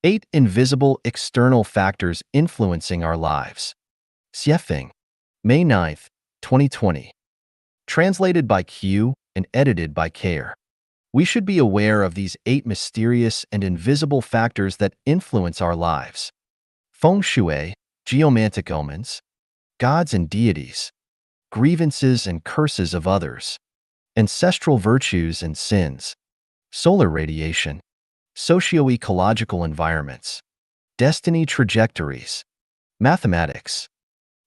8 Invisible External Factors Influencing Our Lives. Xuefeng, May 9th, 2020. Translated by Q and edited by Care. We should be aware of these 8 mysterious and invisible factors that influence our lives. Feng Shui, geomantic omens, gods and deities, grievances and curses of others, ancestral virtues and sins, solar radiation, socio-ecological environments, destiny trajectories, mathematics.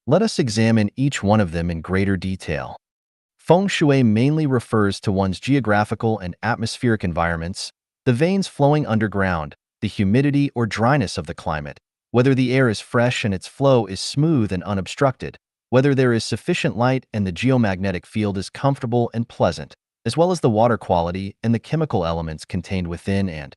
Let us examine each one of them in greater detail. Feng Shui mainly refers to one's geographical and atmospheric environments, the veins flowing underground, the humidity or dryness of the climate, whether the air is fresh and its flow is smooth and unobstructed, whether there is sufficient light and the geomagnetic field is comfortable and pleasant, as well as the water quality and the chemical elements contained within and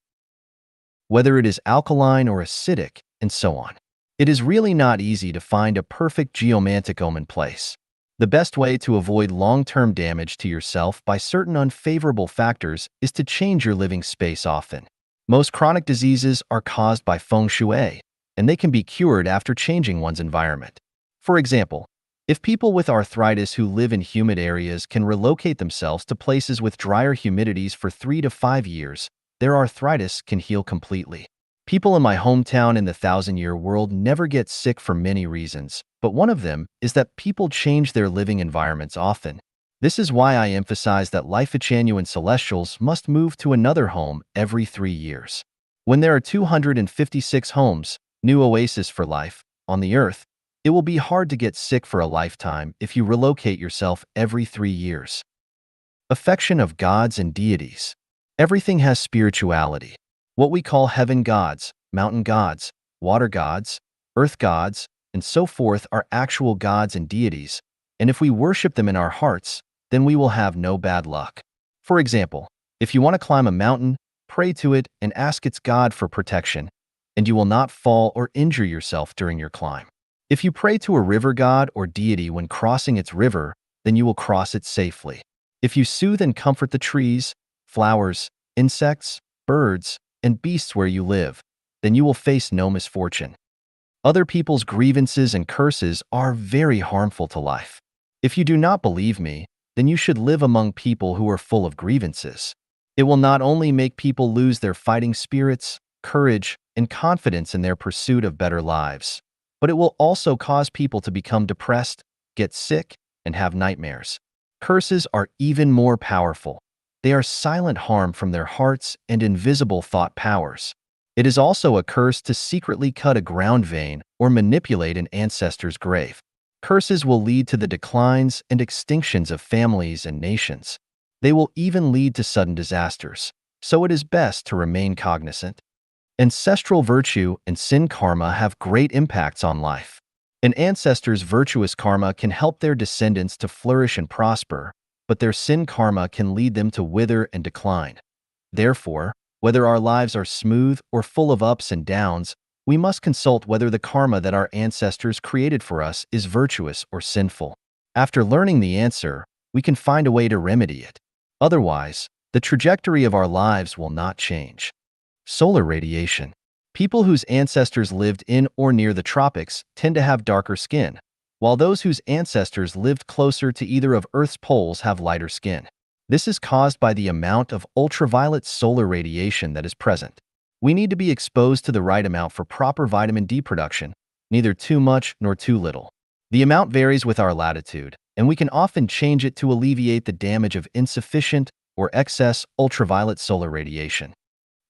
whether it is alkaline or acidic, and so on. It is really not easy to find a perfect geomantic omen place. The best way to avoid long-term damage to yourself by certain unfavorable factors is to change your living space often. Most chronic diseases are caused by Feng Shui, and they can be cured after changing one's environment. For example, if people with arthritis who live in humid areas can relocate themselves to places with drier humidities for 3 to 5 years, their arthritis can heal completely. People in my hometown in the thousand-year world never get sick for many reasons, but one of them is that people change their living environments often. This is why I emphasize that Life-genuine Celestials must move to another home every 3 years. When there are 256 homes, new oases for life, on the earth, it will be hard to get sick for a lifetime if you relocate yourself every 3 years. Affection of gods and deities. Everything has spirituality. What we call heaven gods, mountain gods, water gods, earth gods, and so forth are actual gods and deities, and if we worship them in our hearts, then we will have no bad luck. For example, if you want to climb a mountain, pray to it and ask its god for protection, and you will not fall or injure yourself during your climb. If you pray to a river god or deity when crossing its river, then you will cross it safely. If you soothe and comfort the trees, flowers, insects, birds, and beasts where you live, then you will face no misfortune. Other people's grievances and curses are very harmful to life. If you do not believe me, then you should live among people who are full of grievances. It will not only make people lose their fighting spirits, courage, and confidence in their pursuit of better lives, but it will also cause people to become depressed, get sick, and have nightmares. Curses are even more powerful. They are silent harm from their hearts and invisible thought powers. It is also a curse to secretly cut a ground vein or manipulate an ancestor's grave. Curses will lead to the declines and extinctions of families and nations. They will even lead to sudden disasters, so it is best to remain cognizant. Ancestral virtue and sin karma have great impacts on life. An ancestor's virtuous karma can help their descendants to flourish and prosper, but their sin karma can lead them to wither and decline. Therefore, whether our lives are smooth or full of ups and downs, we must consult whether the karma that our ancestors created for us is virtuous or sinful. After learning the answer, we can find a way to remedy it. Otherwise, the trajectory of our lives will not change. Solar radiation. People whose ancestors lived in or near the tropics tend to have darker skin, while those whose ancestors lived closer to either of Earth's poles have lighter skin. This is caused by the amount of ultraviolet solar radiation that is present. We need to be exposed to the right amount for proper vitamin D production, neither too much nor too little. The amount varies with our latitude, and we can often change it to alleviate the damage of insufficient or excess ultraviolet solar radiation.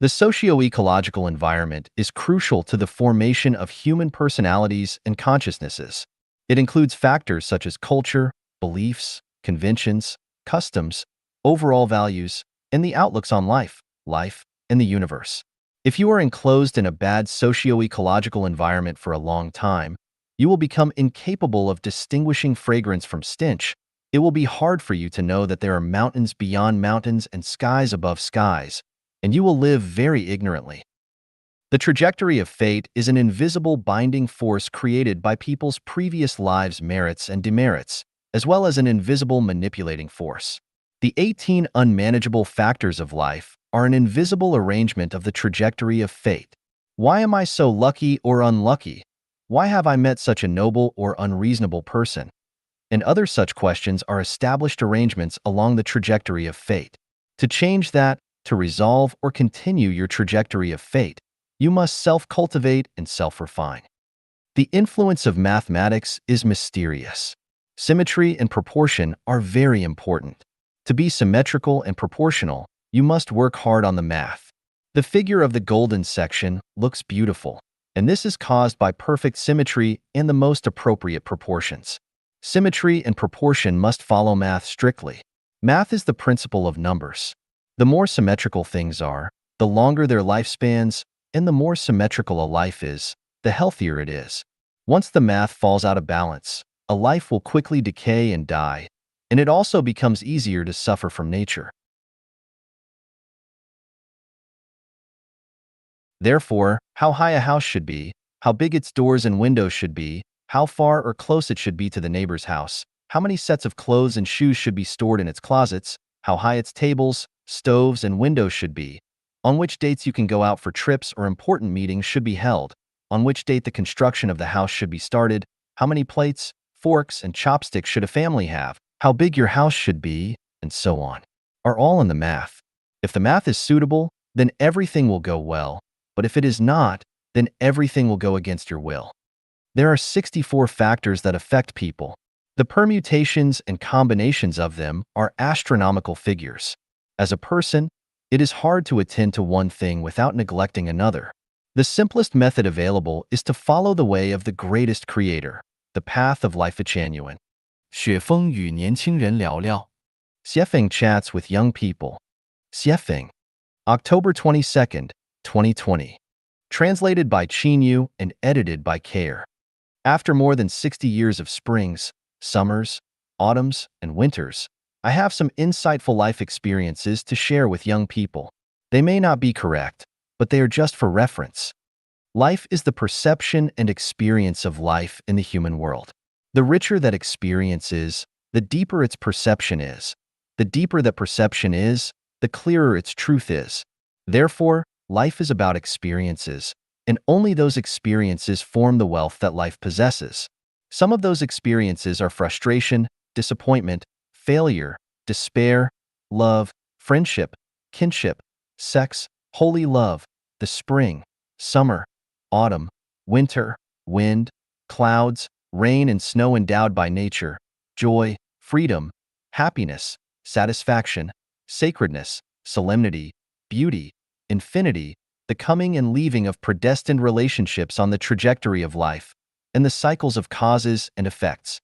The socio-ecological environment is crucial to the formation of human personalities and consciousnesses. It includes factors such as culture, beliefs, conventions, customs, overall values, and the outlooks on life, and the universe. If you are enclosed in a bad socio-ecological environment for a long time, you will become incapable of distinguishing fragrance from stench. It will be hard for you to know that there are mountains beyond mountains and skies above skies, and you will live very ignorantly. The trajectory of fate is an invisible binding force created by people's previous lives' merits and demerits, as well as an invisible manipulating force. The 18 unmanageable factors of life are an invisible arrangement of the trajectory of fate. Why am I so lucky or unlucky? Why have I met such a noble or unreasonable person? And other such questions are established arrangements along the trajectory of fate. To change that, to resolve or continue your trajectory of fate, you must self-cultivate and self-refine. The influence of mathematics is mysterious. Symmetry and proportion are very important. To be symmetrical and proportional, you must work hard on the math. The figure of the golden section looks beautiful, and this is caused by perfect symmetry and the most appropriate proportions. Symmetry and proportion must follow math strictly. Math is the principle of numbers. The more symmetrical things are, the longer their lifespans, and the more symmetrical a life is, the healthier it is. Once the math falls out of balance, a life will quickly decay and die, and it also becomes easier to suffer from nature. Therefore, how high a house should be, how big its doors and windows should be, how far or close it should be to the neighbor's house, how many sets of clothes and shoes should be stored in its closets, how high its tables, stoves, and windows should be, on which dates you can go out for trips or important meetings should be held, on which date the construction of the house should be started, how many plates, forks, and chopsticks should a family have, how big your house should be, and so on, are all in the math. If the math is suitable, then everything will go well, but if it is not, then everything will go against your will. There are 64 factors that affect people. The permutations and combinations of them are astronomical figures. As a person, it is hard to attend to one thing without neglecting another. The simplest method available is to follow the way of the greatest creator, the path of life. Xuefeng 与年轻人聊聊. Xuefeng chats with young people. Xuefeng, October 22nd, 2020. Translated by Chinyu and edited by Care. After more than 60 years of springs, summers, autumns, and winters, I have some insightful life experiences to share with young people. They may not be correct, but they are just for reference. Life is the perception and experience of life in the human world. The richer that experience is, the deeper its perception is. The deeper that perception is, the clearer its truth is. Therefore, life is about experiences, and only those experiences form the wealth that life possesses. Some of those experiences are frustration, disappointment, failure, despair, love, friendship, kinship, sex, holy love, the spring, summer, autumn, winter, wind, clouds, rain and snow endowed by nature, joy, freedom, happiness, satisfaction, sacredness, solemnity, beauty, infinity, the coming and leaving of predestined relationships on the trajectory of life, and the cycles of causes and effects.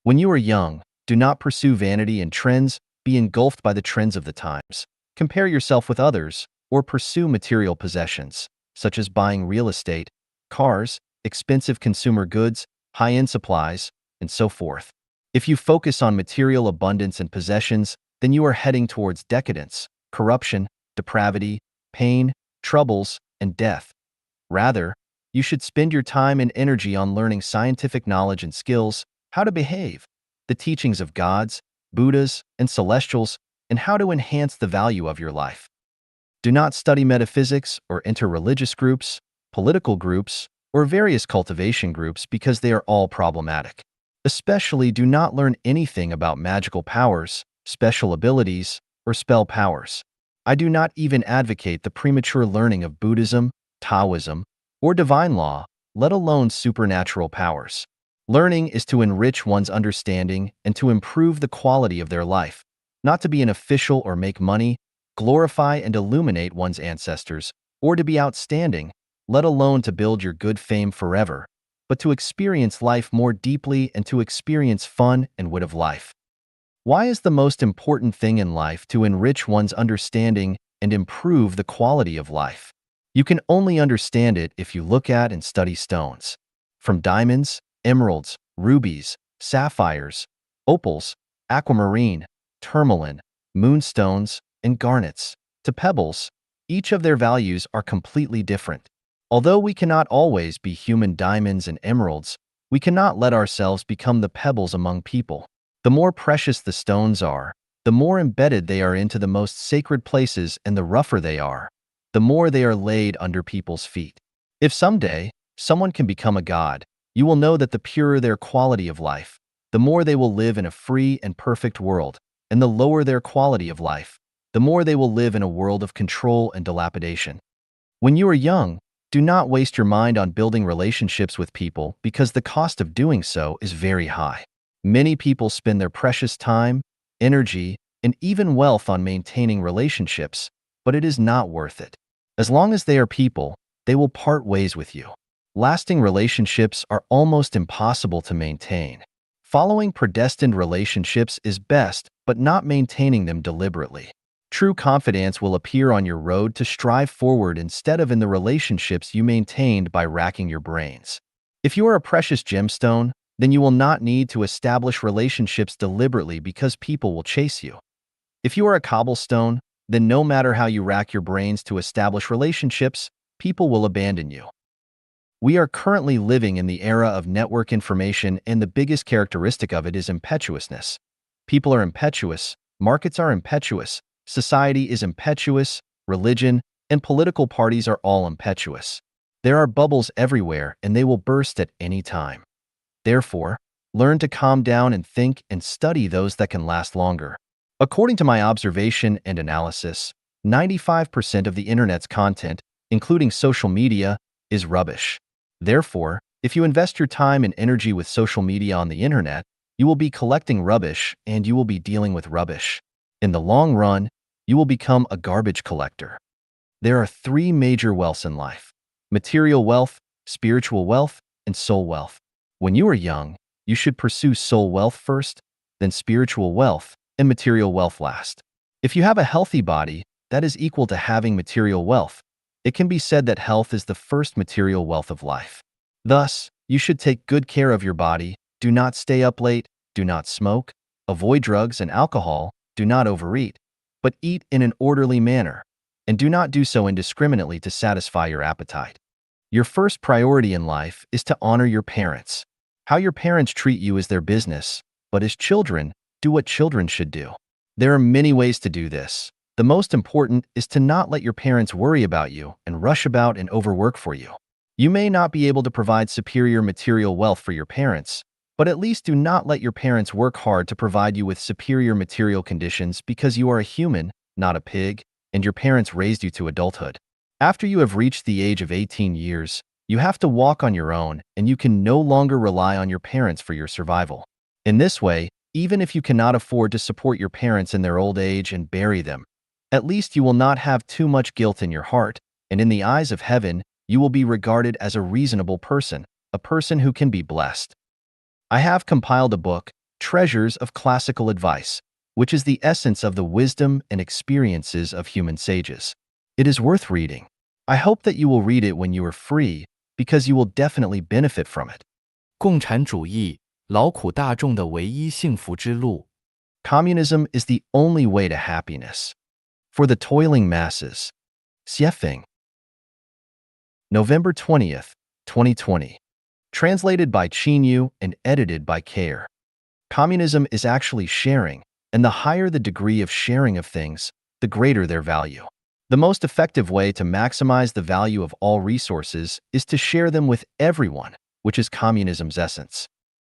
When you are young, do not pursue vanity and trends, be engulfed by the trends of the times. Compare yourself with others, or pursue material possessions, such as buying real estate, cars, expensive consumer goods, high-end supplies, and so forth. If you focus on material abundance and possessions, then you are heading towards decadence, corruption, depravity, pain, troubles, and death. Rather, you should spend your time and energy on learning scientific knowledge and skills, how to behave, the teachings of gods, Buddhas, and celestials, and how to enhance the value of your life. Do not study metaphysics or enter religious groups, political groups, or various cultivation groups because they are all problematic. Especially do not learn anything about magical powers, special abilities, or spell powers. I do not even advocate the premature learning of Buddhism, Taoism, or divine law, let alone supernatural powers. Learning is to enrich one's understanding and to improve the quality of their life, not to be an official or make money, glorify and illuminate one's ancestors, or to be outstanding, let alone to build your good fame forever, but to experience life more deeply and to experience fun and wit of life. Why is the most important thing in life to enrich one's understanding and improve the quality of life? You can only understand it if you look at and study stones. From diamonds, emeralds, rubies, sapphires, opals, aquamarine, tourmaline, moonstones, and garnets, to pebbles, each of their values are completely different. Although we cannot always be human diamonds and emeralds, we cannot let ourselves become the pebbles among people. The more precious the stones are, the more embedded they are into the most sacred places, and the rougher they are, the more they are laid under people's feet. If someday someone can become a god, you will know that the purer their quality of life, the more they will live in a free and perfect world, and the lower their quality of life, the more they will live in a world of control and dilapidation. When you are young, do not waste your mind on building relationships with people because the cost of doing so is very high. Many people spend their precious time, energy, and even wealth on maintaining relationships, but it is not worth it. As long as they are people, they will part ways with you. Lasting relationships are almost impossible to maintain. Following predestined relationships is best, but not maintaining them deliberately. True confidence will appear on your road to strive forward instead of in the relationships you maintained by racking your brains. If you are a precious gemstone, then you will not need to establish relationships deliberately because people will chase you. If you are a cobblestone, then no matter how you rack your brains to establish relationships, people will abandon you. We are currently living in the era of network information, and the biggest characteristic of it is impetuousness. People are impetuous, markets are impetuous, society is impetuous, religion and political parties are all impetuous. There are bubbles everywhere, and they will burst at any time. Therefore, learn to calm down and think and study those that can last longer. According to my observation and analysis, 95% of the internet's content, including social media, is rubbish. Therefore, if you invest your time and energy with social media on the internet, you will be collecting rubbish and you will be dealing with rubbish. In the long run, you will become a garbage collector. There are three major wealths in life: material wealth, spiritual wealth, and soul wealth. When you are young, you should pursue soul wealth first, then spiritual wealth, and material wealth last. If you have a healthy body, that is equal to having material wealth. It can be said that health is the first material wealth of life. Thus, you should take good care of your body, do not stay up late, do not smoke, avoid drugs and alcohol, do not overeat, but eat in an orderly manner, and do not do so indiscriminately to satisfy your appetite. Your first priority in life is to honor your parents. How your parents treat you is their business, but as children, do what children should do. There are many ways to do this. The most important is to not let your parents worry about you and rush about and overwork for you. You may not be able to provide superior material wealth for your parents, but at least do not let your parents work hard to provide you with superior material conditions because you are a human, not a pig, and your parents raised you to adulthood. After you have reached the age of 18 years, you have to walk on your own, and you can no longer rely on your parents for your survival. In this way, even if you cannot afford to support your parents in their old age and bury them, at least you will not have too much guilt in your heart, and in the eyes of heaven, you will be regarded as a reasonable person, a person who can be blessed. I have compiled a book, Treasures of Classical Advice, which is the essence of the wisdom and experiences of human sages. It is worth reading. I hope that you will read it when you are free, because you will definitely benefit from it. 共产主义，劳苦大众的唯一幸福之路。 Communism is the only way to happiness. For the toiling masses. Xuefeng. November 20th, 2020. Translated by Yu and edited by Care. Communism is actually sharing, and the higher the degree of sharing of things, the greater their value. The most effective way to maximize the value of all resources is to share them with everyone, which is communism's essence.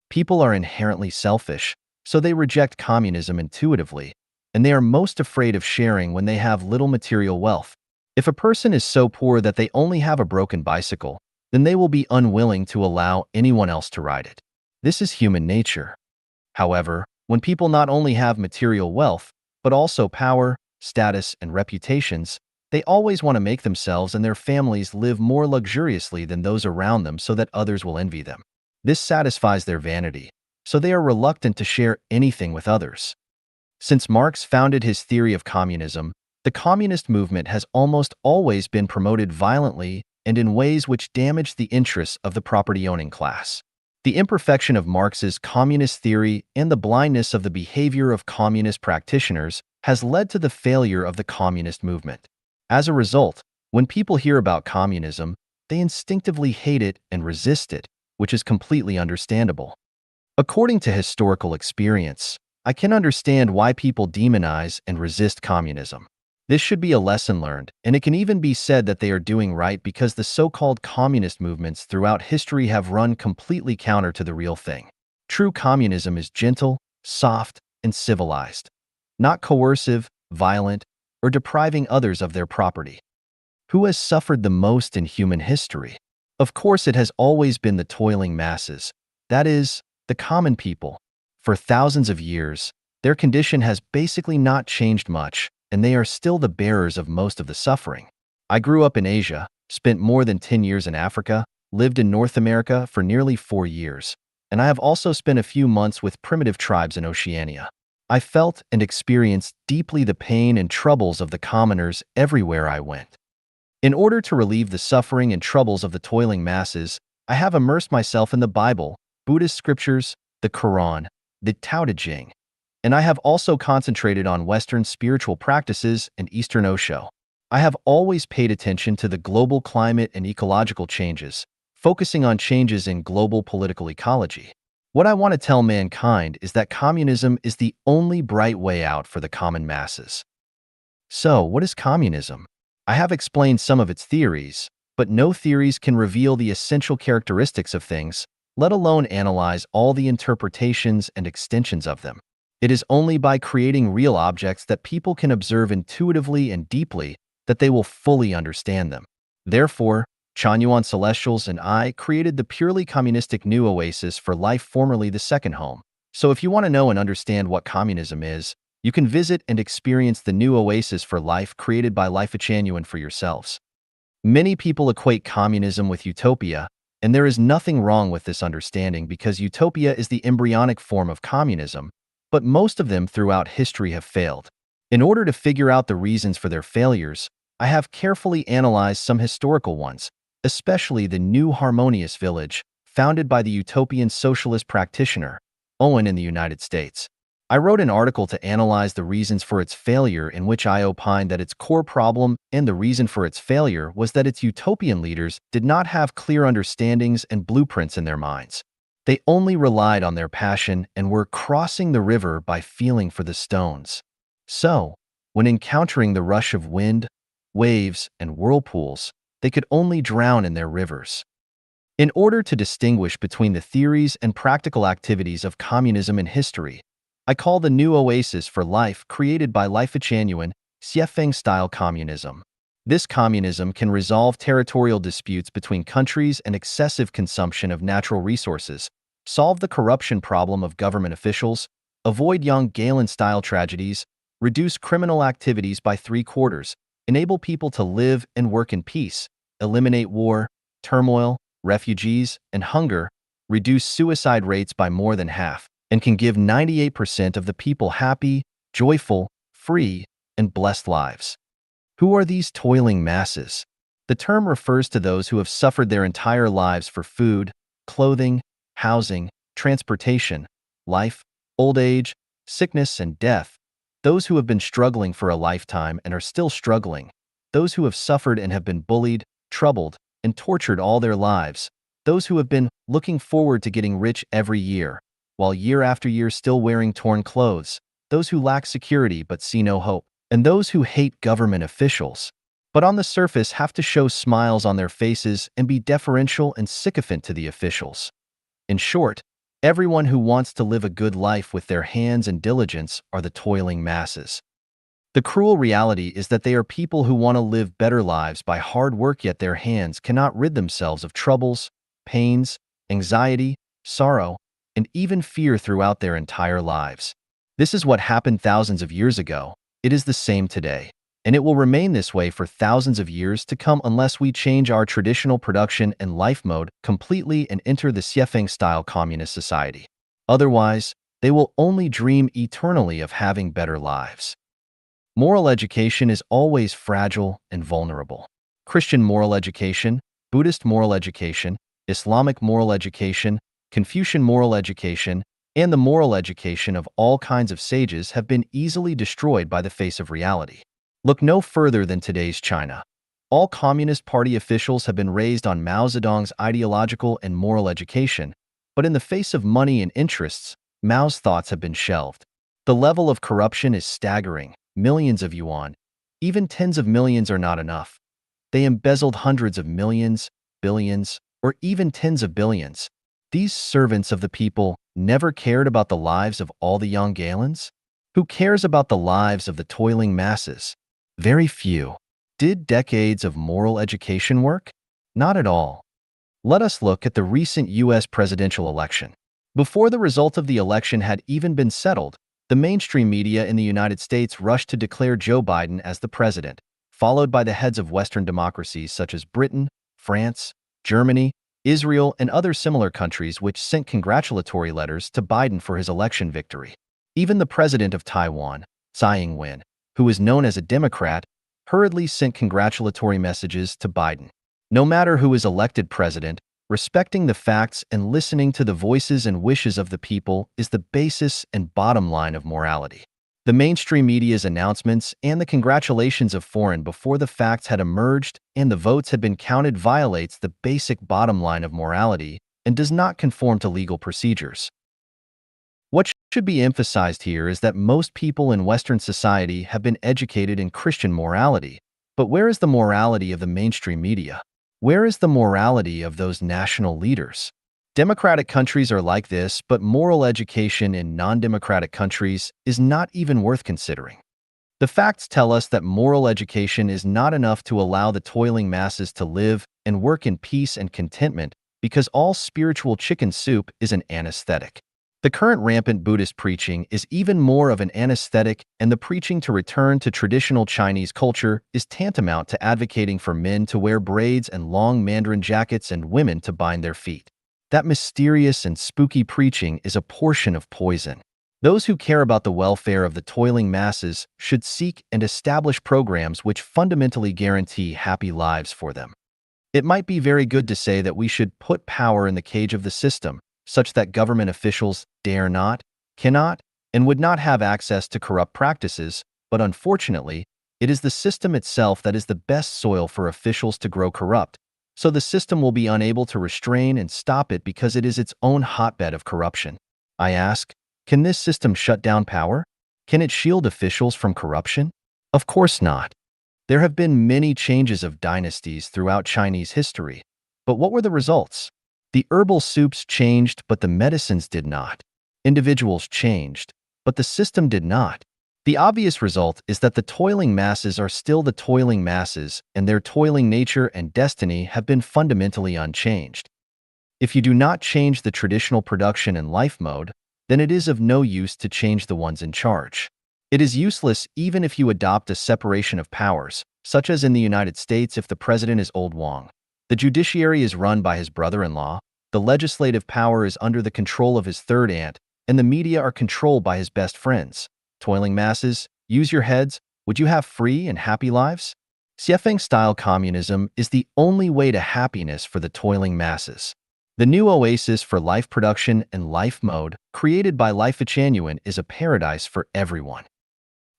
People are inherently selfish, so they reject communism intuitively, and they are most afraid of sharing when they have little material wealth. If a person is so poor that they only have a broken bicycle, then they will be unwilling to allow anyone else to ride it. This is human nature. However, when people not only have material wealth, but also power, status, and reputations, they always want to make themselves and their families live more luxuriously than those around them so that others will envy them. This satisfies their vanity, so they are reluctant to share anything with others. Since Marx founded his theory of communism, the communist movement has almost always been promoted violently and in ways which damage the interests of the property-owning class. The imperfection of Marx's communist theory and the blindness of the behavior of communist practitioners has led to the failure of the communist movement. As a result, when people hear about communism, they instinctively hate it and resist it, which is completely understandable. According to historical experience, I can understand why people demonize and resist communism. This should be a lesson learned, and it can even be said that they are doing right because the so-called communist movements throughout history have run completely counter to the real thing. True communism is gentle, soft, and civilized, not coercive, violent, or depriving others of their property. Who has suffered the most in human history? Of course, it has always been the toiling masses, that is, the common people. For thousands of years, their condition has basically not changed much, and they are still the bearers of most of the suffering. I grew up in Asia, spent more than 10 years in Africa, lived in North America for nearly 4 years, and I have also spent a few months with primitive tribes in Oceania. I felt and experienced deeply the pain and troubles of the commoners everywhere I went. In order to relieve the suffering and troubles of the toiling masses, I have immersed myself in the Bible, Buddhist scriptures, the Quran, the Tao Te Ching, and I have also concentrated on Western spiritual practices and Eastern Osho. I have always paid attention to the global climate and ecological changes, focusing on changes in global political ecology. What I want to tell mankind is that communism is the only bright way out for the common masses. So, what is communism? I have explained some of its theories, but no theories can reveal the essential characteristics of things, let alone analyze all the interpretations and extensions of them. It is only by creating real objects that people can observe intuitively and deeply that they will fully understand them. Therefore, Chanyuan Celestials and I created the purely communistic new oasis for life, formerly the second home. So if you want to know and understand what communism is, you can visit and experience the new oasis for life created by Life Chanyuan for yourselves. Many people equate communism with utopia, and there is nothing wrong with this understanding because utopia is the embryonic form of communism, but most of them throughout history have failed. In order to figure out the reasons for their failures, I have carefully analyzed some historical ones, especially the New Harmonious Village, founded by the utopian socialist practitioner, Owen in the United States. I wrote an article to analyze the reasons for its failure in which I opined that its core problem and the reason for its failure was that its utopian leaders did not have clear understandings and blueprints in their minds. They only relied on their passion and were crossing the river by feeling for the stones. So, when encountering the rush of wind, waves, and whirlpools, they could only drown in their rivers. In order to distinguish between the theories and practical activities of communism in history, I call the new oasis for life created by Life Chanyuan Xuefeng-style communism. This communism can resolve territorial disputes between countries and excessive consumption of natural resources, solve the corruption problem of government officials, avoid young Galen-style tragedies, reduce criminal activities by 3/4, enable people to live and work in peace, eliminate war, turmoil, refugees, and hunger, reduce suicide rates by more than half, and can give 98% of the people happy, joyful, free, and blessed lives. Who are these toiling masses? The term refers to those who have suffered their entire lives for food, clothing, housing, transportation, life, old age, sickness, and death. Those who have been struggling for a lifetime and are still struggling. Those who have suffered and have been bullied, troubled, and tortured all their lives. Those who have been looking forward to getting rich every year, while year after year still wearing torn clothes. Those who lack security but see no hope. And those who hate government officials, but on the surface have to show smiles on their faces and be deferential and sycophant to the officials. In short, everyone who wants to live a good life with their hands and diligence are the toiling masses. The cruel reality is that they are people who want to live better lives by hard work, yet their hands cannot rid themselves of troubles, pains, anxiety, sorrow, and even fear throughout their entire lives. This is what happened thousands of years ago. It is the same today, and it will remain this way for thousands of years to come unless we change our traditional production and life mode completely and enter the Xuefeng-style communist society. Otherwise, they will only dream eternally of having better lives. Moral education is always fragile and vulnerable. Christian moral education, Buddhist moral education, Islamic moral education, Confucian moral education, and the moral education of all kinds of sages have been easily destroyed by the face of reality. Look no further than today's China. All Communist Party officials have been raised on Mao Zedong's ideological and moral education, but in the face of money and interests, Mao's thoughts have been shelved. The level of corruption is staggering, millions of yuan, Even tens of millions are not enough. They embezzled hundreds of millions, billions, or even tens of billions. These servants of the people never cared about the lives of all the young Galens? Who cares about the lives of the toiling masses? Very few. Did decades of moral education work? Not at all. Let us look at the recent U.S. presidential election. Before the result of the election had even been settled, the mainstream media in the United States rushed to declare Joe Biden as the president, followed by the heads of Western democracies such as Britain, France, Germany, Israel, and other similar countries which sent congratulatory letters to Biden for his election victory. Even the president of Taiwan, Tsai Ing-wen, who is known as a Democrat, hurriedly sent congratulatory messages to Biden. No matter who is elected president, respecting the facts and listening to the voices and wishes of the people is the basis and bottom line of morality. The mainstream media's announcements and the congratulations of foreign before the facts had emerged and the votes had been counted violates the basic bottom line of morality and does not conform to legal procedures. What should be emphasized here is that most people in Western society have been educated in Christian morality, but where is the morality of the mainstream media? Where is the morality of those national leaders? Democratic countries are like this, but moral education in non-democratic countries is not even worth considering. The facts tell us that moral education is not enough to allow the toiling masses to live and work in peace and contentment because all spiritual chicken soup is an anesthetic. The current rampant Buddhist preaching is even more of an anesthetic, and the preaching to return to traditional Chinese culture is tantamount to advocating for men to wear braids and long mandarin jackets and women to bind their feet. That mysterious and spooky preaching is a portion of poison. Those who care about the welfare of the toiling masses should seek and establish programs which fundamentally guarantee happy lives for them. It might be very good to say that we should put power in the cage of the system, such that government officials dare not, cannot, and would not have access to corrupt practices, but unfortunately, it is the system itself that is the best soil for officials to grow corrupt, so the system will be unable to restrain and stop it because it is its own hotbed of corruption. I ask, can this system shut down power? Can it shield officials from corruption? Of course not. There have been many changes of dynasties throughout Chinese history, but what were the results? The herbal soups changed, but the medicines did not. Individuals changed, but the system did not. The obvious result is that the toiling masses are still the toiling masses, and their toiling nature and destiny have been fundamentally unchanged. If you do not change the traditional production and life mode, then it is of no use to change the ones in charge. It is useless even if you adopt a separation of powers, such as in the United States if the president is Old Wang. The judiciary is run by his brother-in-law, the legislative power is under the control of his third aunt, and the media are controlled by his best friends. Toiling masses, use your heads. Would you have free and happy lives? Xuefeng-style communism is the only way to happiness for the toiling masses. The new oasis for life production and life mode, created by Life Genuine, is a paradise for everyone.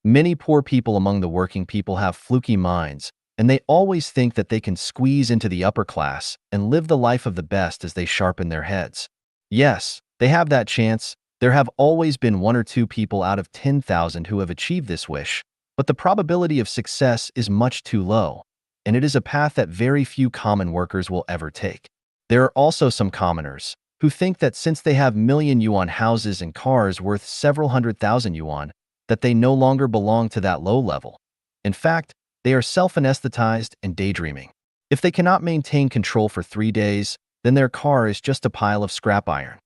Many poor people among the working people have fluky minds, and they always think that they can squeeze into the upper class and live the life of the best as they sharpen their heads. Yes, they have that chance. There have always been 1 or 2 people out of 10,000 who have achieved this wish, but the probability of success is much too low, and it is a path that very few common workers will ever take. There are also some commoners who think that since they have million yuan houses and cars worth several 100,000 yuan, that they no longer belong to that low level. In fact, they are self-anesthetized and daydreaming. If they cannot maintain control for 3 days, then their car is just a pile of scrap iron.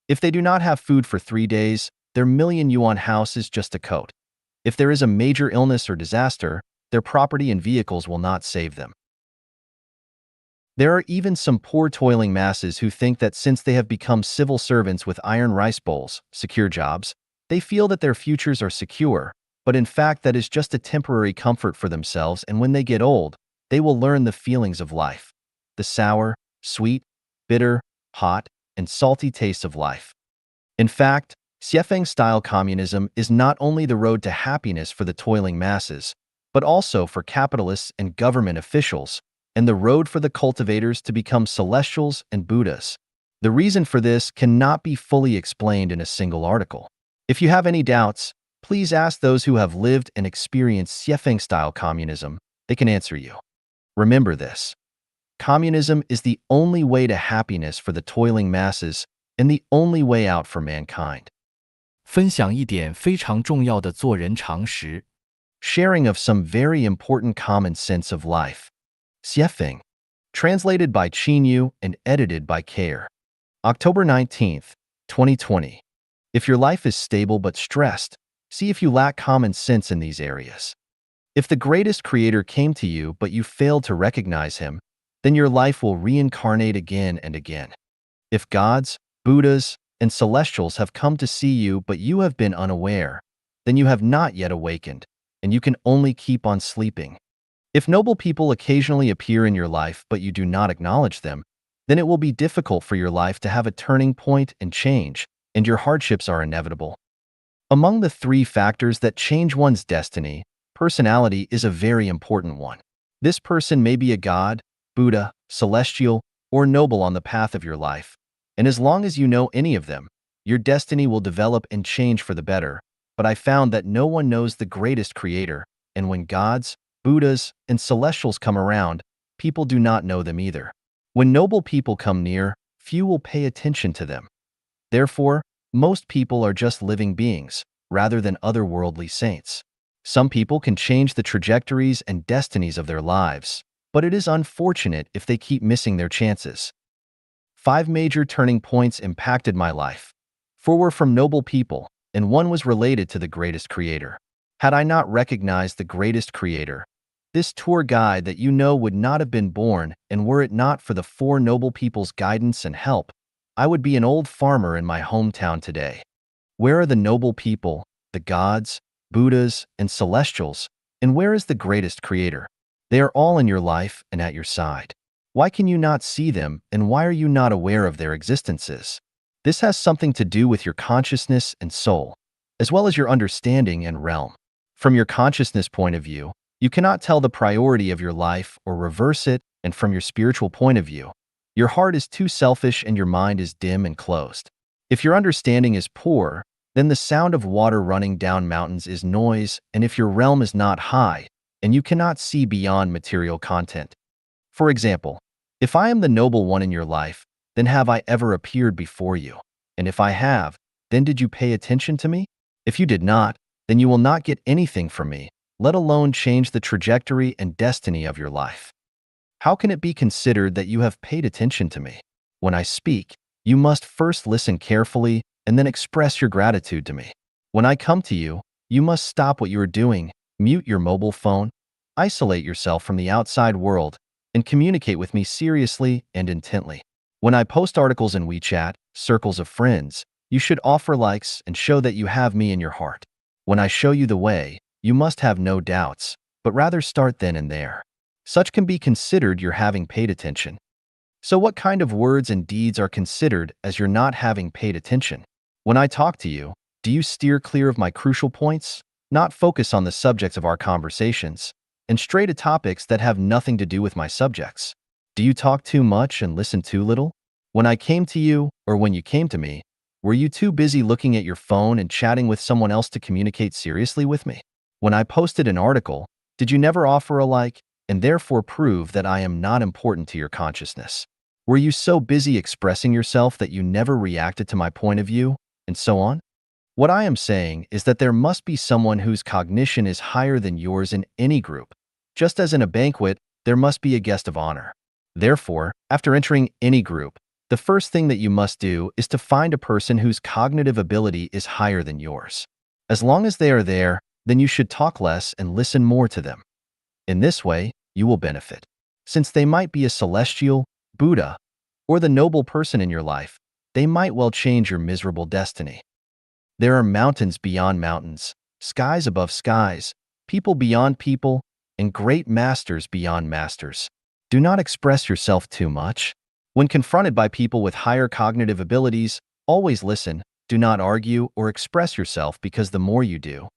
If they do not have food for 3 days, their million yuan house is just a coat. If there is a major illness or disaster, their property and vehicles will not save them. There are even some poor toiling masses who think that since they have become civil servants with iron rice bowls, secure jobs, they feel that their futures are secure, but in fact that is just a temporary comfort for themselves, and when they get old, they will learn the feelings of life. The sour, sweet, bitter, hot, and salty tastes of life. In fact, Xuefeng-style communism is not only the road to happiness for the toiling masses, but also for capitalists and government officials, and the road for the cultivators to become celestials and Buddhas. The reason for this cannot be fully explained in a single article. If you have any doubts, Please ask those who have lived and experienced Xuefeng-style communism. They can answer you. Remember this. Communism is the only way to happiness for the toiling masses and the only way out for mankind. 分享一点非常重要的做人常识。Sharing of some very important common sense of life. Xuefeng. Translated by Qinyu and edited by Care. October 19th, 2020. If your life is stable but stressed, see if you lack common sense in these areas. If the greatest creator came to you but you failed to recognize him, then your life will reincarnate again and again. If gods, Buddhas, and celestials have come to see you but you have been unaware, then you have not yet awakened, and you can only keep on sleeping. If noble people occasionally appear in your life but you do not acknowledge them, then it will be difficult for your life to have a turning point and change, and your hardships are inevitable. Among the three factors that change one's destiny, personality is a very important one. This person may be a god, Buddha, celestial, or noble on the path of your life, and as long as you know any of them, your destiny will develop and change for the better. But I found that no one knows the greatest creator, and when gods, Buddhas, and celestials come around, people do not know them either. When noble people come near, few will pay attention to them. Therefore, most people are just living beings, rather than otherworldly saints. Some people can change the trajectories and destinies of their lives, but it is unfortunate if they keep missing their chances. 5 major turning points impacted my life. 4 were from noble people, and 1 was related to the greatest creator. Had I not recognized the greatest creator, this tour guide that you know would not have been born, and were it not for the 4 noble people's guidance and help, I would be an old farmer in my hometown today. Where are the noble people, the gods, Buddhas, and celestials, and where is the greatest creator? They are all in your life and at your side. Why can you not see them, and why are you not aware of their existences? This has something to do with your consciousness and soul, as well as your understanding and realm. From your consciousness point of view, you cannot tell the priority of your life or reverse it, and from your spiritual point of view, your heart is too selfish and your mind is dim and closed. If your understanding is poor, then the sound of water running down mountains is noise, and if your realm is not high, and you cannot see beyond material content. For example, if I am the noble one in your life, then have I ever appeared before you? And if I have, then did you pay attention to me? If you did not, then you will not get anything from me, let alone change the trajectory and destiny of your life. How can it be considered that you have paid attention to me? When I speak, you must first listen carefully and then express your gratitude to me. When I come to you, you must stop what you are doing, mute your mobile phone, isolate yourself from the outside world, and communicate with me seriously and intently. When I post articles in WeChat, circles of friends, you should offer likes and show that you have me in your heart. When I show you the way, you must have no doubts, but rather start then and there. Such can be considered your having paid attention. So what kind of words and deeds are considered as your not having paid attention? When I talk to you, do you steer clear of my crucial points, not focus on the subjects of our conversations, and stray to topics that have nothing to do with my subjects? Do you talk too much and listen too little? When I came to you, or when you came to me, were you too busy looking at your phone and chatting with someone else to communicate seriously with me? When I posted an article, did you never offer a like, and therefore prove that I am not important to your consciousness? Were you so busy expressing yourself that you never reacted to my point of view, and so on? What I am saying is that there must be someone whose cognition is higher than yours in any group. Just as in a banquet, there must be a guest of honor. Therefore, after entering any group, the first thing that you must do is to find a person whose cognitive ability is higher than yours. As long as they are there, then you should talk less and listen more to them. In this way, you will benefit. Since they might be a celestial, Buddha, or the noble person in your life, they might well change your miserable destiny. There are mountains beyond mountains, skies above skies, people beyond people, and great masters beyond masters. Do not express yourself too much. When confronted by people with higher cognitive abilities, always listen, do not argue or express yourself, because the more you do,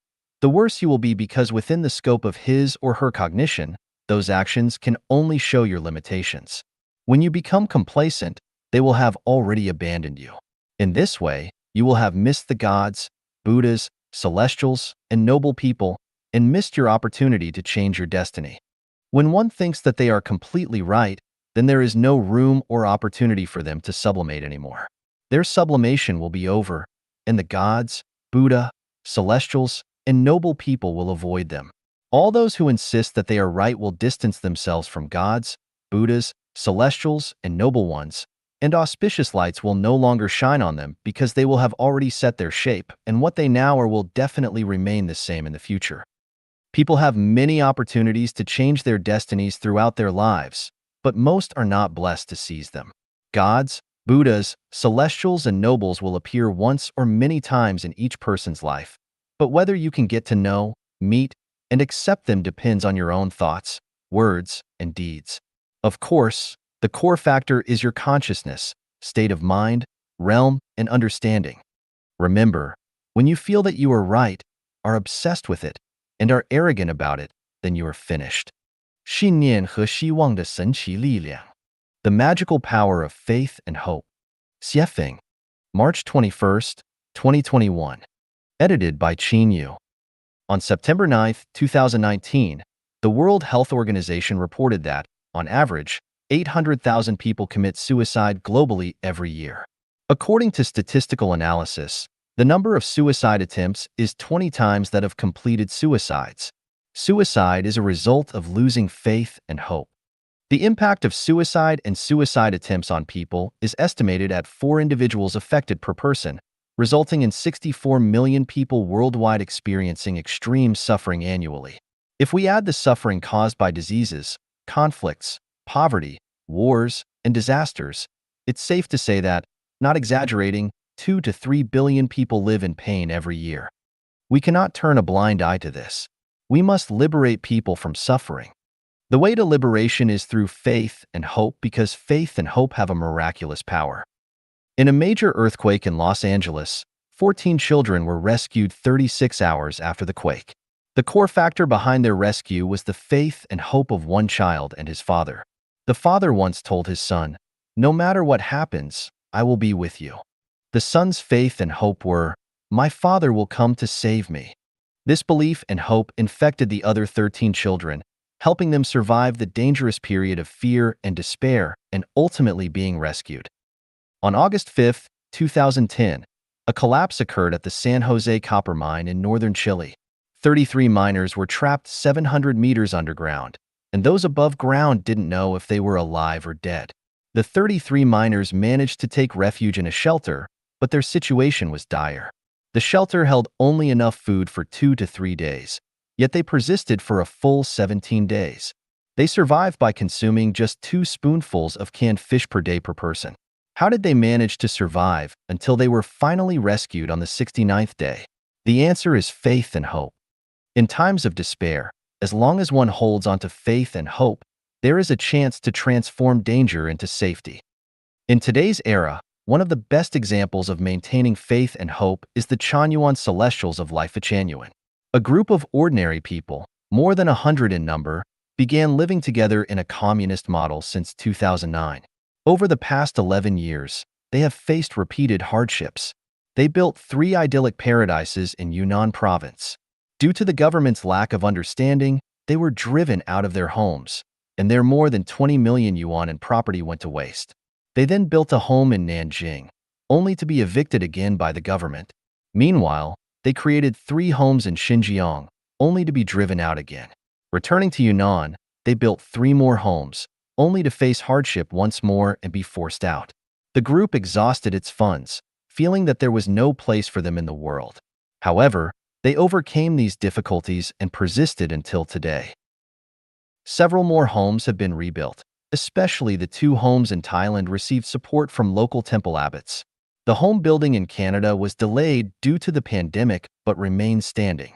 the worse you will be, because within the scope of his or her cognition, those actions can only show your limitations. When you become complacent, they will have already abandoned you. In this way, you will have missed the gods, Buddhas, celestials, and noble people, and missed your opportunity to change your destiny. When one thinks that they are completely right, then there is no room or opportunity for them to sublimate anymore. Their sublimation will be over, and the gods, Buddha, celestials, and noble people will avoid them. All those who insist that they are right will distance themselves from gods, Buddhas, celestials, and noble ones, and auspicious lights will no longer shine on them because they will have already set their shape, and what they now are will definitely remain the same in the future. People have many opportunities to change their destinies throughout their lives, but most are not blessed to seize them. Gods, Buddhas, celestials, and nobles will appear once or many times in each person's life, but whether you can get to know, meet, and accept them depends on your own thoughts, words, and deeds. Of course, the core factor is your consciousness, state of mind, realm, and understanding. Remember, when you feel that you are right, are obsessed with it, and are arrogant about it, then you are finished. 信念和希望的神奇力量. The magical power of faith and hope. Xuefeng, March 21st, 2021. Edited by Qin Yu. On September 9, 2019, the World Health Organization reported that, on average, 800,000 people commit suicide globally every year. According to statistical analysis, the number of suicide attempts is 20 times that of completed suicides. Suicide is a result of losing faith and hope. The impact of suicide and suicide attempts on people is estimated at 4 individuals affected per person, resulting in 64 million people worldwide experiencing extreme suffering annually. If we add the suffering caused by diseases, conflicts, poverty, wars, and disasters, it's safe to say that, not exaggerating, 2 to 3 billion people live in pain every year. We cannot turn a blind eye to this. We must liberate people from suffering. The way to liberation is through faith and hope because faith and hope have a miraculous power. In a major earthquake in Los Angeles, 14 children were rescued 36 hours after the quake. The core factor behind their rescue was the faith and hope of one child and his father. The father once told his son, "No matter what happens, I will be with you." The son's faith and hope were, "My father will come to save me." This belief and hope infected the other 13 children, helping them survive the dangerous period of fear and despair and ultimately being rescued. On August 5, 2010, a collapse occurred at the San Jose copper mine in northern Chile. 33 miners were trapped 700 meters underground, and those above ground didn't know if they were alive or dead. The 33 miners managed to take refuge in a shelter, but their situation was dire. The shelter held only enough food for 2 to 3 days, yet they persisted for a full 17 days. They survived by consuming just 2 spoonfuls of canned fish per day per person. How did they manage to survive until they were finally rescued on the 69th day? The answer is faith and hope. In times of despair, as long as one holds onto faith and hope, there is a chance to transform danger into safety. In today's era, one of the best examples of maintaining faith and hope is the Chanyuan Celestials of Life Chanyuan. A group of ordinary people, more than 100 in number, began living together in a communist model since 2009. Over the past 11 years, they have faced repeated hardships. They built 3 idyllic paradises in Yunnan province. Due to the government's lack of understanding, they were driven out of their homes, and their more than 20 million yuan in property went to waste. They then built a home in Nanjing, only to be evicted again by the government. Meanwhile, they created 3 homes in Xinjiang, only to be driven out again. Returning to Yunnan, they built 3 more homes, only to face hardship once more and be forced out. The group exhausted its funds, feeling that there was no place for them in the world. However, they overcame these difficulties and persisted until today. Several more homes have been rebuilt. Especially the 2 homes in Thailand received support from local temple abbots. The home building in Canada was delayed due to the pandemic but remained standing.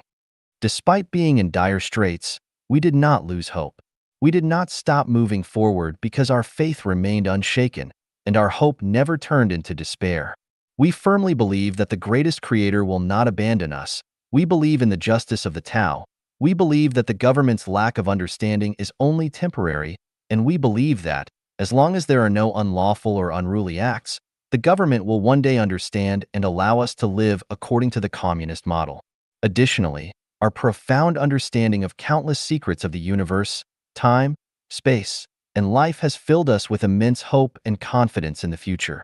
Despite being in dire straits, we did not lose hope. We did not stop moving forward because our faith remained unshaken and our hope never turned into despair. We firmly believe that the greatest creator will not abandon us. We believe in the justice of the Tao. We believe that the government's lack of understanding is only temporary, and we believe that, as long as there are no unlawful or unruly acts, the government will one day understand and allow us to live according to the communist model. Additionally, our profound understanding of countless secrets of the universe, time, space, and life has filled us with immense hope and confidence in the future.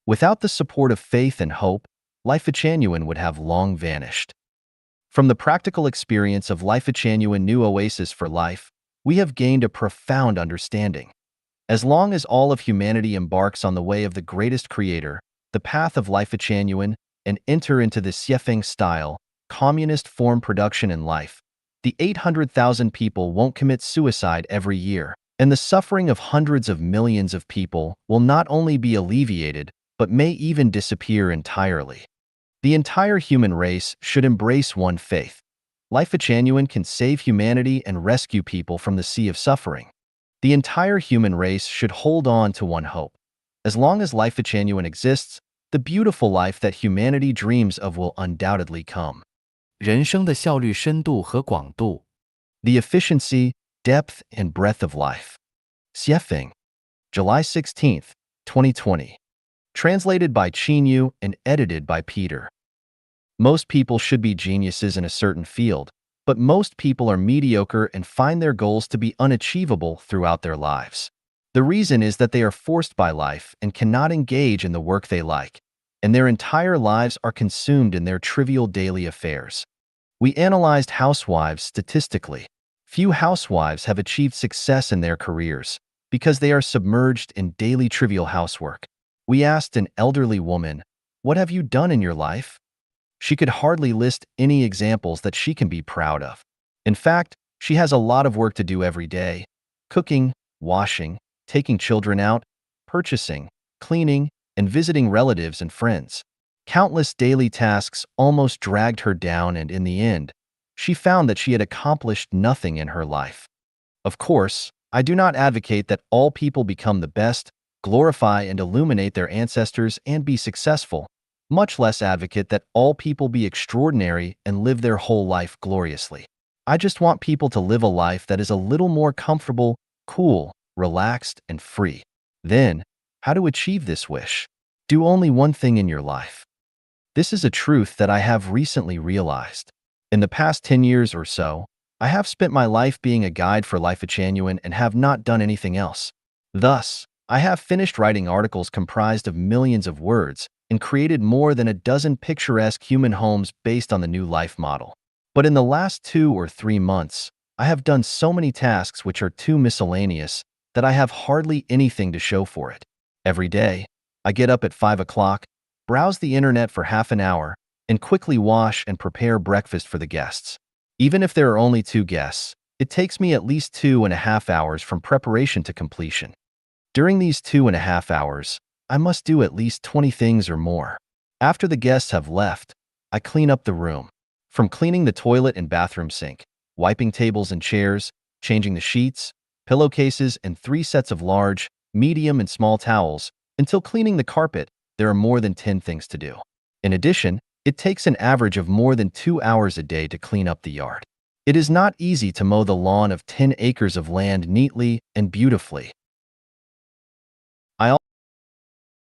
Without the support of faith and hope, life genuine would have long vanished. From the practical experience of life genuine new oasis for life, we have gained a profound understanding. As long as all of humanity embarks on the way of the greatest creator, the path of life genuine, and enter into the Xuefeng style, communist form production in life, the 800,000 people won't commit suicide every year, and the suffering of hundreds of millions of people will not only be alleviated, but may even disappear entirely. The entire human race should embrace one faith. Life genuine can save humanity and rescue people from the sea of suffering. The entire human race should hold on to one hope. As long as life genuine exists, the beautiful life that humanity dreams of will undoubtedly come. 人生的效率、深度和广度。The efficiency, depth, and breadth of life. Xuefeng, July 16th, 2020. Translated by Qinyu and edited by Peter. Most people should be geniuses in a certain field, but most people are mediocre and find their goals to be unachievable throughout their lives. The reason is that they are forced by life and cannot engage in the work they like, and their entire lives are consumed in their trivial daily affairs. We analyzed housewives statistically. Few housewives have achieved success in their careers because they are submerged in daily trivial housework. We asked an elderly woman, "What have you done in your life?" She could hardly list any examples that she can be proud of. In fact, she has a lot of work to do every day: cooking, washing, taking children out, purchasing, cleaning, and visiting relatives and friends. Countless daily tasks almost dragged her down, and in the end, she found that she had accomplished nothing in her life. Of course, I do not advocate that all people become the best, glorify and illuminate their ancestors, and be successful, much less advocate that all people be extraordinary and live their whole life gloriously. I just want people to live a life that is a little more comfortable, cool, relaxed, and free. Then, how to achieve this wish? Do only one thing in your life. This is a truth that I have recently realized. In the past 10 years or so, I have spent my life being a guide for life genuine and have not done anything else. Thus, I have finished writing articles comprised of millions of words and created more than a dozen picturesque human homes based on the new life model. But in the last 2 or 3 months, I have done so many tasks which are too miscellaneous that I have hardly anything to show for it. Every day, I get up at 5 o'clock, browse the internet for half an hour, and quickly wash and prepare breakfast for the guests. Even if there are only 2 guests, it takes me at least 2.5 hours from preparation to completion. During these 2.5 hours, I must do at least 20 things or more. After the guests have left, I clean up the room. From cleaning the toilet and bathroom sink, wiping tables and chairs, changing the sheets, pillowcases, and 3 sets of large, medium, and small towels, until cleaning the carpet, there are more than 10 things to do. In addition, it takes an average of more than 2 hours a day to clean up the yard. It is not easy to mow the lawn of 10 acres of land neatly and beautifully. I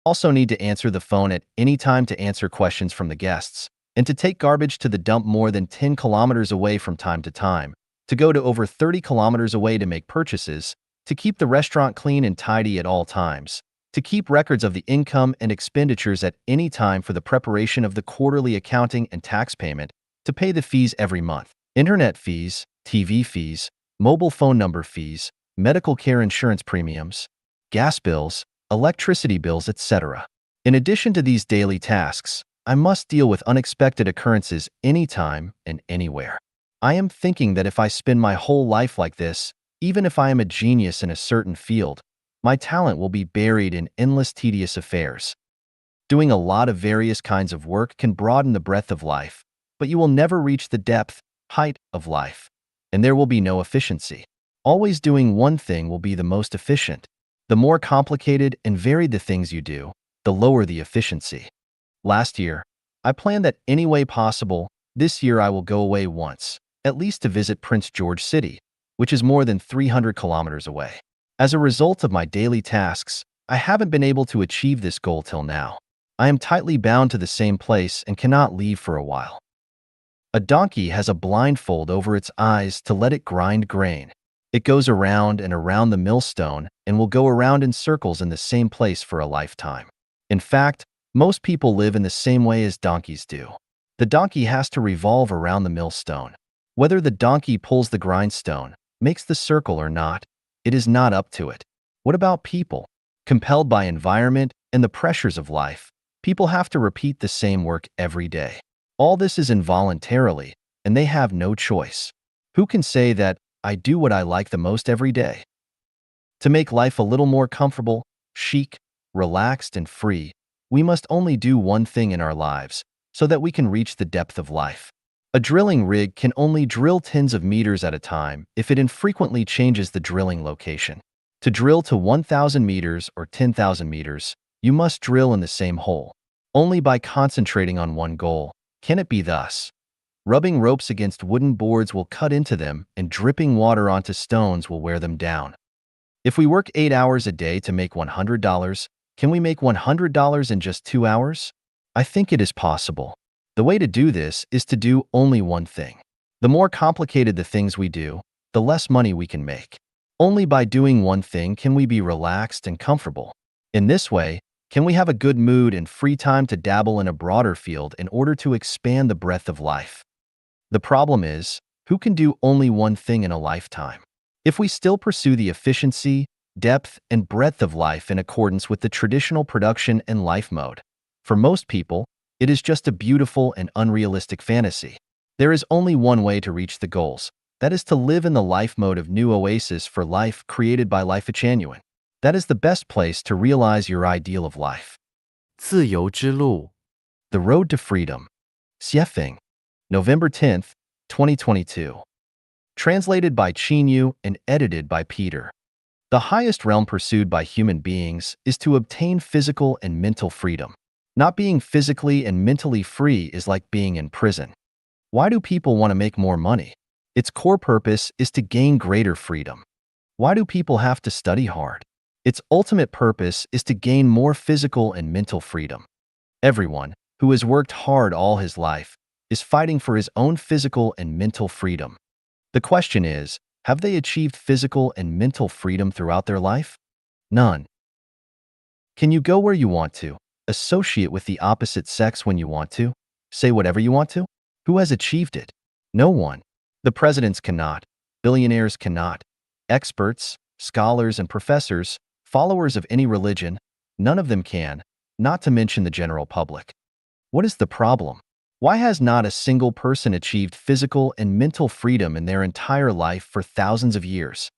also need to answer the phone at any time to answer questions from the guests, and to take garbage to the dump more than 10 kilometers away from time to time, to go to over 30 kilometers away to make purchases, to keep the restaurant clean and tidy at all times, to keep records of the income and expenditures at any time for the preparation of the quarterly accounting and tax payment, to pay the fees every month: internet fees, TV fees, mobile phone number fees, medical care insurance premiums, gas bills, electricity bills, etc. In addition to these daily tasks, I must deal with unexpected occurrences anytime and anywhere. I am thinking that if I spend my whole life like this, even if I am a genius in a certain field, my talent will be buried in endless tedious affairs. Doing a lot of various kinds of work can broaden the breadth of life, but you will never reach the depth, height of life, and there will be no efficiency. Always doing one thing will be the most efficient. The more complicated and varied the things you do, the lower the efficiency. Last year, I planned that any way possible, this year I will go away once, at least to visit Prince George City, which is more than 300 kilometers away. As a result of my daily tasks, I haven't been able to achieve this goal till now. I am tightly bound to the same place and cannot leave for a while. A donkey has a blindfold over its eyes to let it grind grain. It goes around and around the millstone and will go around in circles in the same place for a lifetime. In fact, most people live in the same way as donkeys do. The donkey has to revolve around the millstone. Whether the donkey pulls the grindstone, makes the circle or not, it is not up to it. What about people? Compelled by environment and the pressures of life, people have to repeat the same work every day. All this is involuntarily, and they have no choice. Who can say that I do what I like the most every day? To make life a little more comfortable, chic, relaxed, and free, we must only do one thing in our lives so that we can reach the depth of life. A drilling rig can only drill tens of meters at a time if it infrequently changes the drilling location. To drill to 1,000 meters or 10,000 meters, you must drill in the same hole. Only by concentrating on one goal can it be thus. Rubbing ropes against wooden boards will cut into them, and dripping water onto stones will wear them down. If we work 8 hours a day to make $100, can we make $100 in just 2 hours? I think it is possible. The way to do this is to do only one thing. The more complicated the things we do, the less money we can make. Only by doing one thing can we be relaxed and comfortable. In this way, can we have a good mood and free time to dabble in a broader field in order to expand the breadth of life. The problem is, who can do only one thing in a lifetime? If we still pursue the efficiency, depth, and breadth of life in accordance with the traditional production and life mode, for most people, it is just a beautiful and unrealistic fantasy. There is only one way to reach the goals. That is to live in the life mode of New Oasis for Life created by Life Genuine. That is the best place to realize your ideal of life. 自由之路 The Road to Freedom. Xuefeng, November 10th, 2022. Translated by Chinyu and edited by Peter. The highest realm pursued by human beings is to obtain physical and mental freedom. Not being physically and mentally free is like being in prison. Why do people want to make more money? Its core purpose is to gain greater freedom. Why do people have to study hard? Its ultimate purpose is to gain more physical and mental freedom. Everyone who has worked hard all his life is fighting for his own physical and mental freedom. The question is, have they achieved physical and mental freedom throughout their life? None. Can you go where you want to, associate with the opposite sex when you want to, say whatever you want to? Who has achieved it? No one. The presidents cannot, billionaires cannot, experts, scholars, and professors, followers of any religion, none of them can, not to mention the general public. What is the problem? Why has not a single person achieved physical and mental freedom in their entire life for thousands of years?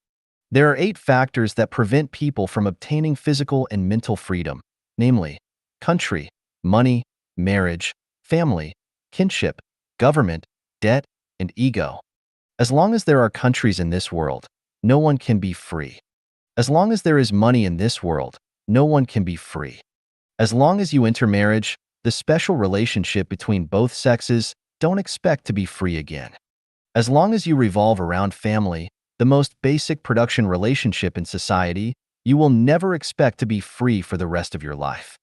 There are 8 factors that prevent people from obtaining physical and mental freedom, namely, country, money, marriage, family, kinship, government, debt, and ego. As long as there are countries in this world, no one can be free. As long as there is money in this world, no one can be free. As long as you enter marriage, the special relationship between both sexes, don't expect to be free again. As long as you revolve around family, the most basic production relationship in society, you will never expect to be free for the rest of your life.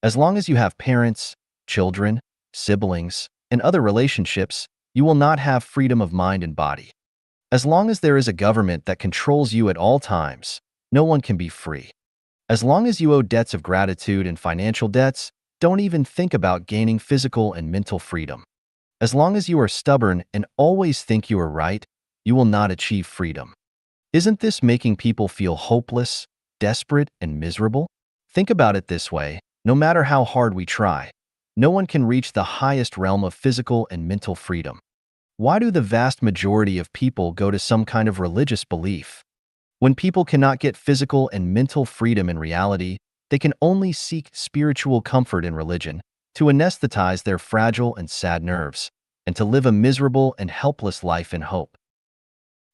As long as you have parents, children, siblings, and other relationships, you will not have freedom of mind and body. As long as there is a government that controls you at all times, no one can be free. As long as you owe debts of gratitude and financial debts, don't even think about gaining physical and mental freedom. As long as you are stubborn and always think you are right, you will not achieve freedom. Isn't this making people feel hopeless, desperate, and miserable? Think about it this way, no matter how hard we try, no one can reach the highest realm of physical and mental freedom. Why do the vast majority of people go to some kind of religious belief? When people cannot get physical and mental freedom in reality, they can only seek spiritual comfort in religion, to anesthetize their fragile and sad nerves, and to live a miserable and helpless life in hope.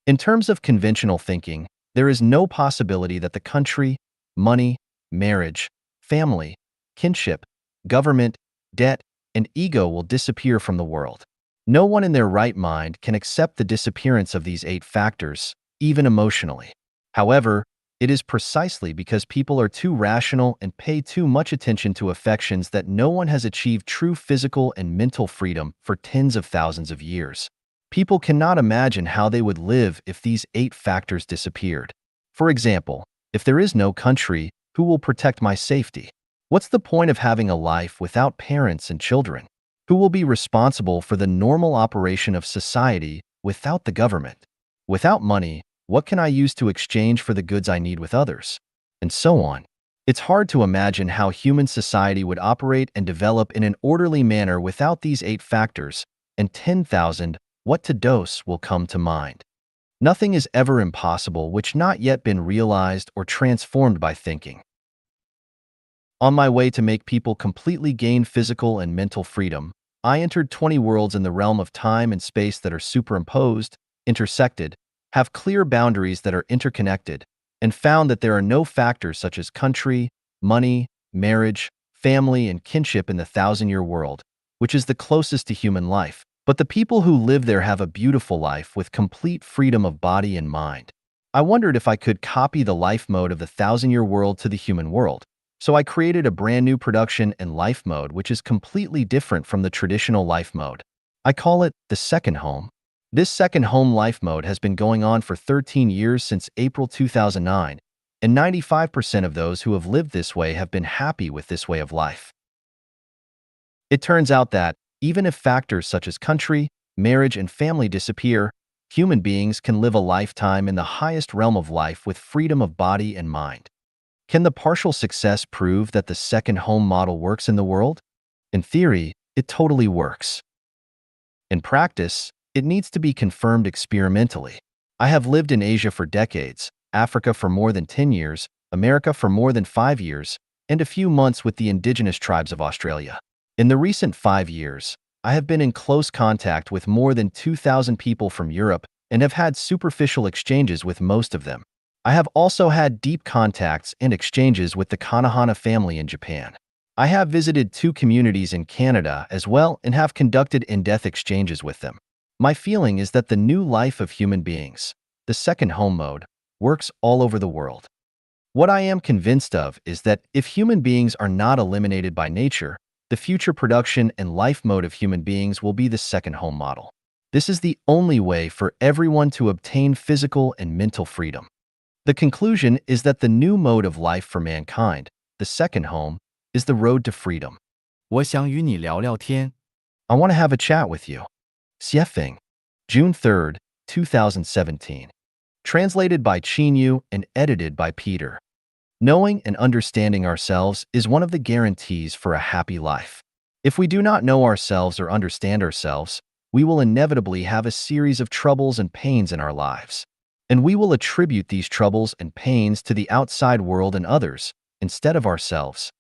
In terms of conventional thinking, there is no possibility that the country, money, marriage, family, kinship, government, debt, and ego will disappear from the world. No one in their right mind can accept the disappearance of these 8 factors, even emotionally. However, It is precisely because people are too rational and pay too much attention to affections that no one has achieved true physical and mental freedom for tens of thousands of years. People cannot imagine how they would live if these 8 factors disappeared. For example, if there is no country, who will protect my safety? What's the point of having a life without parents and children? Who will be responsible for the normal operation of society without the government? Without money, what can I use to exchange for the goods I need with others? And so on. It's hard to imagine how human society would operate and develop in an orderly manner without these 8 factors, and 10,000 what to dose will come to mind. Nothing is ever impossible which not yet been realized or transformed by thinking. On my way to make people completely gain physical and mental freedom, I entered 20 worlds in the realm of time and space that are superimposed, intersected, have clear boundaries that are interconnected, and found that there are no factors such as country, money, marriage, family, and kinship in the 1,000-year world, which is the closest to human life. But the people who live there have a beautiful life with complete freedom of body and mind. I wondered if I could copy the life mode of the 1,000-year world to the human world. So I created a brand new production and life mode which is completely different from the traditional life mode. I call it the second home. This second home life mode has been going on for 13 years since April 2009, and 95% of those who have lived this way have been happy with this way of life. It turns out that, even if factors such as country, marriage, and family disappear, human beings can live a lifetime in the highest realm of life with freedom of body and mind. Can the partial success prove that the second home model works in the world? In theory, it totally works. In practice, it needs to be confirmed experimentally. I have lived in Asia for decades, Africa for more than 10 years, America for more than 5 years, and a few months with the indigenous tribes of Australia. In the recent 5 years, I have been in close contact with more than 2,000 people from Europe and have had superficial exchanges with most of them. I have also had deep contacts and exchanges with the Kanahana family in Japan. I have visited 2 communities in Canada as well and have conducted in-depth exchanges with them. My feeling is that the new life of human beings, the second home mode, works all over the world. What I am convinced of is that if human beings are not eliminated by nature, the future production and life mode of human beings will be the second home model. This is the only way for everyone to obtain physical and mental freedom. The conclusion is that the new mode of life for mankind, the second home, is the road to freedom. 我想与你聊聊天。 I want to have a chat with you. Xuefeng, June 3rd, 2017. Translated by Chinyu and edited by Peter. Knowing and understanding ourselves is one of the guarantees for a happy life. If we do not know ourselves or understand ourselves, we will inevitably have a series of troubles and pains in our lives. And we will attribute these troubles and pains to the outside world and others, instead of ourselves.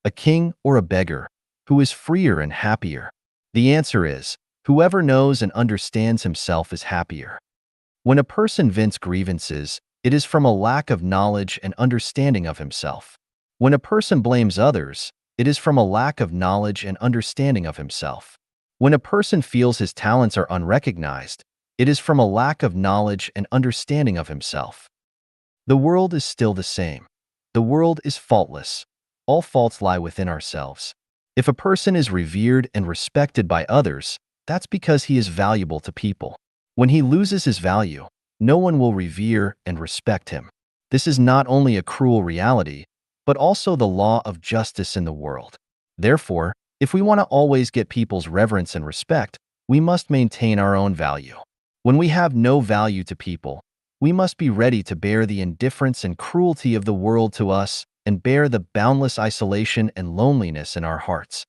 A king or a beggar, who is freer and happier? The answer is, whoever knows and understands himself is happier. When a person vents grievances, it is from a lack of knowledge and understanding of himself. When a person blames others, it is from a lack of knowledge and understanding of himself. When a person feels his talents are unrecognized, it is from a lack of knowledge and understanding of himself. The world is still the same. The world is faultless. All faults lie within ourselves. If a person is revered and respected by others, that's because he is valuable to people. When he loses his value, no one will revere and respect him. This is not only a cruel reality, but also the law of justice in the world. Therefore, if we want to always get people's reverence and respect, we must maintain our own value. When we have no value to people, we must be ready to bear the indifference and cruelty of the world to us and bear the boundless isolation and loneliness in our hearts.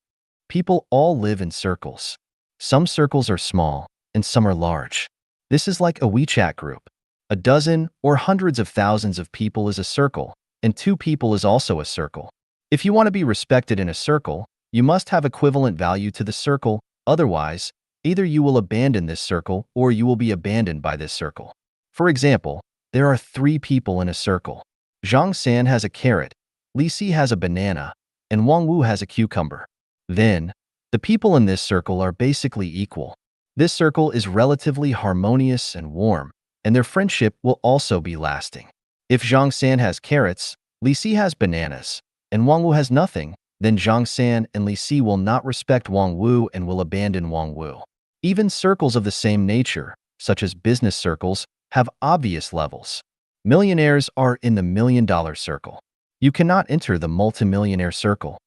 People all live in circles. Some circles are small, and some are large. This is like a WeChat group. A dozen or hundreds of thousands of people is a circle, and 2 people is also a circle. If you want to be respected in a circle, you must have equivalent value to the circle, otherwise, either you will abandon this circle or you will be abandoned by this circle. For example, there are 3 people in a circle. Zhang San has a carrot, Li Si has a banana, and Wang Wu has a cucumber. Then, the people in this circle are basically equal. This circle is relatively harmonious and warm, and their friendship will also be lasting. If Zhang San has carrots, Li Si has bananas, and Wang Wu has nothing, then Zhang San and Li Si will not respect Wang Wu and will abandon Wang Wu. Even circles of the same nature, such as business circles, have obvious levels. Millionaires are in the million-dollar circle. You cannot enter the multimillionaire circle.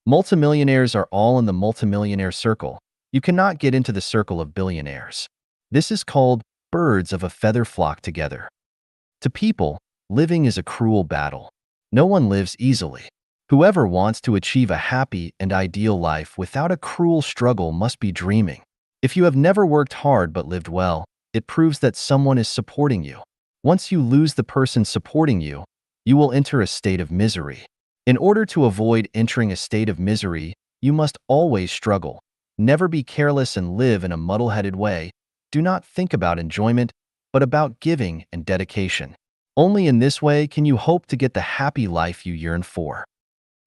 Multimillionaires are all in the multimillionaire circle. You cannot get into the circle of billionaires. This is called birds of a feather flock together. To people, living is a cruel battle. No one lives easily. Whoever wants to achieve a happy and ideal life without a cruel struggle must be dreaming. If you have never worked hard but lived well, it proves that someone is supporting you. Once you lose the person supporting you, you will enter a state of misery. In order to avoid entering a state of misery, you must always struggle. Never be careless and live in a muddle-headed way. Do not think about enjoyment, but about giving and dedication. Only in this way can you hope to get the happy life you yearn for.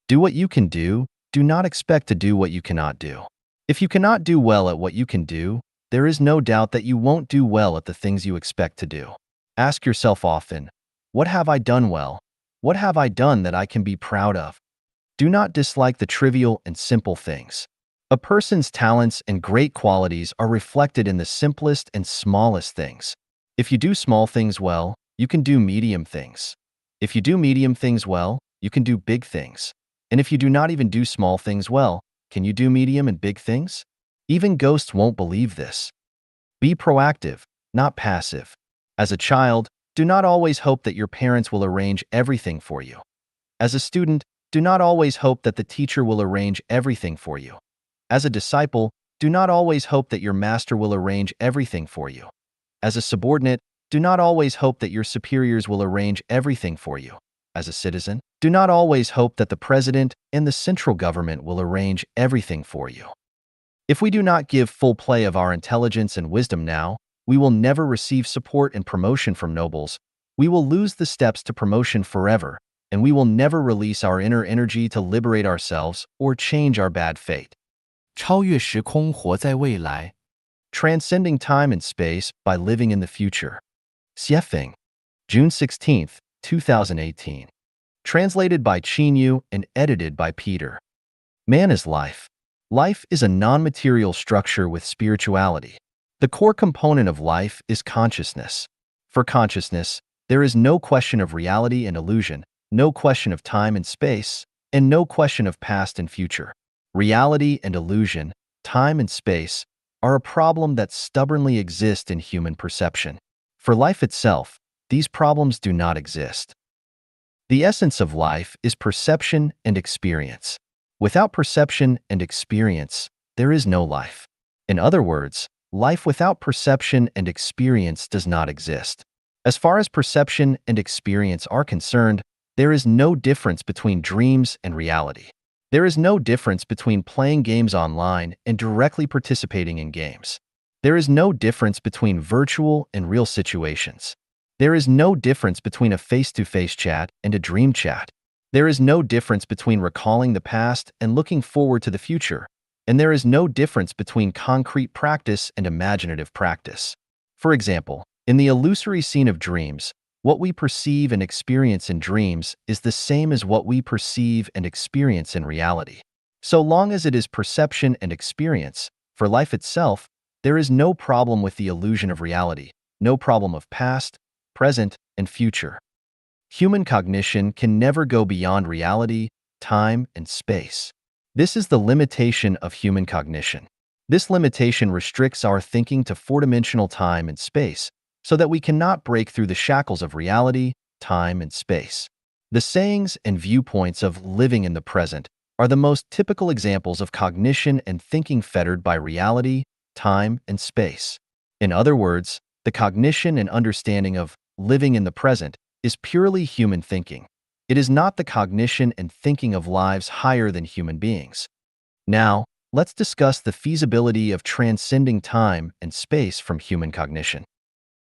Do what you can do. Do not expect to do what you cannot do. If you cannot do well at what you can do, there is no doubt that you won't do well at the things you expect to do. Ask yourself often, what have I done well? What have I done that I can be proud of? Do not dislike the trivial and simple things. A person's talents and great qualities are reflected in the simplest and smallest things. If you do small things well, you can do medium things. If you do medium things well, you can do big things. And if you do not even do small things well, can you do medium and big things? Even ghosts won't believe this. Be proactive, not passive. As a child, do not always hope that your parents will arrange everything for you. As a student, do not always hope that the teacher will arrange everything for you. As a disciple, do not always hope that your master will arrange everything for you. As a subordinate, do not always hope that your superiors will arrange everything for you. As a citizen, do not always hope that the president and the central government will arrange everything for you. If we do not give full play of our intelligence and wisdom now, we will never receive support and promotion from nobles. We will lose the steps to promotion forever, and we will never release our inner energy to liberate ourselves or change our bad fate. 超越时空，活在未来。 Transcending time and space by living in the future. Xuefeng, June 16, 2018. Translated by Qinyu and edited by Peter. Man is life. Life is a non-material structure with spirituality. The core component of life is consciousness. For consciousness, there is no question of reality and illusion, no question of time and space, and no question of past and future. Reality and illusion, time and space, are a problem that stubbornly exist in human perception. For life itself, these problems do not exist. The essence of life is perception and experience. Without perception and experience, there is no life. In other words, life without perception and experience does not exist. As far as perception and experience are concerned, there is no difference between dreams and reality. There is no difference between playing games online and directly participating in games. There is no difference between virtual and real situations. There is no difference between a face-to-face chat and a dream chat. There is no difference between recalling the past and looking forward to the future. And there is no difference between concrete practice and imaginative practice. For example, in the illusory scene of dreams, what we perceive and experience in dreams is the same as what we perceive and experience in reality. So long as it is perception and experience, for life itself, there is no problem with the illusion of reality, no problem of past, present, and future. Human cognition can never go beyond reality, time, and space. This is the limitation of human cognition. This limitation restricts our thinking to four-dimensional time and space, so that we cannot break through the shackles of reality, time, and space. The sayings and viewpoints of living in the present are the most typical examples of cognition and thinking fettered by reality, time, and space. In other words, the cognition and understanding of living in the present is purely human thinking. It is not the cognition and thinking of lives higher than human beings. Now, let's discuss the feasibility of transcending time and space from human cognition.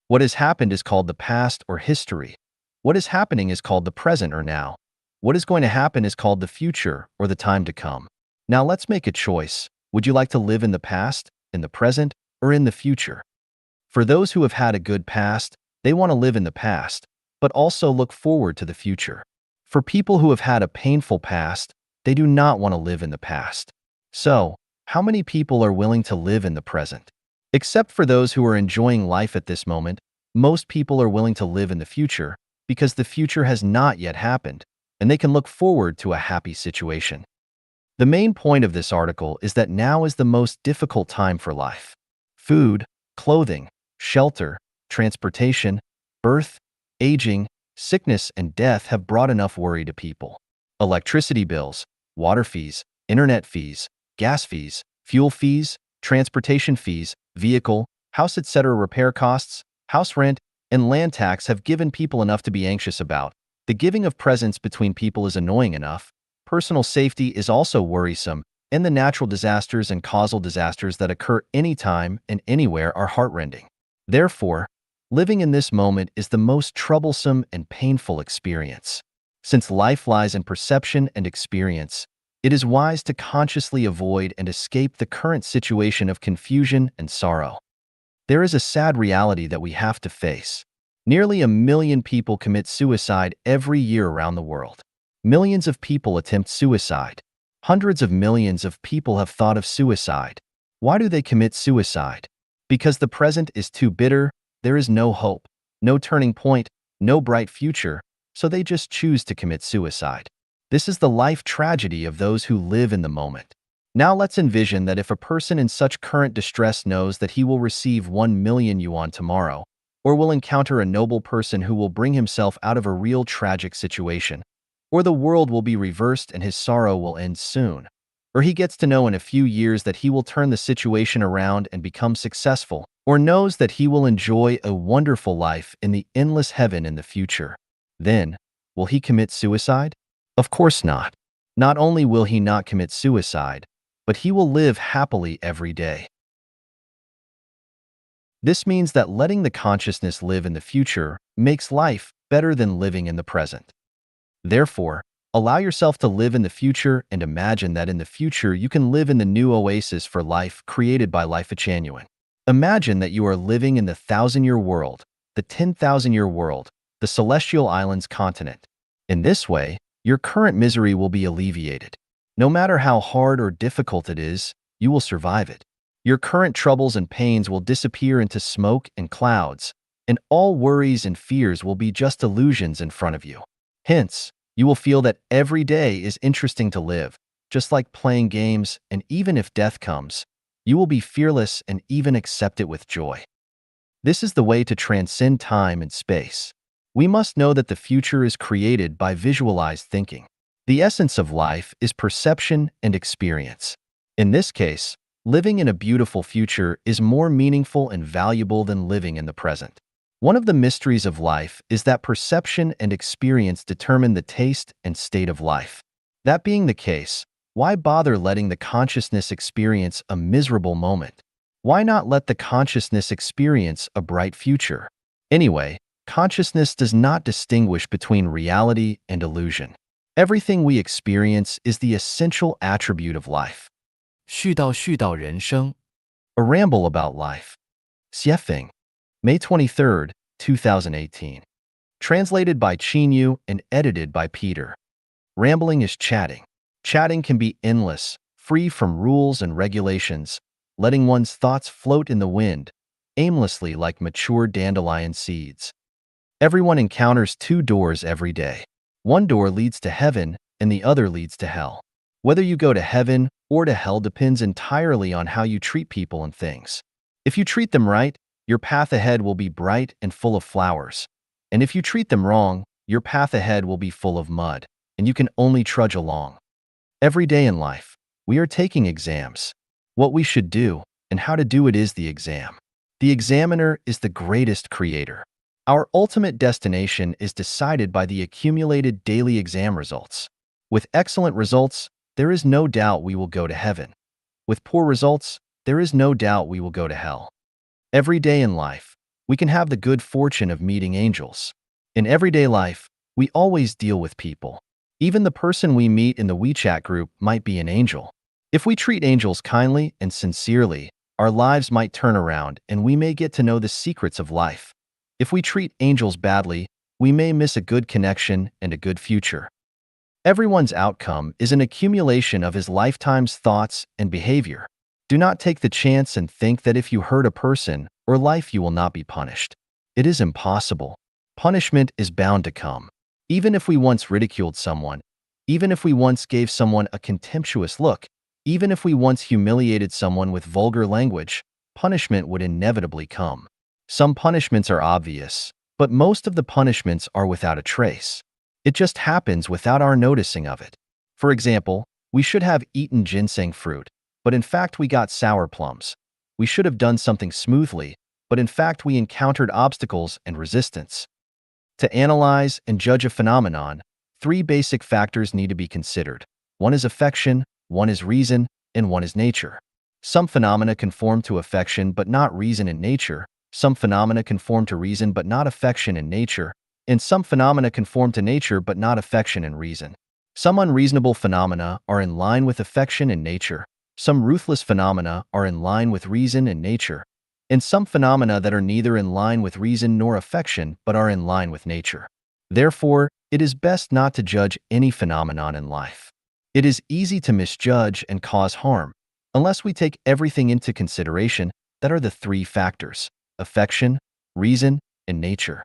What has happened is called the past or history. What is happening is called the present or now. What is going to happen is called the future or the time to come. Now let's make a choice. Would you like to live in the past, in the present, or in the future? For those who have had a good past, they want to live in the past. but also look forward to the future. For people who have had a painful past, they do not want to live in the past. So, how many people are willing to live in the present? Except for those who are enjoying life at this moment, most people are willing to live in the future because the future has not yet happened, and they can look forward to a happy situation. The main point of this article is that now is the most difficult time for life. Food, clothing, shelter, transportation, birth, aging, sickness, and death have brought enough worry to people. Electricity bills, water fees, internet fees, gas fees, fuel fees, transportation fees, vehicle, house etc. repair costs, house rent, and land tax have given people enough to be anxious about. The giving of presents between people is annoying enough. Personal safety is also worrisome, and the natural disasters and causal disasters that occur anytime and anywhere are heartrending. Therefore, living in this moment is the most troublesome and painful experience. Since life lies in perception and experience, it is wise to consciously avoid and escape the current situation of confusion and sorrow. There is a sad reality that we have to face. Nearly 1 million people commit suicide every year around the world. Millions of people attempt suicide. Hundreds of millions of people have thought of suicide. Why do they commit suicide? Because the present is too bitter, there is no hope, no turning point, no bright future, so they just choose to commit suicide. This is the life tragedy of those who live in the moment. Now let's envision that if a person in such current distress knows that he will receive 1 million yuan tomorrow, or will encounter a noble person who will bring himself out of a real tragic situation, or the world will be reversed and his sorrow will end soon, or he gets to know in a few years that he will turn the situation around and become successful, or knows that he will enjoy a wonderful life in the endless heaven in the future, then, will he commit suicide? Of course not. Not only will he not commit suicide, but he will live happily every day. This means that letting the consciousness live in the future makes life better than living in the present. Therefore, allow yourself to live in the future and imagine that in the future you can live in the new oasis for life created by Life Genuine. Imagine that you are living in the 1,000-year world, the 10,000-year world, the celestial islands continent. In this way, your current misery will be alleviated. No matter how hard or difficult it is, you will survive it. Your current troubles and pains will disappear into smoke and clouds, and all worries and fears will be just illusions in front of you. Hence, you will feel that every day is interesting to live, just like playing games, and even if death comes, you will be fearless and even accept it with joy. This is the way to transcend time and space. We must know that the future is created by visualized thinking. The essence of life is perception and experience. In this case, living in a beautiful future is more meaningful and valuable than living in the present. One of the mysteries of life is that perception and experience determine the taste and state of life. That being the case, why bother letting the consciousness experience a miserable moment? Why not let the consciousness experience a bright future? Anyway, consciousness does not distinguish between reality and illusion. Everything we experience is the essential attribute of life. 絮叨人生 A ramble about life. Xuefeng, May 23, 2018. Translated by Qinyu and edited by Peter. Rambling is chatting. Chatting can be endless, free from rules and regulations, letting one's thoughts float in the wind, aimlessly like mature dandelion seeds. Everyone encounters 2 doors every day. One door leads to heaven, and the other leads to hell. Whether you go to heaven or to hell depends entirely on how you treat people and things. If you treat them right, your path ahead will be bright and full of flowers. And if you treat them wrong, your path ahead will be full of mud, and you can only trudge along. Every day in life, we are taking exams. What we should do and how to do it is the exam. The examiner is the greatest creator. Our ultimate destination is decided by the accumulated daily exam results. With excellent results, there is no doubt we will go to heaven. With poor results, there is no doubt we will go to hell. Every day in life, we can have the good fortune of meeting angels. In everyday life, we always deal with people. Even the person we meet in the WeChat group might be an angel. If we treat angels kindly and sincerely, our lives might turn around and we may get to know the secrets of life. If we treat angels badly, we may miss a good connection and a good future. Everyone's outcome is an accumulation of his lifetime's thoughts and behavior. Do not take the chance and think that if you hurt a person or life you will not be punished. It is impossible. Punishment is bound to come. Even if we once ridiculed someone, even if we once gave someone a contemptuous look, even if we once humiliated someone with vulgar language, punishment would inevitably come. Some punishments are obvious, but most of the punishments are without a trace. It just happens without our noticing of it. For example, we should have eaten ginseng fruit, but in fact we got sour plums. We should have done something smoothly, but in fact we encountered obstacles and resistance. To analyze and judge a phenomenon, three basic factors need to be considered. One is affection, one is reason, and one is nature. Some phenomena conform to affection but not reason in nature. Some phenomena conform to reason but not affection in nature. And some phenomena conform to nature but not affection and reason. Some unreasonable phenomena are in line with affection and nature. Some ruthless phenomena are in line with reason and nature. And some phenomena that are neither in line with reason nor affection but are in line with nature. Therefore, it is best not to judge any phenomenon in life. It is easy to misjudge and cause harm, unless we take everything into consideration that are the three factors: affection, reason, and nature.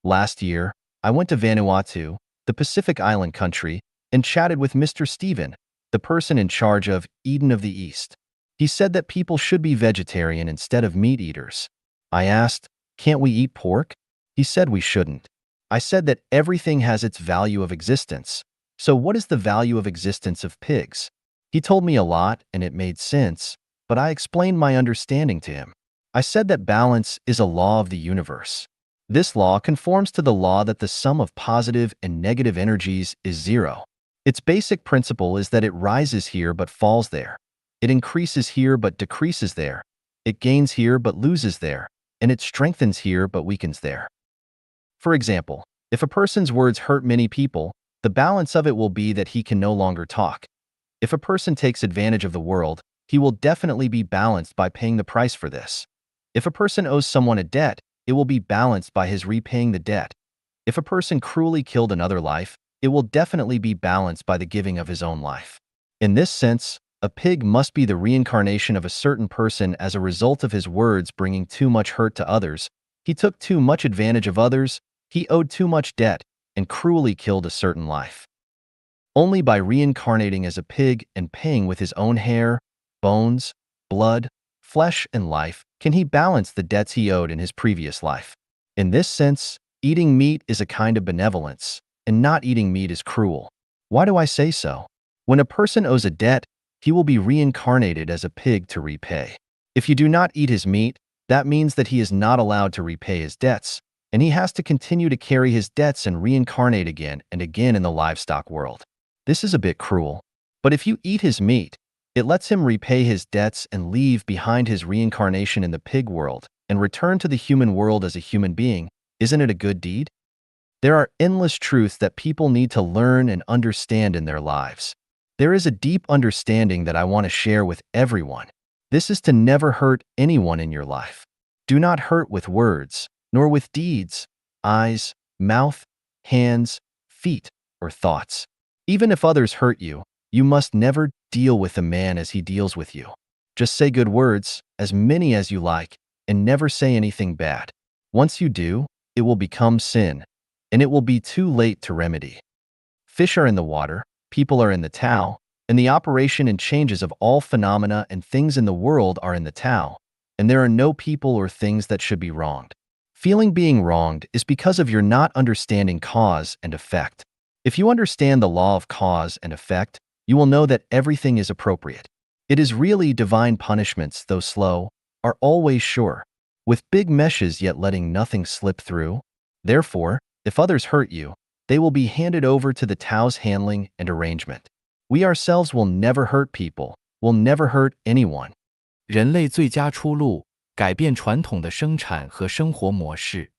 Last year, I went to Vanuatu, the Pacific Island country, and chatted with Mr. Stephen, the person in charge of Eden of the East. He said that people should be vegetarian instead of meat eaters. I asked, "Can't we eat pork?" He said we shouldn't. I said that everything has its value of existence. So what is the value of existence of pigs? He told me a lot and it made sense, but I explained my understanding to him. I said that balance is a law of the universe. This law conforms to the law that the sum of positive and negative energies is zero. Its basic principle is that it rises here but falls there. It increases here but decreases there. It gains here but loses there. And it strengthens here but weakens there. For example, if a person's words hurt many people, the balance of it will be that he can no longer talk. If a person takes advantage of the world, he will definitely be balanced by paying the price for this. If a person owes someone a debt, it will be balanced by his repaying the debt. If a person cruelly killed another life, it will definitely be balanced by the giving of his own life. In this sense, a pig must be the reincarnation of a certain person as a result of his words bringing too much hurt to others. He took too much advantage of others, he owed too much debt, and cruelly killed a certain life. Only by reincarnating as a pig and paying with his own hair, bones, blood, flesh, and life can he balance the debts he owed in his previous life. In this sense, eating meat is a kind of benevolence, and not eating meat is cruel. Why do I say so? When a person owes a debt, he will be reincarnated as a pig to repay. If you do not eat his meat, that means that he is not allowed to repay his debts, and he has to continue to carry his debts and reincarnate again and again in the livestock world. This is a bit cruel. But if you eat his meat, it lets him repay his debts and leave behind his reincarnation in the pig world and return to the human world as a human being. Isn't it a good deed? There are endless truths that people need to learn and understand in their lives. There is a deep understanding that I want to share with everyone. This is to never hurt anyone in your life. Do not hurt with words, nor with deeds, eyes, mouth, hands, feet, or thoughts. Even if others hurt you, you must never deal with a man as he deals with you. Just say good words, as many as you like, and never say anything bad. Once you do, it will become sin, and it will be too late to remedy. Fish are in the water, people are in the Tao, and the operation and changes of all phenomena and things in the world are in the Tao, and there are no people or things that should be wronged. Feeling being wronged is because of your not understanding cause and effect. If you understand the law of cause and effect, you will know that everything is appropriate. It is really divine punishments, though slow, are always sure, with big meshes yet letting nothing slip through. Therefore, if others hurt you, they will be handed over to the Tao's handling and arrangement. We ourselves will never hurt people, will never hurt anyone. 人类最佳出路，改变传统的生产和生活模式。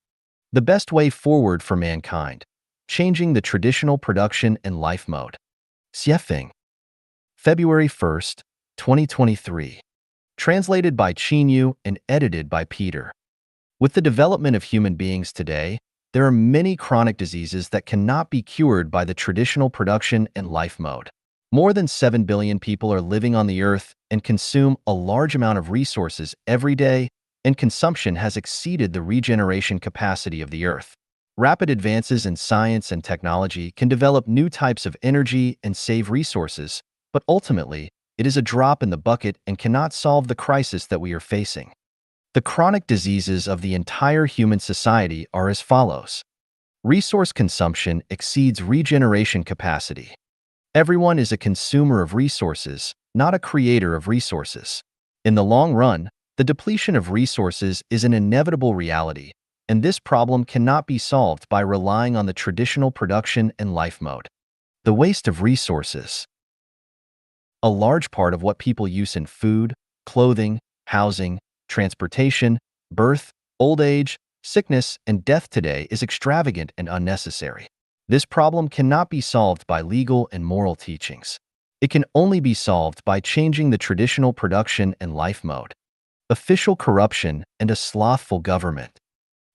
The best way forward for mankind, changing the traditional production and life mode. Xuefeng. February 1st, 2023. Translated by Chinyu and edited by Peter. With the development of human beings today, There are many chronic diseases that cannot be cured by the traditional production and life mode. More than 7 billion people are living on the earth and consume a large amount of resources every day, and consumption has exceeded the regeneration capacity of the earth. Rapid advances in science and technology can develop new types of energy and save resources, but ultimately, it is a drop in the bucket and cannot solve the crisis that we are facing. The chronic diseases of the entire human society are as follows. Resource consumption exceeds regeneration capacity. Everyone is a consumer of resources, not a creator of resources. In the long run, the depletion of resources is an inevitable reality, and this problem cannot be solved by relying on the traditional production and life mode. The waste of resources. A large part of what people use in food, clothing, housing, transportation, birth, old age, sickness, and death today is extravagant and unnecessary. This problem cannot be solved by legal and moral teachings. It can only be solved by changing the traditional production and life mode. Official corruption and a slothful government.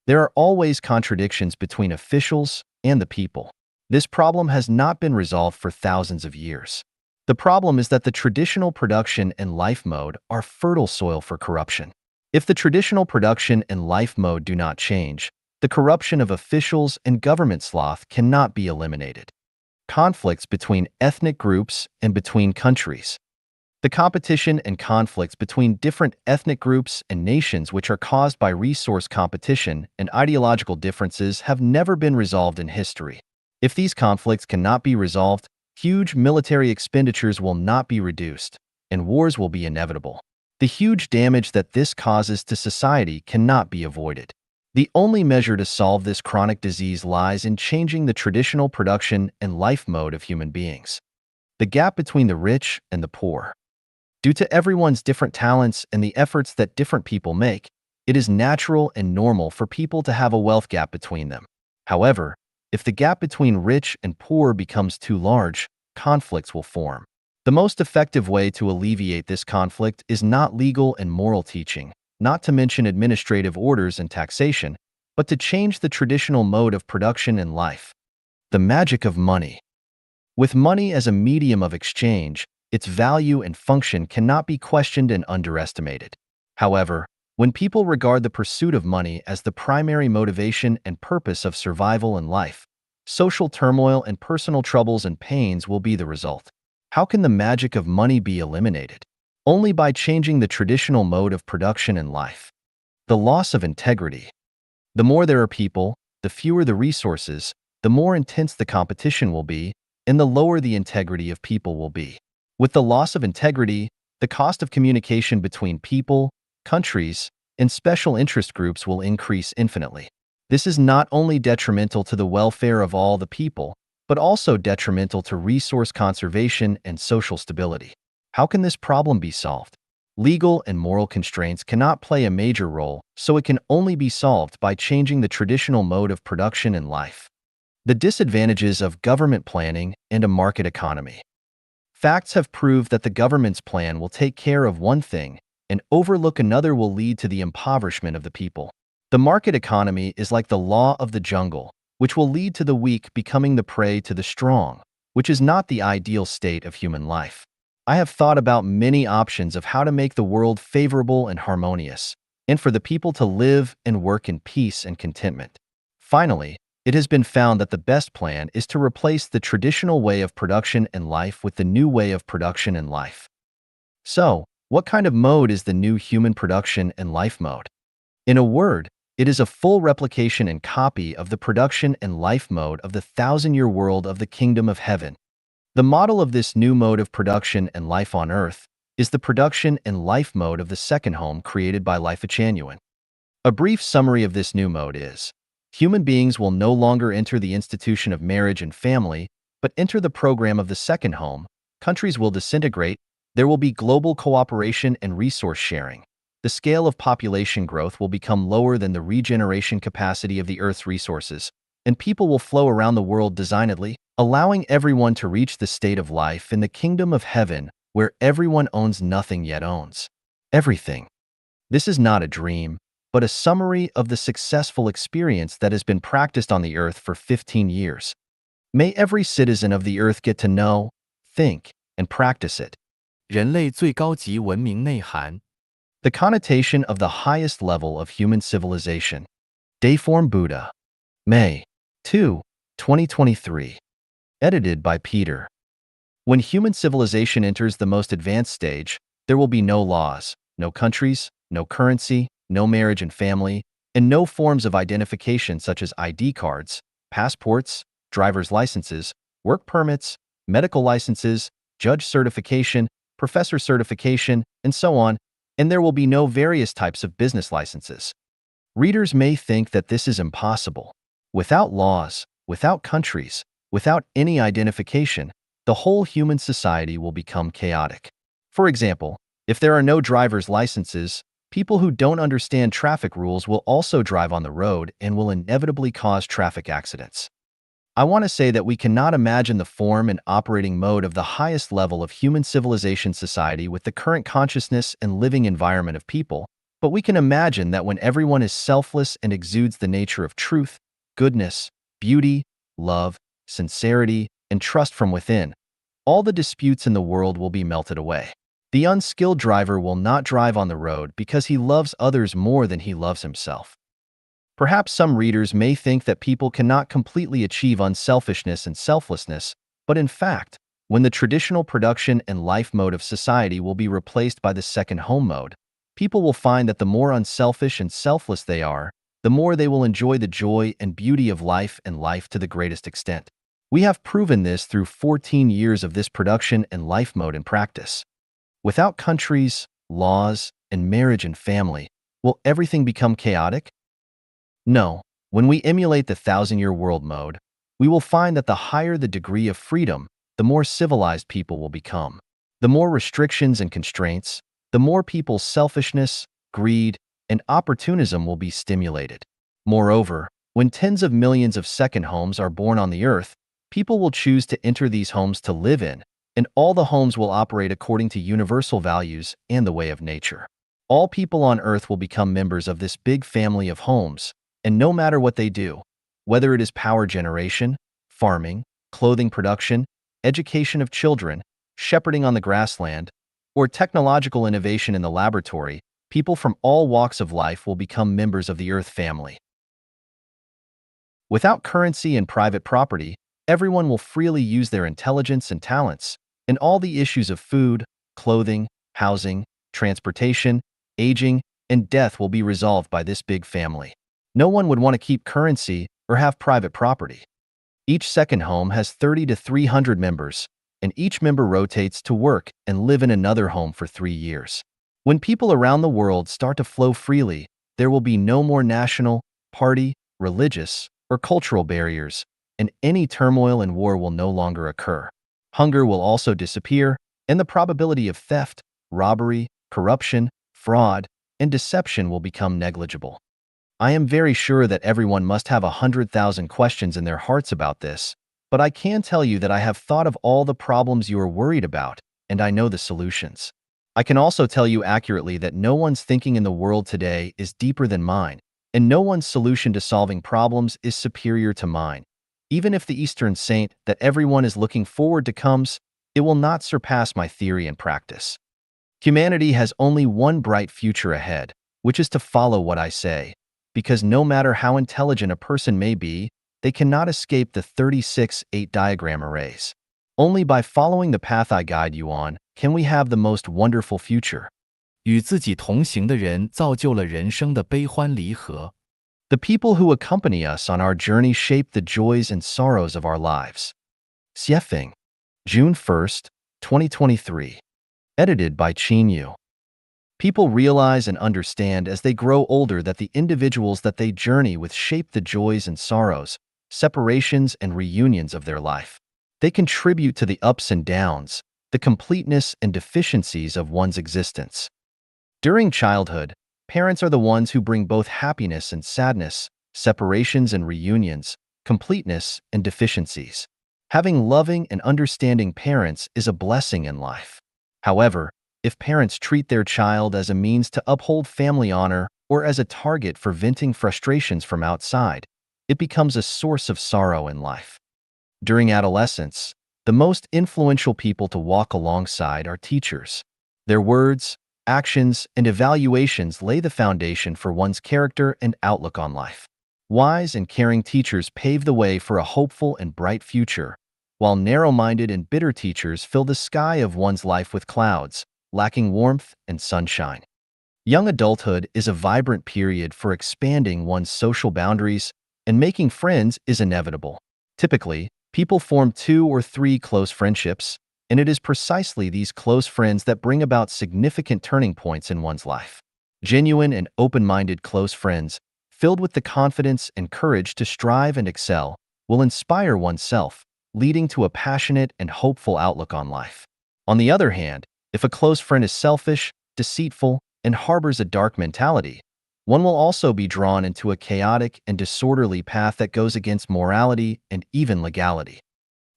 There are always contradictions between officials and the people. This problem has not been resolved for thousands of years. The problem is that the traditional production and life mode are fertile soil for corruption. If the traditional production and life mode do not change, the corruption of officials and government sloth cannot be eliminated. Conflicts between ethnic groups and between countries. The competition and conflicts between different ethnic groups and nations which are caused by resource competition and ideological differences have never been resolved in history. If these conflicts cannot be resolved, huge military expenditures will not be reduced, and wars will be inevitable. The huge damage that this causes to society cannot be avoided. The only measure to solve this chronic disease lies in changing the traditional production and life mode of human beings. The gap between the rich and the poor. Due to everyone's different talents and the efforts that different people make, it is natural and normal for people to have a wealth gap between them. However, if the gap between rich and poor becomes too large, conflicts will form. The most effective way to alleviate this conflict is not legal and moral teaching, not to mention administrative orders and taxation, but to change the traditional mode of production and life. The magic of money. With money as a medium of exchange, its value and function cannot be questioned and underestimated. However, when people regard the pursuit of money as the primary motivation and purpose of survival and life, social turmoil and personal troubles and pains will be the result. How can the magic of money be eliminated? Only by changing the traditional mode of production and life. The loss of integrity. The more there are people, the fewer the resources, the more intense the competition will be, and the lower the integrity of people will be. With the loss of integrity, the cost of communication between people, countries, and special interest groups will increase infinitely. This is not only detrimental to the welfare of all the people, but also detrimental to resource conservation and social stability. How can this problem be solved? Legal and moral constraints cannot play a major role, so it can only be solved by changing the traditional mode of production and life. The disadvantages of government planning and a market economy. Facts have proved that the government's plan will take care of one thing and overlook another will lead to the impoverishment of the people. The market economy is like the law of the jungle, which will lead to the weak becoming the prey to the strong, which is not the ideal state of human life. I have thought about many options of how to make the world favorable and harmonious, and for the people to live and work in peace and contentment. Finally, it has been found that the best plan is to replace the traditional way of production and life with the new way of production and life. So, what kind of mode is the new human production and life mode? In a word, it is a full replication and copy of the production and life mode of the thousand-year world of the kingdom of heaven. The model of this new mode of production and life on earth is the production and life mode of the second home created by Life Genuine. A brief summary of this new mode is: human beings will no longer enter the institution of marriage and family, but enter the program of the second home. Countries will disintegrate. There will be global cooperation and resource sharing. The scale of population growth will become lower than the regeneration capacity of the Earth's resources, and people will flow around the world designedly, allowing everyone to reach the state of life in the kingdom of heaven, where everyone owns nothing yet owns everything. This is not a dream. but a summary of the successful experience that has been practiced on the Earth for 15 years. May every citizen of the Earth get to know, think, and practice it. 人类最高级文明内涵。 The connotation of the highest level of human civilization. Dayform Buddha. May 2, 2023. Edited by Peter. When human civilization enters the most advanced stage, there will be no laws, no countries, no currency, no marriage and family, and no forms of identification such as ID cards, passports, driver's licenses, work permits, medical licenses, judge certification, professor certification, and so on, and there will be no various types of business licenses. Readers may think that this is impossible. Without laws, without countries, without any identification, the whole human society will become chaotic. For example, if there are no driver's licenses, people who don't understand traffic rules will also drive on the road and will inevitably cause traffic accidents. I want to say that we cannot imagine the form and operating mode of the highest level of human civilization society with the current consciousness and living environment of people, but we can imagine that when everyone is selfless and exudes the nature of truth, goodness, beauty, love, sincerity, and trust from within, all the disputes in the world will be melted away. The unskilled driver will not drive on the road because he loves others more than he loves himself. Perhaps some readers may think that people cannot completely achieve unselfishness and selflessness, but in fact, when the traditional production and life mode of society will be replaced by the second home mode, people will find that the more unselfish and selfless they are, the more they will enjoy the joy and beauty of life and life to the greatest extent. We have proven this through 14 years of this production and life mode in practice. Without countries, laws, and marriage and family, will everything become chaotic? No. When we emulate the 1,000-year world mode, we will find that the higher the degree of freedom, the more civilized people will become. The more restrictions and constraints, the more people's selfishness, greed, and opportunism will be stimulated. Moreover, when tens of millions of second homes are born on the earth, people will choose to enter these homes to live in, and all the homes will operate according to universal values and the way of nature. All people on earth will become members of this big family of homes, and no matter what they do, whether it is power generation, farming, clothing production, education of children, shepherding on the grassland, or technological innovation in the laboratory, people from all walks of life will become members of the Earth family. Without currency and private property, everyone will freely use their intelligence and talents, and all the issues of food, clothing, housing, transportation, aging, and death will be resolved by this big family. No one would want to keep currency or have private property. Each second home has 30 to 300 members, and each member rotates to work and live in another home for 3 years. When people around the world start to flow freely, there will be no more national, party, religious, or cultural barriers, and any turmoil and war will no longer occur. Hunger will also disappear, and the probability of theft, robbery, corruption, fraud, and deception will become negligible. I am very sure that everyone must have 100,000 questions in their hearts about this, but I can tell you that I have thought of all the problems you are worried about, and I know the solutions. I can also tell you accurately that no one's thinking in the world today is deeper than mine, and no one's solution to solving problems is superior to mine. Even if the Eastern saint that everyone is looking forward to comes, it will not surpass my theory and practice. Humanity has only one bright future ahead, which is to follow what I say, because no matter how intelligent a person may be, they cannot escape the 36-8 diagram arrays. Only by following the path I guide you on can we have the most wonderful future. 与自己同行的人造就了人生的悲欢离合。 The people who accompany us on our journey shape the joys and sorrows of our lives. Xuefeng. June 1st, 2023. Edited by Qin Yu. People realize and understand as they grow older that the individuals that they journey with shape the joys and sorrows, separations and reunions of their life. They contribute to the ups and downs, the completeness and deficiencies of one's existence. During childhood, parents are the ones who bring both happiness and sadness, separations and reunions, completeness and deficiencies. Having loving and understanding parents is a blessing in life. However, if parents treat their child as a means to uphold family honor or as a target for venting frustrations from outside, it becomes a source of sorrow in life. During adolescence, the most influential people to walk alongside are teachers. Their words, actions, and evaluations lay the foundation for one's character and outlook on life. Wise and caring teachers pave the way for a hopeful and bright future, while narrow-minded and bitter teachers fill the sky of one's life with clouds, lacking warmth and sunshine. Young adulthood is a vibrant period for expanding one's social boundaries, and making friends is inevitable. Typically, people form 2 or 3 close friendships, and it is precisely these close friends that bring about significant turning points in one's life. Genuine and open-minded close friends, filled with the confidence and courage to strive and excel, will inspire oneself, leading to a passionate and hopeful outlook on life. On the other hand, if a close friend is selfish, deceitful, and harbors a dark mentality, one will also be drawn into a chaotic and disorderly path that goes against morality and even legality.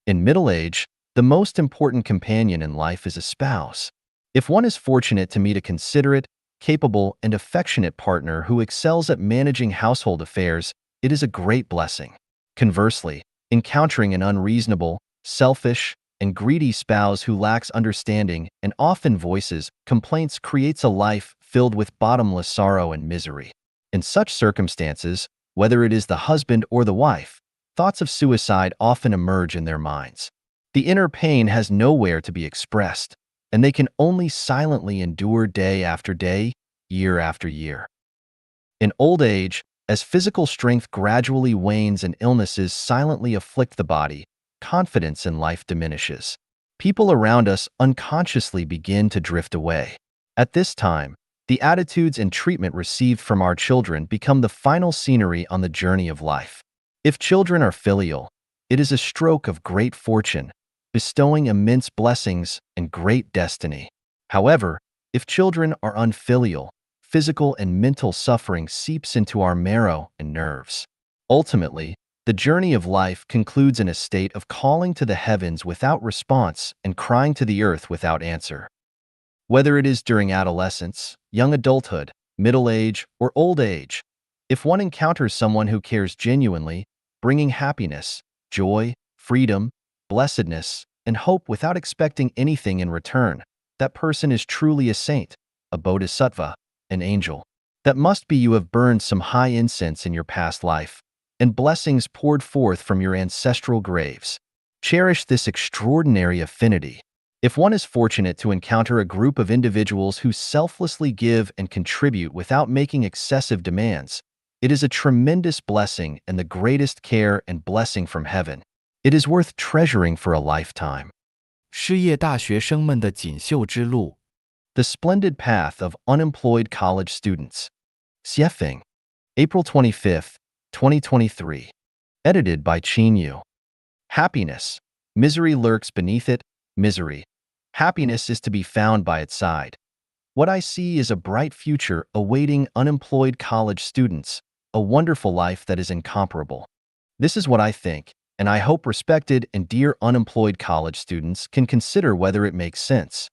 In middle age, the most important companion in life is a spouse. If one is fortunate to meet a considerate, capable, and affectionate partner who excels at managing household affairs, it is a great blessing. Conversely, encountering an unreasonable, selfish, and greedy spouse who lacks understanding and often voices complaints creates a life filled with bottomless sorrow and misery. In such circumstances, whether it is the husband or the wife, thoughts of suicide often emerge in their minds. The inner pain has nowhere to be expressed, and they can only silently endure day after day, year after year. In old age, as physical strength gradually wanes and illnesses silently afflict the body, confidence in life diminishes. People around us unconsciously begin to drift away. At this time, the attitudes and treatment received from our children become the final scenery on the journey of life. If children are filial, it is a stroke of great fortune, bestowing immense blessings and great destiny. However, if children are unfilial, physical and mental suffering seeps into our marrow and nerves. Ultimately, the journey of life concludes in a state of calling to the heavens without response and crying to the earth without answer. Whether it is during adolescence, young adulthood, middle age, or old age, if one encounters someone who cares genuinely, bringing happiness, joy, freedom, blessedness, and hope without expecting anything in return, that person is truly a saint, a bodhisattva, an angel. That must be you have burned some high incense in your past life, and blessings poured forth from your ancestral graves. Cherish this extraordinary affinity. If one is fortunate to encounter a group of individuals who selflessly give and contribute without making excessive demands, it is a tremendous blessing and the greatest care and blessing from heaven. It is worth treasuring for a lifetime. 失业大学生们的锦绣之路。 The Splendid Path of Unemployed College Students. Xuefeng, April 25, 2023. Edited by Qin Yu. Happiness. Misery lurks beneath it. Misery. Happiness is to be found by its side. What I see is a bright future awaiting unemployed college students, a wonderful life that is incomparable. This is what I think, and I hope respected and dear unemployed college students can consider whether it makes sense.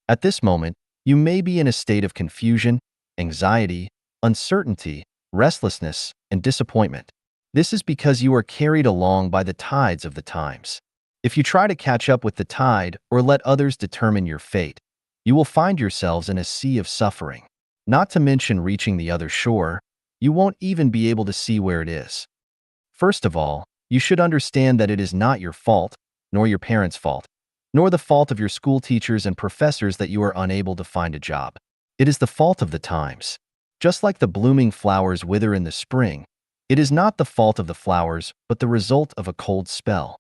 At this moment, you may be in a state of confusion, anxiety, uncertainty, restlessness, and disappointment. This is because you are carried along by the tides of the times. If you try to catch up with the tide or let others determine your fate, you will find yourselves in a sea of suffering. Not to mention reaching the other shore, you won't even be able to see where it is. First of all, you should understand that it is not your fault, nor your parents' fault, nor the fault of your school teachers and professors that you are unable to find a job. It is the fault of the times. Just like the blooming flowers wither in the spring, it is not the fault of the flowers, but the result of a cold spell.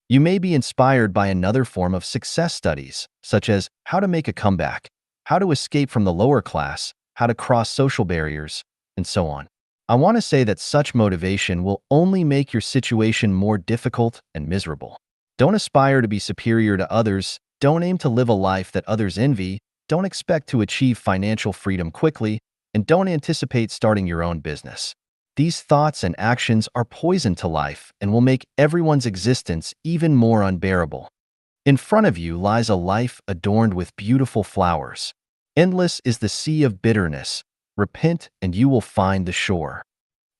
You may be inspired by another form of success studies, such as how to make a comeback, how to escape from the lower class, how to cross social barriers, and so on. I want to say that such motivation will only make your situation more difficult and miserable. Don't aspire to be superior to others, don't aim to live a life that others envy, don't expect to achieve financial freedom quickly, and don't anticipate starting your own business. These thoughts and actions are poison to life and will make everyone's existence even more unbearable. In front of you lies a life adorned with beautiful flowers. Endless is the sea of bitterness, Repent and you will find the shore.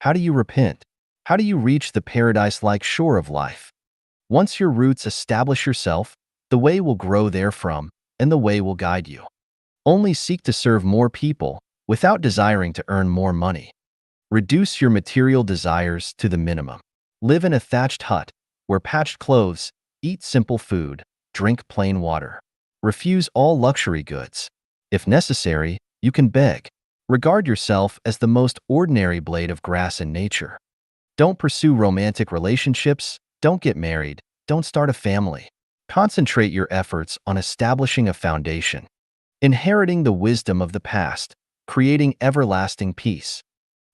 How do you repent? How do you reach the paradise-like shore of life? Once your roots establish yourself, the way will grow therefrom, and the way will guide you. Only seek to serve more people without desiring to earn more money. Reduce your material desires to the minimum. Live in a thatched hut, wear patched clothes, eat simple food, drink plain water. Refuse all luxury goods. If necessary, you can beg. Regard yourself as the most ordinary blade of grass in nature. Don't pursue romantic relationships, don't get married, don't start a family. Concentrate your efforts on establishing a foundation, inheriting the wisdom of the past, creating everlasting peace.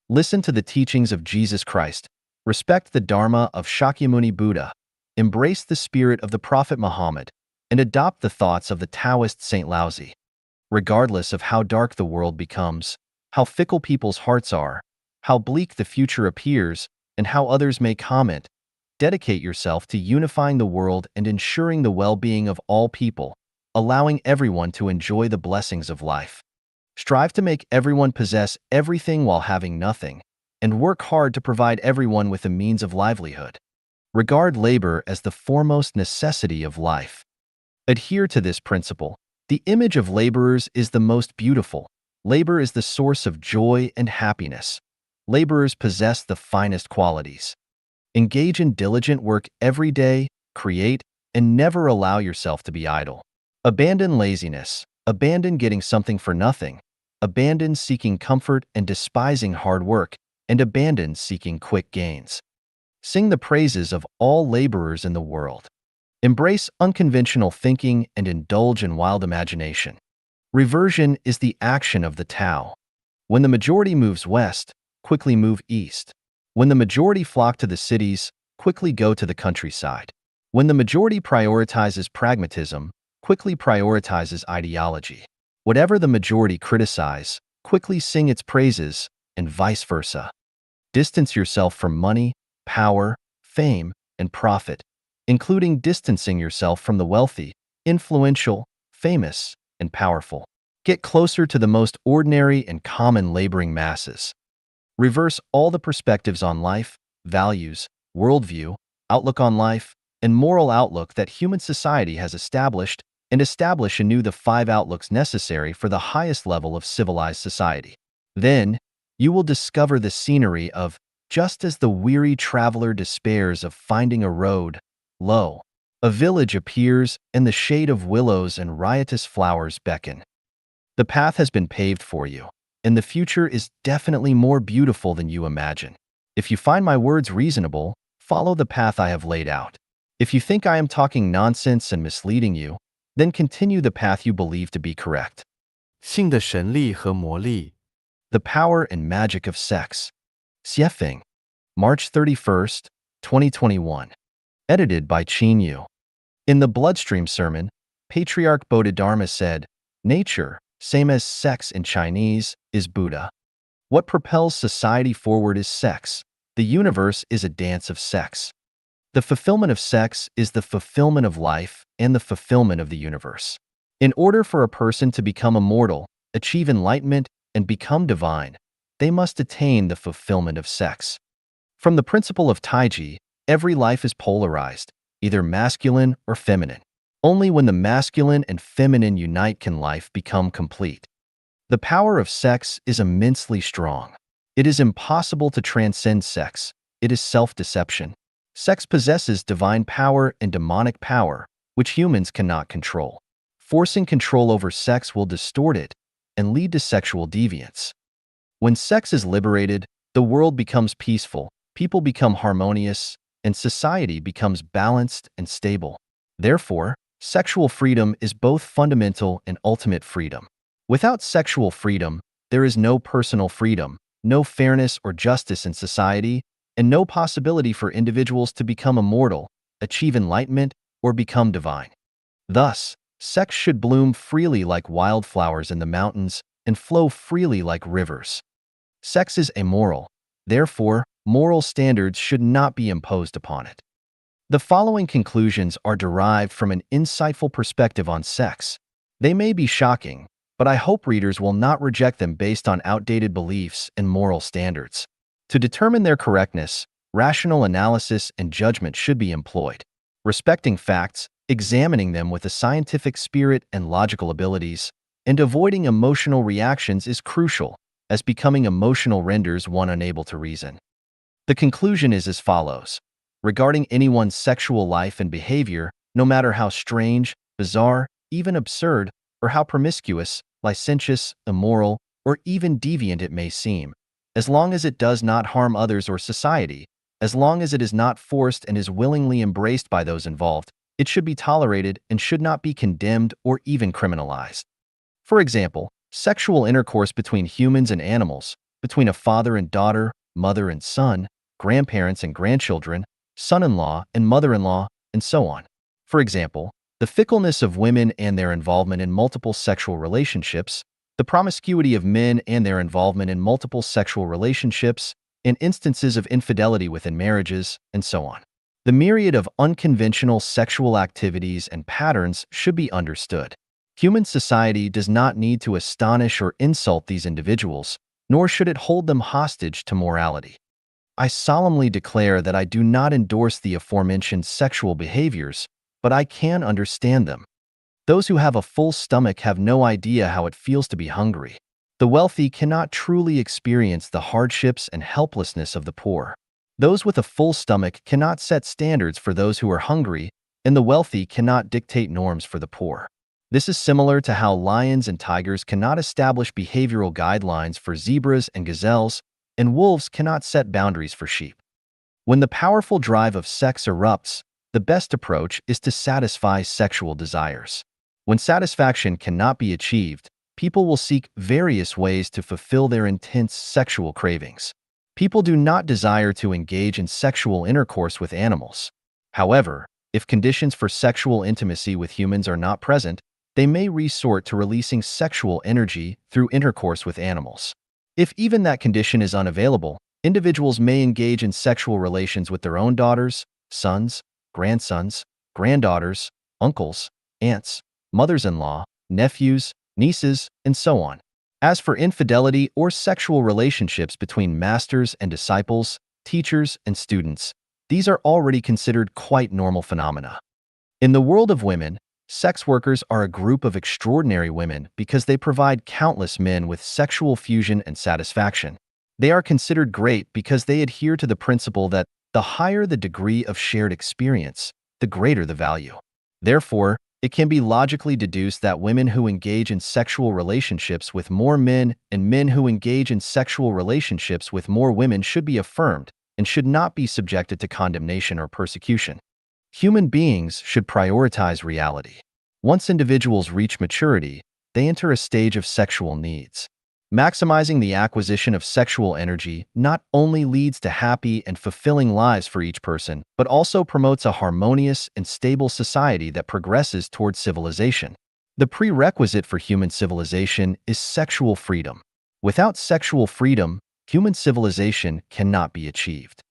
Listen to the teachings of Jesus Christ, respect the Dharma of Shakyamuni Buddha, embrace the spirit of the Prophet Muhammad, and adopt the thoughts of the Taoist Saint Laozi. Regardless of how dark the world becomes, how fickle people's hearts are, how bleak the future appears, and how others may comment, dedicate yourself to unifying the world and ensuring the well-being of all people, allowing everyone to enjoy the blessings of life. Strive to make everyone possess everything while having nothing, and work hard to provide everyone with a means of livelihood. Regard labor as the foremost necessity of life. Adhere to this principle. The image of laborers is the most beautiful. Labor is the source of joy and happiness. Laborers possess the finest qualities. Engage in diligent work every day, create, and never allow yourself to be idle. Abandon laziness. Abandon getting something for nothing. Abandon seeking comfort and despising hard work, and abandon seeking quick gains. Sing the praises of all laborers in the world. Embrace unconventional thinking and indulge in wild imagination. Reversion is the action of the Tao. When the majority moves west, quickly move east. When the majority flock to the cities, quickly go to the countryside. When the majority prioritizes pragmatism, quickly prioritizes ideology. Whatever the majority criticize, quickly sing its praises, and vice versa. Distance yourself from money, power, fame, and profit, including distancing yourself from the wealthy, influential, famous, and powerful. Get closer to the most ordinary and common laboring masses. Reverse all the perspectives on life, values, worldview, outlook on life, and moral outlook that human society has established, and establish anew the 5 outlooks necessary for the highest level of civilized society. Then, you will discover the scenery of, just as the weary traveler despairs of finding a road, lo, a village appears, and the shade of willows and riotous flowers beckon. The path has been paved for you, and the future is definitely more beautiful than you imagine. If you find my words reasonable, follow the path I have laid out. If you think I am talking nonsense and misleading you, then continue the path you believe to be correct. 性的神力和魔力。 The Power and Magic of Sex. Xuefeng, March 31st, 2021. Edited by Qin Yu. In the Bloodstream Sermon, Patriarch Bodhidharma said, "Nature, same as sex in Chinese, is Buddha. What propels society forward is sex. The universe is a dance of sex. The fulfillment of sex is the fulfillment of life and the fulfillment of the universe. In order for a person to become immortal, achieve enlightenment, and become divine, they must attain the fulfillment of sex." From the principle of Taiji, every life is polarized, either masculine or feminine. Only when the masculine and feminine unite can life become complete. The power of sex is immensely strong. It is impossible to transcend sex. It is self-deception. Sex possesses divine power and demonic power, which humans cannot control. Forcing control over sex will distort it and lead to sexual deviance. When sex is liberated, the world becomes peaceful, people become harmonious, and society becomes balanced and stable. Therefore, sexual freedom is both fundamental and ultimate freedom. Without sexual freedom, there is no personal freedom, no fairness or justice in society, and no possibility for individuals to become immortal, achieve enlightenment, or become divine. Thus, sex should bloom freely like wildflowers in the mountains and flow freely like rivers. Sex is amoral. Therefore, moral standards should not be imposed upon it. The following conclusions are derived from an insightful perspective on sex. They may be shocking, but I hope readers will not reject them based on outdated beliefs and moral standards. To determine their correctness, rational analysis and judgment should be employed. Respecting facts, examining them with a scientific spirit and logical abilities, and avoiding emotional reactions is crucial, as becoming emotional renders one unable to reason. The conclusion is as follows. Regarding anyone's sexual life and behavior, no matter how strange, bizarre, even absurd, or how promiscuous, licentious, immoral, or even deviant it may seem, as long as it does not harm others or society, as long as it is not forced and is willingly embraced by those involved, it should be tolerated and should not be condemned or even criminalized. For example, sexual intercourse between humans and animals, between a father and daughter, mother and son, grandparents and grandchildren, son-in-law and mother-in-law, and so on. For example, the fickleness of women and their involvement in multiple sexual relationships, the promiscuity of men and their involvement in multiple sexual relationships, and instances of infidelity within marriages, and so on. The myriad of unconventional sexual activities and patterns should be understood. Human society does not need to astonish or insult these individuals, nor should it hold them hostage to morality. I solemnly declare that I do not endorse the aforementioned sexual behaviors, but I can understand them. Those who have a full stomach have no idea how it feels to be hungry. The wealthy cannot truly experience the hardships and helplessness of the poor. Those with a full stomach cannot set standards for those who are hungry, and the wealthy cannot dictate norms for the poor. This is similar to how lions and tigers cannot establish behavioral guidelines for zebras and gazelles, and wolves cannot set boundaries for sheep. When the powerful drive of sex erupts, the best approach is to satisfy sexual desires. When satisfaction cannot be achieved, people will seek various ways to fulfill their intense sexual cravings. People do not desire to engage in sexual intercourse with animals. However, if conditions for sexual intimacy with humans are not present, they may resort to releasing sexual energy through intercourse with animals. If even that condition is unavailable, individuals may engage in sexual relations with their own daughters, sons, grandsons, granddaughters, uncles, aunts, mothers-in-law, nephews, nieces, and so on. As for infidelity or sexual relationships between masters and disciples, teachers and students, these are already considered quite normal phenomena. In the world of women, sex workers are a group of extraordinary women because they provide countless men with sexual fusion and satisfaction. They are considered great because they adhere to the principle that the higher the degree of shared experience, the greater the value. Therefore, it can be logically deduced that women who engage in sexual relationships with more men and men who engage in sexual relationships with more women should be affirmed and should not be subjected to condemnation or persecution. Human beings should prioritize reality. Once individuals reach maturity, they enter a stage of sexual needs. Maximizing the acquisition of sexual energy not only leads to happy and fulfilling lives for each person, but also promotes a harmonious and stable society that progresses towards civilization. The prerequisite for human civilization is sexual freedom. Without sexual freedom, human civilization cannot be achieved.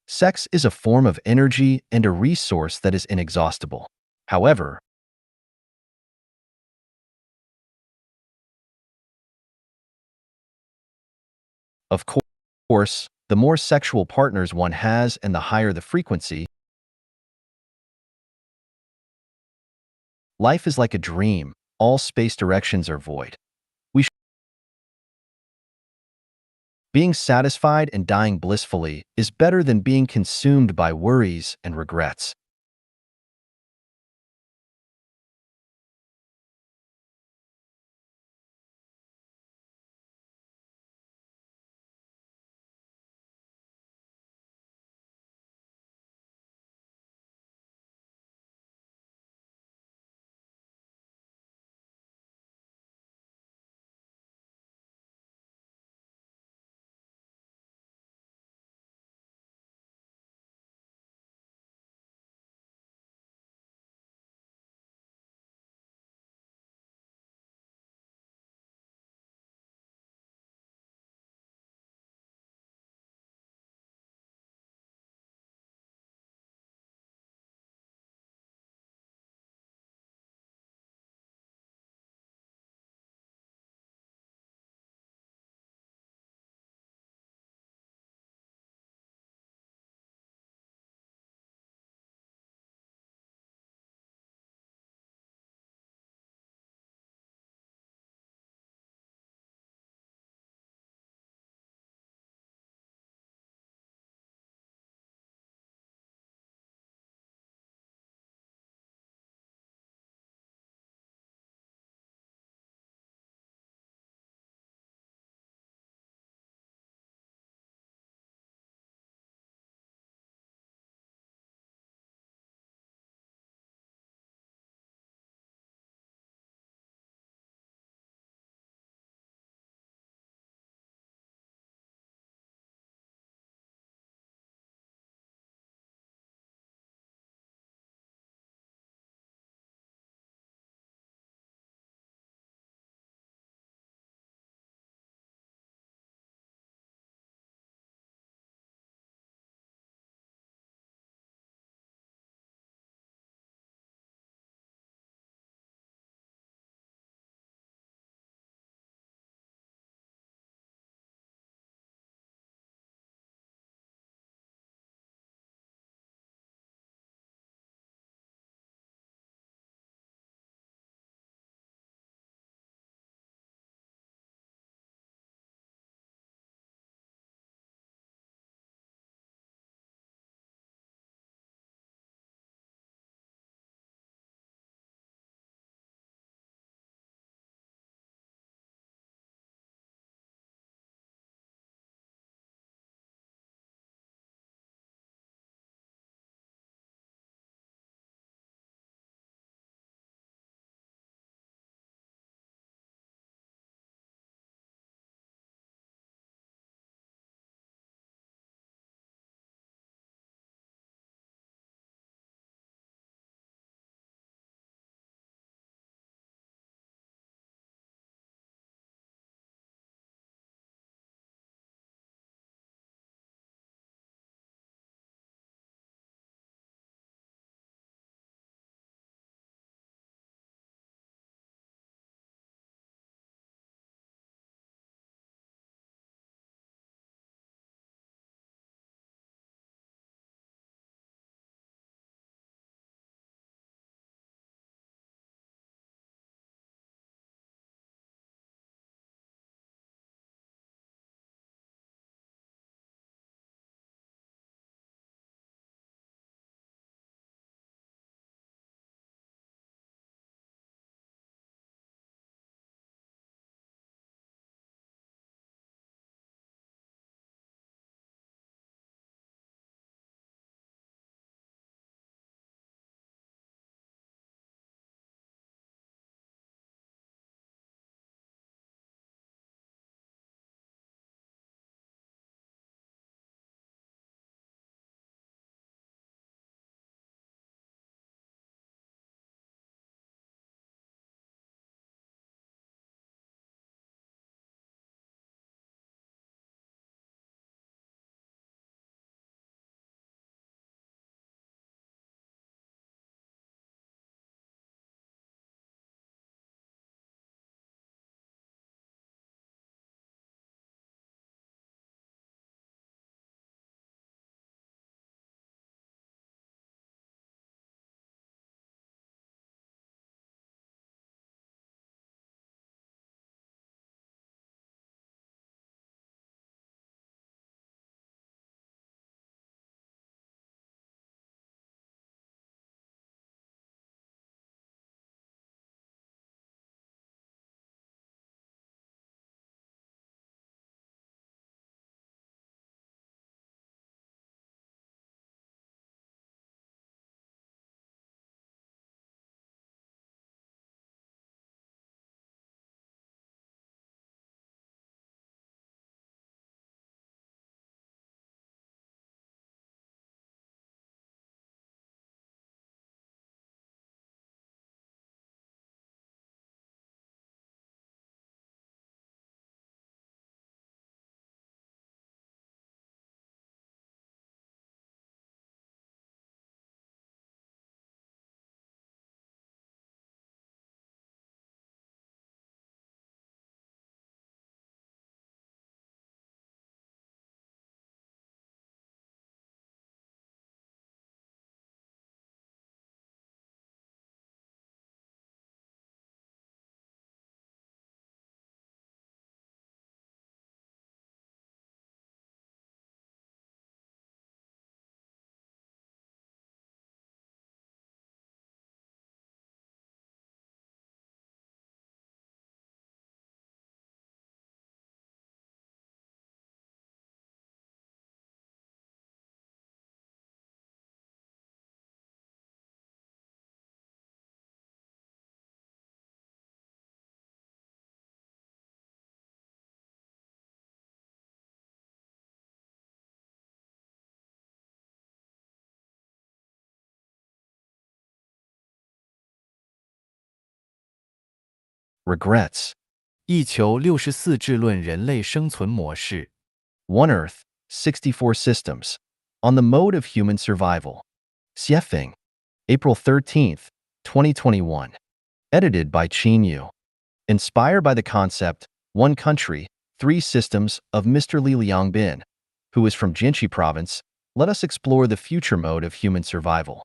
Sex is a form of energy and a resource that is inexhaustible. However, of course, the more sexual partners one has and the higher the frequency, life is like a dream. All space directions are void. Being satisfied and dying blissfully is better than being consumed by worries and regrets. Regrets. 一球64智论人类生存模式。One Earth, 64 Systems. On the Mode of Human Survival. Xuefeng. April 13th, 2021. Edited by Qin Yu. Inspired by the concept, One Country, Three Systems of Mr. Li Liangbin, who is from Jinshi Province, let us explore the future mode of human survival.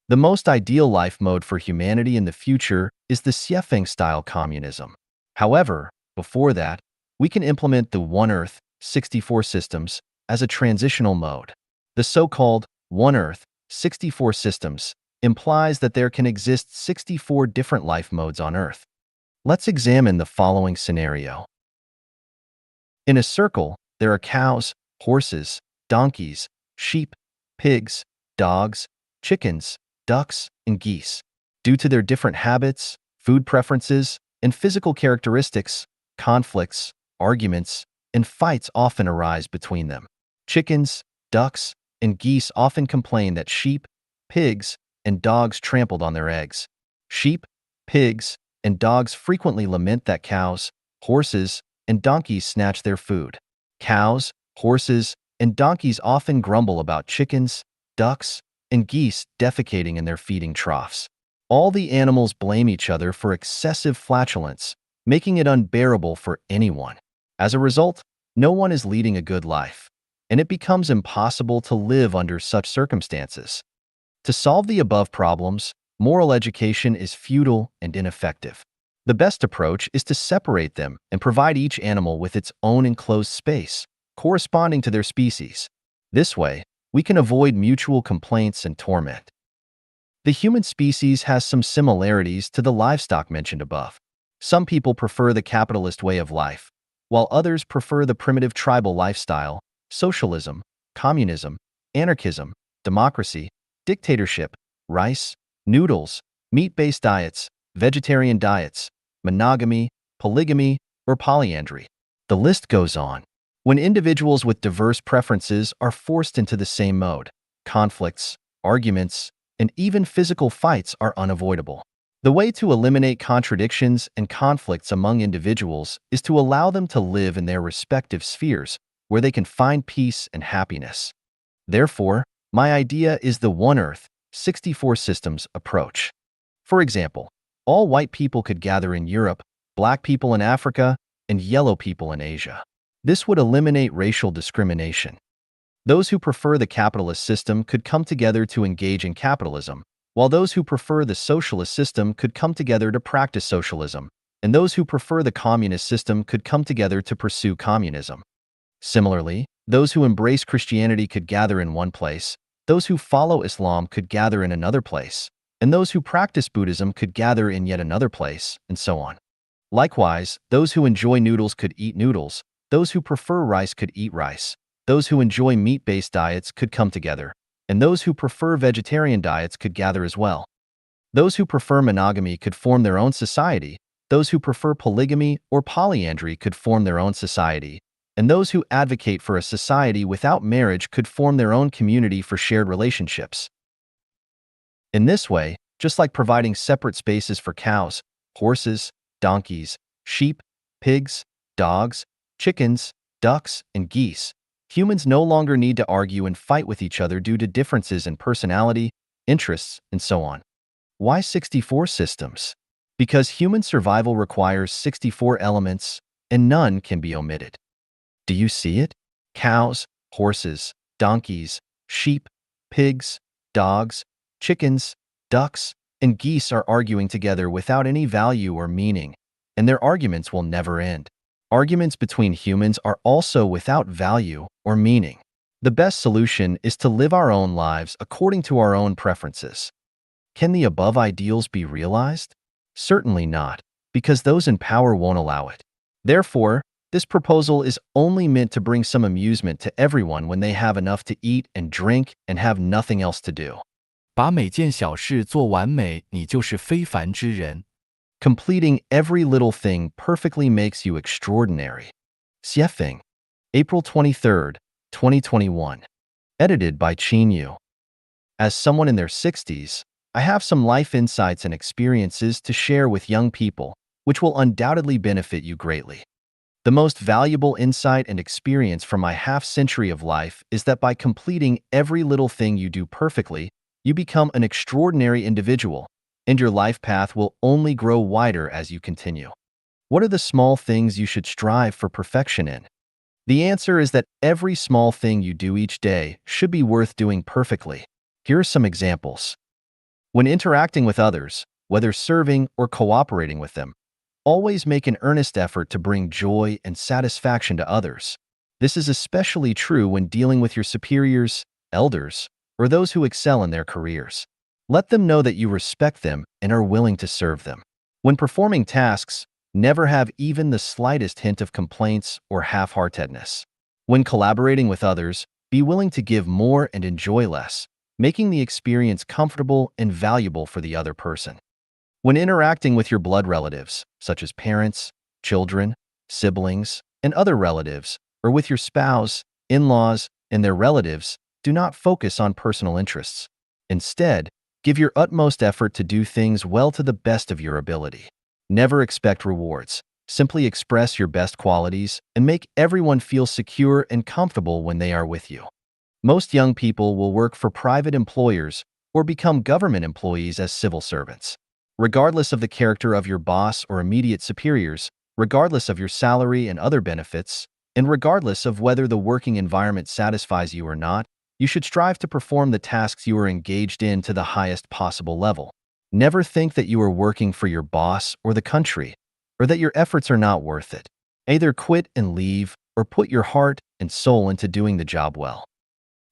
The most ideal life mode for humanity in the future is the Xuefeng-style communism. However, before that, we can implement the One Earth, 64 Systems as a transitional mode. The so-called One Earth, 64 Systems implies that there can exist 64 different life modes on Earth. Let's examine the following scenario. In a circle, there are cows, horses, donkeys, sheep, pigs, dogs, chickens, ducks, and geese. Due to their different habits, food preferences, and physical characteristics, conflicts, arguments, and fights often arise between them. Chickens, ducks, and geese often complain that sheep, pigs, and dogs trampled on their eggs. Sheep, pigs, and dogs frequently lament that cows, horses, and donkeys snatch their food. Cows, horses, and donkeys often grumble about chickens, ducks, and geese defecating in their feeding troughs. All the animals blame each other for excessive flatulence, making it unbearable for anyone. As a result, no one is leading a good life, and it becomes impossible to live under such circumstances. To solve the above problems, moral education is futile and ineffective. The best approach is to separate them and provide each animal with its own enclosed space, corresponding to their species. This way, we can avoid mutual complaints and torment. The human species has some similarities to the livestock mentioned above. Some people prefer the capitalist way of life, while others prefer the primitive tribal lifestyle, socialism, communism, anarchism, democracy, dictatorship, rice, noodles, meat-based diets, vegetarian diets, monogamy, polygamy, or polyandry. The list goes on. When individuals with diverse preferences are forced into the same mode, conflicts, arguments, and even physical fights are unavoidable. The way to eliminate contradictions and conflicts among individuals is to allow them to live in their respective spheres where they can find peace and happiness. Therefore, my idea is the One Earth, 64 Systems approach. For example, all white people could gather in Europe, black people in Africa, and yellow people in Asia. This would eliminate racial discrimination. Those who prefer the capitalist system could come together to engage in capitalism, while those who prefer the socialist system could come together to practice socialism, and those who prefer the communist system could come together to pursue communism. Similarly, those who embrace Christianity could gather in one place, those who follow Islam could gather in another place, and those who practice Buddhism could gather in yet another place, and so on. Likewise, those who enjoy noodles could eat noodles, those who prefer rice could eat rice, those who enjoy meat-based diets could come together, and those who prefer vegetarian diets could gather as well. Those who prefer monogamy could form their own society, those who prefer polygamy or polyandry could form their own society, and those who advocate for a society without marriage could form their own community for shared relationships. In this way, just like providing separate spaces for cows, horses, donkeys, sheep, pigs, dogs, chickens, ducks, and geese, humans no longer need to argue and fight with each other due to differences in personality, interests, and so on. Why 64 systems? Because human survival requires 64 elements, and none can be omitted. Do you see it? Cows, horses, donkeys, sheep, pigs, dogs, chickens, ducks, and geese are arguing together without any value or meaning, and their arguments will never end. Arguments between humans are also without value or meaning. The best solution is to live our own lives according to our own preferences. Can the above ideals be realized? Certainly not, because those in power won't allow it. Therefore, this proposal is only meant to bring some amusement to everyone when they have enough to eat and drink and have nothing else to do. 把每件小事做完美，你就是非凡之人。 Completing every little thing perfectly makes you extraordinary. Xuefeng. April 23rd, 2021. Edited by Qin Yu. As someone in their 60s, I have some life insights and experiences to share with young people, which will undoubtedly benefit you greatly. The most valuable insight and experience from my half-century of life is that by completing every little thing you do perfectly, you become an extraordinary individual, and your life path will only grow wider as you continue. What are the small things you should strive for perfection in? The answer is that every small thing you do each day should be worth doing perfectly. Here are some examples. When interacting with others, whether serving or cooperating with them, always make an earnest effort to bring joy and satisfaction to others. This is especially true when dealing with your superiors, elders, or those who excel in their careers. Let them know that you respect them and are willing to serve them. When performing tasks, never have even the slightest hint of complaints or half-heartedness. When collaborating with others, be willing to give more and enjoy less, making the experience comfortable and valuable for the other person. When interacting with your blood relatives, such as parents, children, siblings, and other relatives, or with your spouse, in-laws, and their relatives, do not focus on personal interests. Instead, give your utmost effort to do things well to the best of your ability. Never expect rewards. Simply express your best qualities and make everyone feel secure and comfortable when they are with you. Most young people will work for private employers or become government employees as civil servants. Regardless of the character of your boss or immediate superiors, regardless of your salary and other benefits, and regardless of whether the working environment satisfies you or not, you should strive to perform the tasks you are engaged in to the highest possible level. Never think that you are working for your boss or the country, or that your efforts are not worth it. Either quit and leave, or put your heart and soul into doing the job well.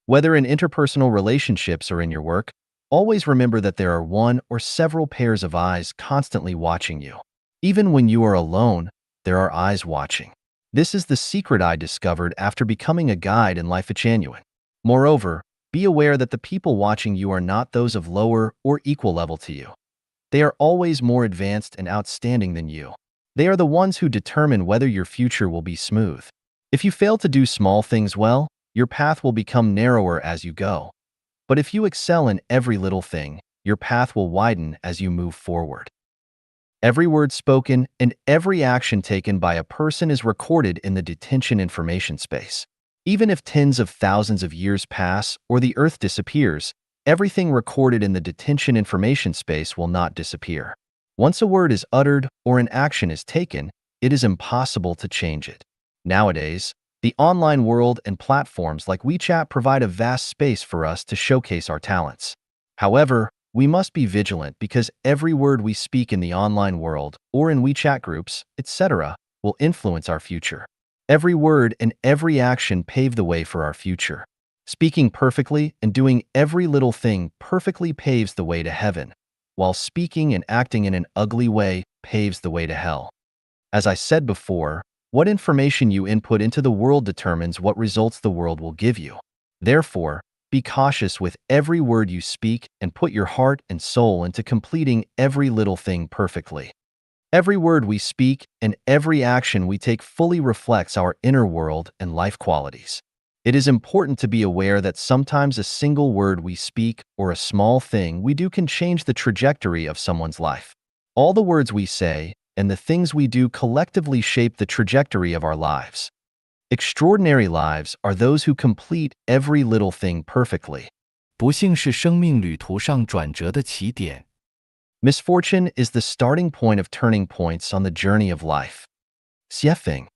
Whether in interpersonal relationships or in your work, always remember that there are one or several pairs of eyes constantly watching you. Even when you are alone, there are eyes watching. This is the secret I discovered after becoming a guide in Life Genuine. Moreover, be aware that the people watching you are not those of lower or equal level to you. They are always more advanced and outstanding than you. They are the ones who determine whether your future will be smooth. If you fail to do small things well, your path will become narrower as you go. But if you excel in every little thing, your path will widen as you move forward. Every word spoken and every action taken by a person is recorded in the detention information space. Even if tens of thousands of years pass or the Earth disappears, everything recorded in the detention information space will not disappear. Once a word is uttered or an action is taken, it is impossible to change it. Nowadays, the online world and platforms like WeChat provide a vast space for us to showcase our talents. However, we must be vigilant because every word we speak in the online world or in WeChat groups, etc., will influence our future. Every word and every action pave the way for our future. Speaking perfectly and doing every little thing perfectly paves the way to heaven, while speaking and acting in an ugly way paves the way to hell. As I said before, what information you input into the world determines what results the world will give you. Therefore, be cautious with every word you speak and put your heart and soul into completing every little thing perfectly. Every word we speak and every action we take fully reflects our inner world and life qualities. It is important to be aware that sometimes a single word we speak or a small thing we do can change the trajectory of someone's life. All the words we say and the things we do collectively shape the trajectory of our lives. Extraordinary lives are those who complete every little thing perfectly. 不幸是生命旅途上转折的起点。Misfortune is the starting point of turning points on the journey of life. Xuefeng,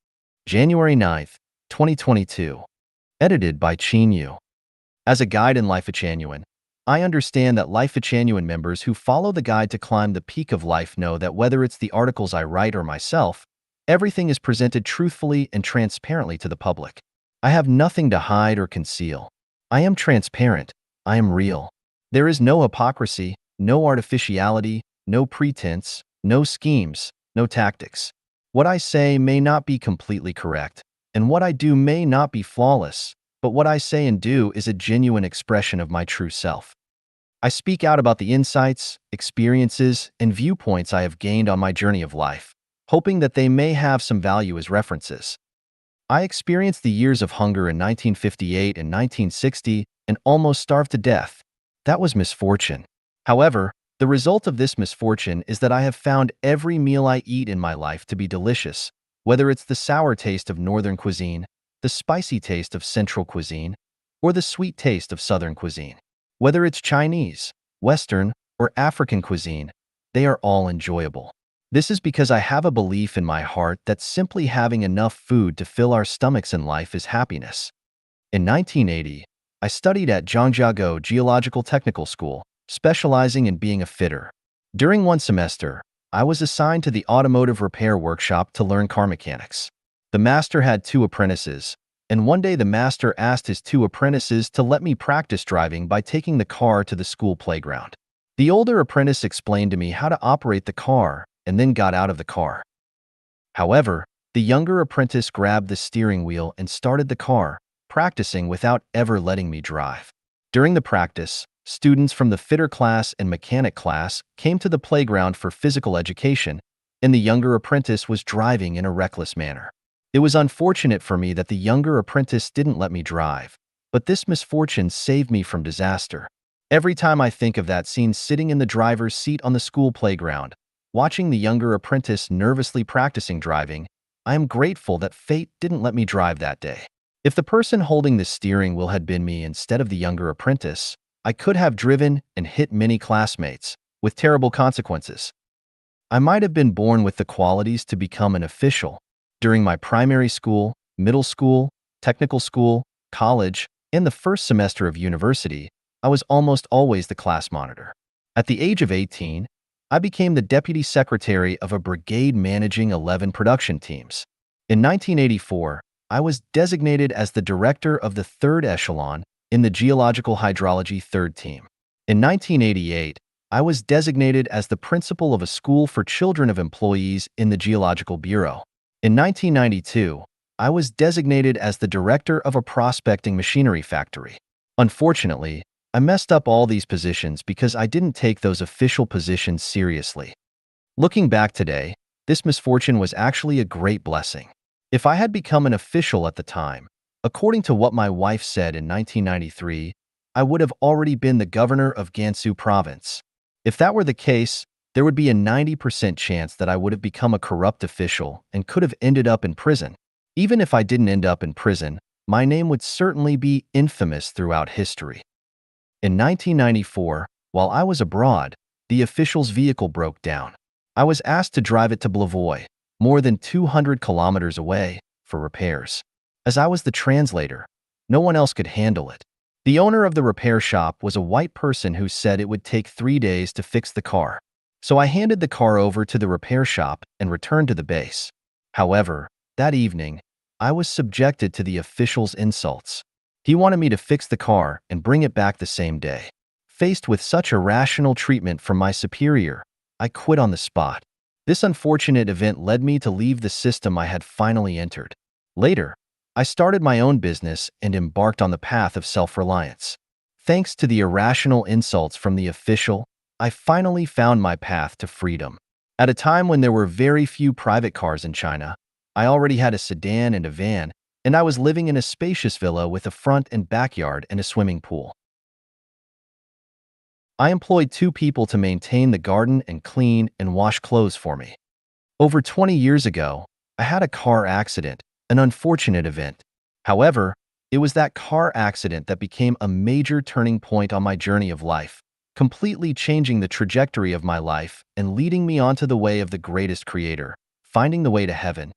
January 9th, 2022. Edited by Qin Yu. As a guide in Life Genuine, I understand that Life Genuine members who follow the guide to climb the peak of life know that whether it's the articles I write or myself, everything is presented truthfully and transparently to the public. I have nothing to hide or conceal. I am transparent. I am real. There is no hypocrisy, no artificiality, no pretense, no schemes, no tactics. What I say may not be completely correct, and what I do may not be flawless, but what I say and do is a genuine expression of my true self. I speak out about the insights, experiences, and viewpoints I have gained on my journey of life, hoping that they may have some value as references. I experienced the years of hunger in 1958 and 1960 and almost starved to death. That was misfortune. However, The result of this misfortune is that I have found every meal I eat in my life to be delicious, whether it's the sour taste of Northern cuisine, the spicy taste of Central cuisine, or the sweet taste of Southern cuisine. Whether it's Chinese, Western, or African cuisine, they are all enjoyable. This is because I have a belief in my heart that simply having enough food to fill our stomachs in life is happiness. In 1980, I studied at Zhangjiago Geological Technical School, specializing in being a fitter. During one semester, I was assigned to the automotive repair workshop to learn car mechanics. The master had two apprentices, and one day the master asked his two apprentices to let me practice driving by taking the car to the school playground. The older apprentice explained to me how to operate the car and then got out of the car. However, the younger apprentice grabbed the steering wheel and started the car, practicing without ever letting me drive. During the practice, students from the fitter class and mechanic class came to the playground for physical education, and the younger apprentice was driving in a reckless manner. It was unfortunate for me that the younger apprentice didn't let me drive, but this misfortune saved me from disaster. Every time I think of that scene sitting in the driver's seat on the school playground, watching the younger apprentice nervously practicing driving, I am grateful that fate didn't let me drive that day. If the person holding the steering wheel had been me instead of the younger apprentice, I could have driven and hit many classmates, with terrible consequences. I might have been born with the qualities to become an official. During my primary school, middle school, technical school, college, and the first semester of university, I was almost always the class monitor. At the age of 18, I became the deputy secretary of a brigade managing 11 production teams. In 1984, I was designated as the director of the third echelon in the geological hydrology third team. In 1988, I was designated as the principal of a school for children of employees in the Geological Bureau. In 1992, I was designated as the director of a prospecting machinery factory. Unfortunately, I messed up all these positions because I didn't take those official positions seriously. Looking back today, this misfortune was actually a great blessing. If I had become an official at the time, according to what my wife said in 1993, I would have already been the governor of Gansu province. If that were the case, there would be a 90% chance that I would have become a corrupt official and could have ended up in prison. Even if I didn't end up in prison, my name would certainly be infamous throughout history. In 1994, while I was abroad, the official's vehicle broke down. I was asked to drive it to Blavoy, more than 200 kilometers away, for repairs. As I was the translator, no one else could handle it. The owner of the repair shop was a white person who said it would take 3 days to fix the car. So I handed the car over to the repair shop and returned to the base. However, that evening, I was subjected to the official's insults. He wanted me to fix the car and bring it back the same day. Faced with such irrational treatment from my superior, I quit on the spot. This unfortunate event led me to leave the system I had finally entered. Later, I started my own business and embarked on the path of self-reliance. Thanks to the irrational insults from the official, I finally found my path to freedom. At a time when there were very few private cars in China, I already had a sedan and a van, and I was living in a spacious villa with a front and backyard and a swimming pool. I employed 2 people to maintain the garden and clean and wash clothes for me. Over 20 years ago, I had a car accident, an unfortunate event. However, it was that car accident that became a major turning point on my journey of life, completely changing the trajectory of my life and leading me onto the way of the greatest creator, finding the way to heaven.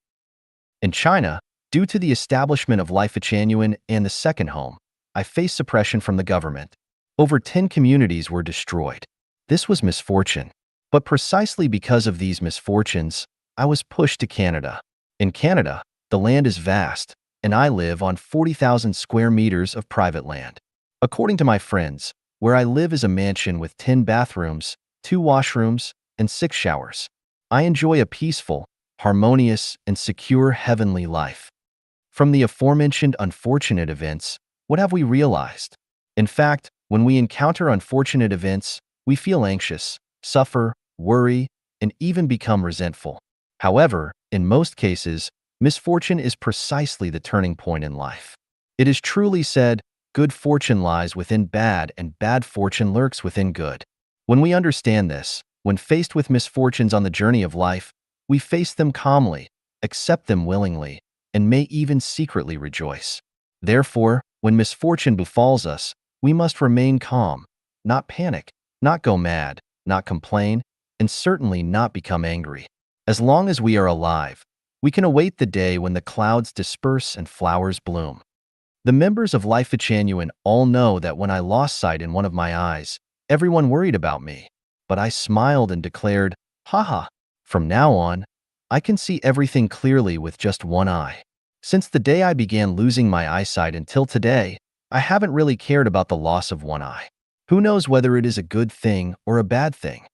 In China, due to the establishment of Life Genuine and the second home, I faced suppression from the government. Over 10 communities were destroyed. This was misfortune. But precisely because of these misfortunes, I was pushed to Canada. In Canada, the land is vast, and I live on 40,000 square meters of private land. According to my friends, where I live is a mansion with 10 bathrooms, 2 washrooms, and 6 showers. I enjoy a peaceful, harmonious, and secure heavenly life. From the aforementioned unfortunate events, what have we realized? In fact, when we encounter unfortunate events, we feel anxious, suffer, worry, and even become resentful. However, in most cases, misfortune is precisely the turning point in life. It is truly said, good fortune lies within bad and bad fortune lurks within good. When we understand this, when faced with misfortunes on the journey of life, we face them calmly, accept them willingly, and may even secretly rejoice. Therefore, when misfortune befalls us, we must remain calm, not panic, not go mad, not complain, and certainly not become angry. As long as we are alive, we can await the day when the clouds disperse and flowers bloom. The members of Life Genuine all know that when I lost sight in one of my eyes, everyone worried about me. But I smiled and declared, haha, from now on, I can see everything clearly with just one eye. Since the day I began losing my eyesight until today, I haven't really cared about the loss of one eye. Who knows whether it is a good thing or a bad thing?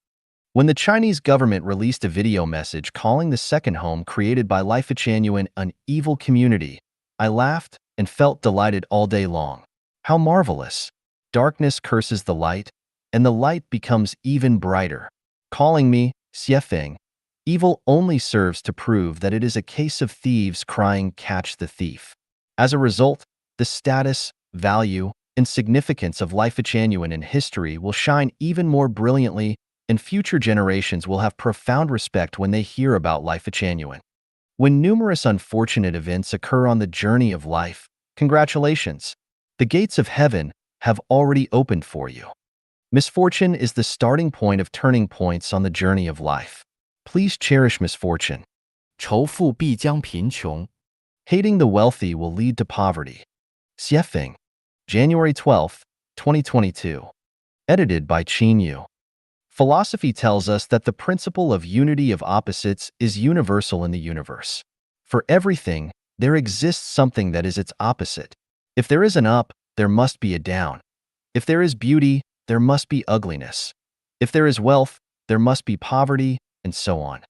When the Chinese government released a video message calling the second home created by Life Genuine an evil community, I laughed and felt delighted all day long. How marvelous! Darkness curses the light, and the light becomes even brighter. Calling me Xuefeng, evil only serves to prove that it is a case of thieves crying, "Catch the thief." As a result, the status, value, and significance of Life Genuine in history will shine even more brilliantly, and future generations will have profound respect when they hear about Life Genuine. When numerous unfortunate events occur on the journey of life, congratulations! The gates of heaven have already opened for you. Misfortune is the starting point of turning points on the journey of life. Please cherish misfortune. 仇富必将贫穷。 Hating the wealthy will lead to poverty. Xuefeng, January 12, 2022. Edited by Qin Yu. Philosophy tells us that the principle of unity of opposites is universal in the universe. For everything, there exists something that is its opposite. If there is an up, there must be a down. If there is beauty, there must be ugliness. If there is wealth, there must be poverty, and so on.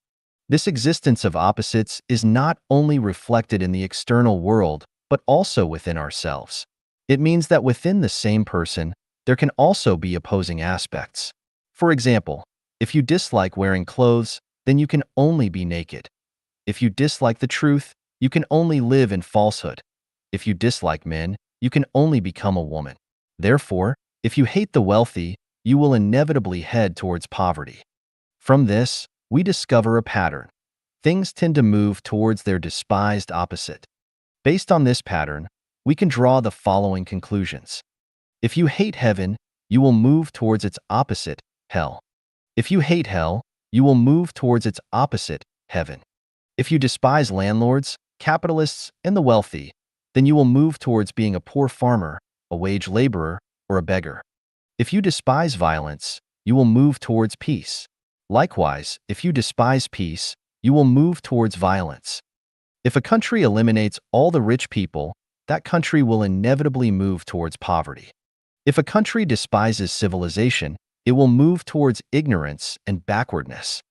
This existence of opposites is not only reflected in the external world, but also within ourselves. It means that within the same person, there can also be opposing aspects. For example, if you dislike wearing clothes, then you can only be naked. If you dislike the truth, you can only live in falsehood. If you dislike men, you can only become a woman. Therefore, if you hate the wealthy, you will inevitably head towards poverty. From this, we discover a pattern. Things tend to move towards their despised opposite. Based on this pattern, we can draw the following conclusions. If you hate heaven, you will move towards its opposite, hell. If you hate hell, you will move towards its opposite, heaven. If you despise landlords, capitalists, and the wealthy, then you will move towards being a poor farmer, a wage laborer, or a beggar. If you despise violence, you will move towards peace. Likewise, if you despise peace, you will move towards violence. If a country eliminates all the rich people, that country will inevitably move towards poverty. If a country despises civilization, it will move towards ignorance and backwardness.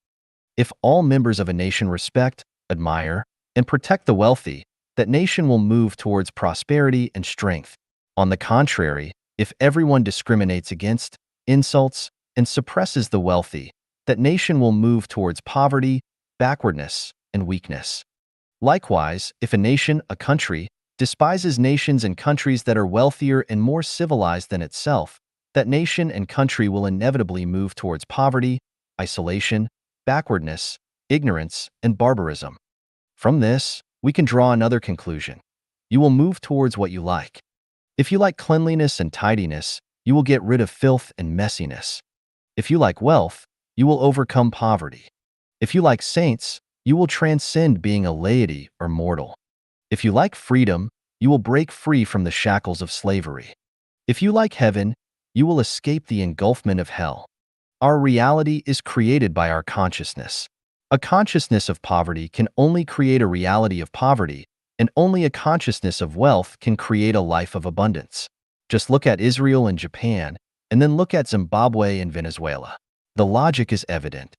If all members of a nation respect, admire, and protect the wealthy, that nation will move towards prosperity and strength. On the contrary, if everyone discriminates against, insults, and suppresses the wealthy, that nation will move towards poverty, backwardness, and weakness. Likewise, if a nation, a country, despises nations and countries that are wealthier and more civilized than itself, that nation and country will inevitably move towards poverty, isolation, backwardness, ignorance, and barbarism. From this, we can draw another conclusion. You will move towards what you like. If you like cleanliness and tidiness, you will get rid of filth and messiness. If you like wealth, you will overcome poverty. If you like saints, you will transcend being a laity or mortal. If you like freedom, you will break free from the shackles of slavery. If you like heaven, you will escape the engulfment of hell. Our reality is created by our consciousness. A consciousness of poverty can only create a reality of poverty, and only a consciousness of wealth can create a life of abundance. Just look at Israel and Japan, and then look at Zimbabwe and Venezuela. The logic is evident.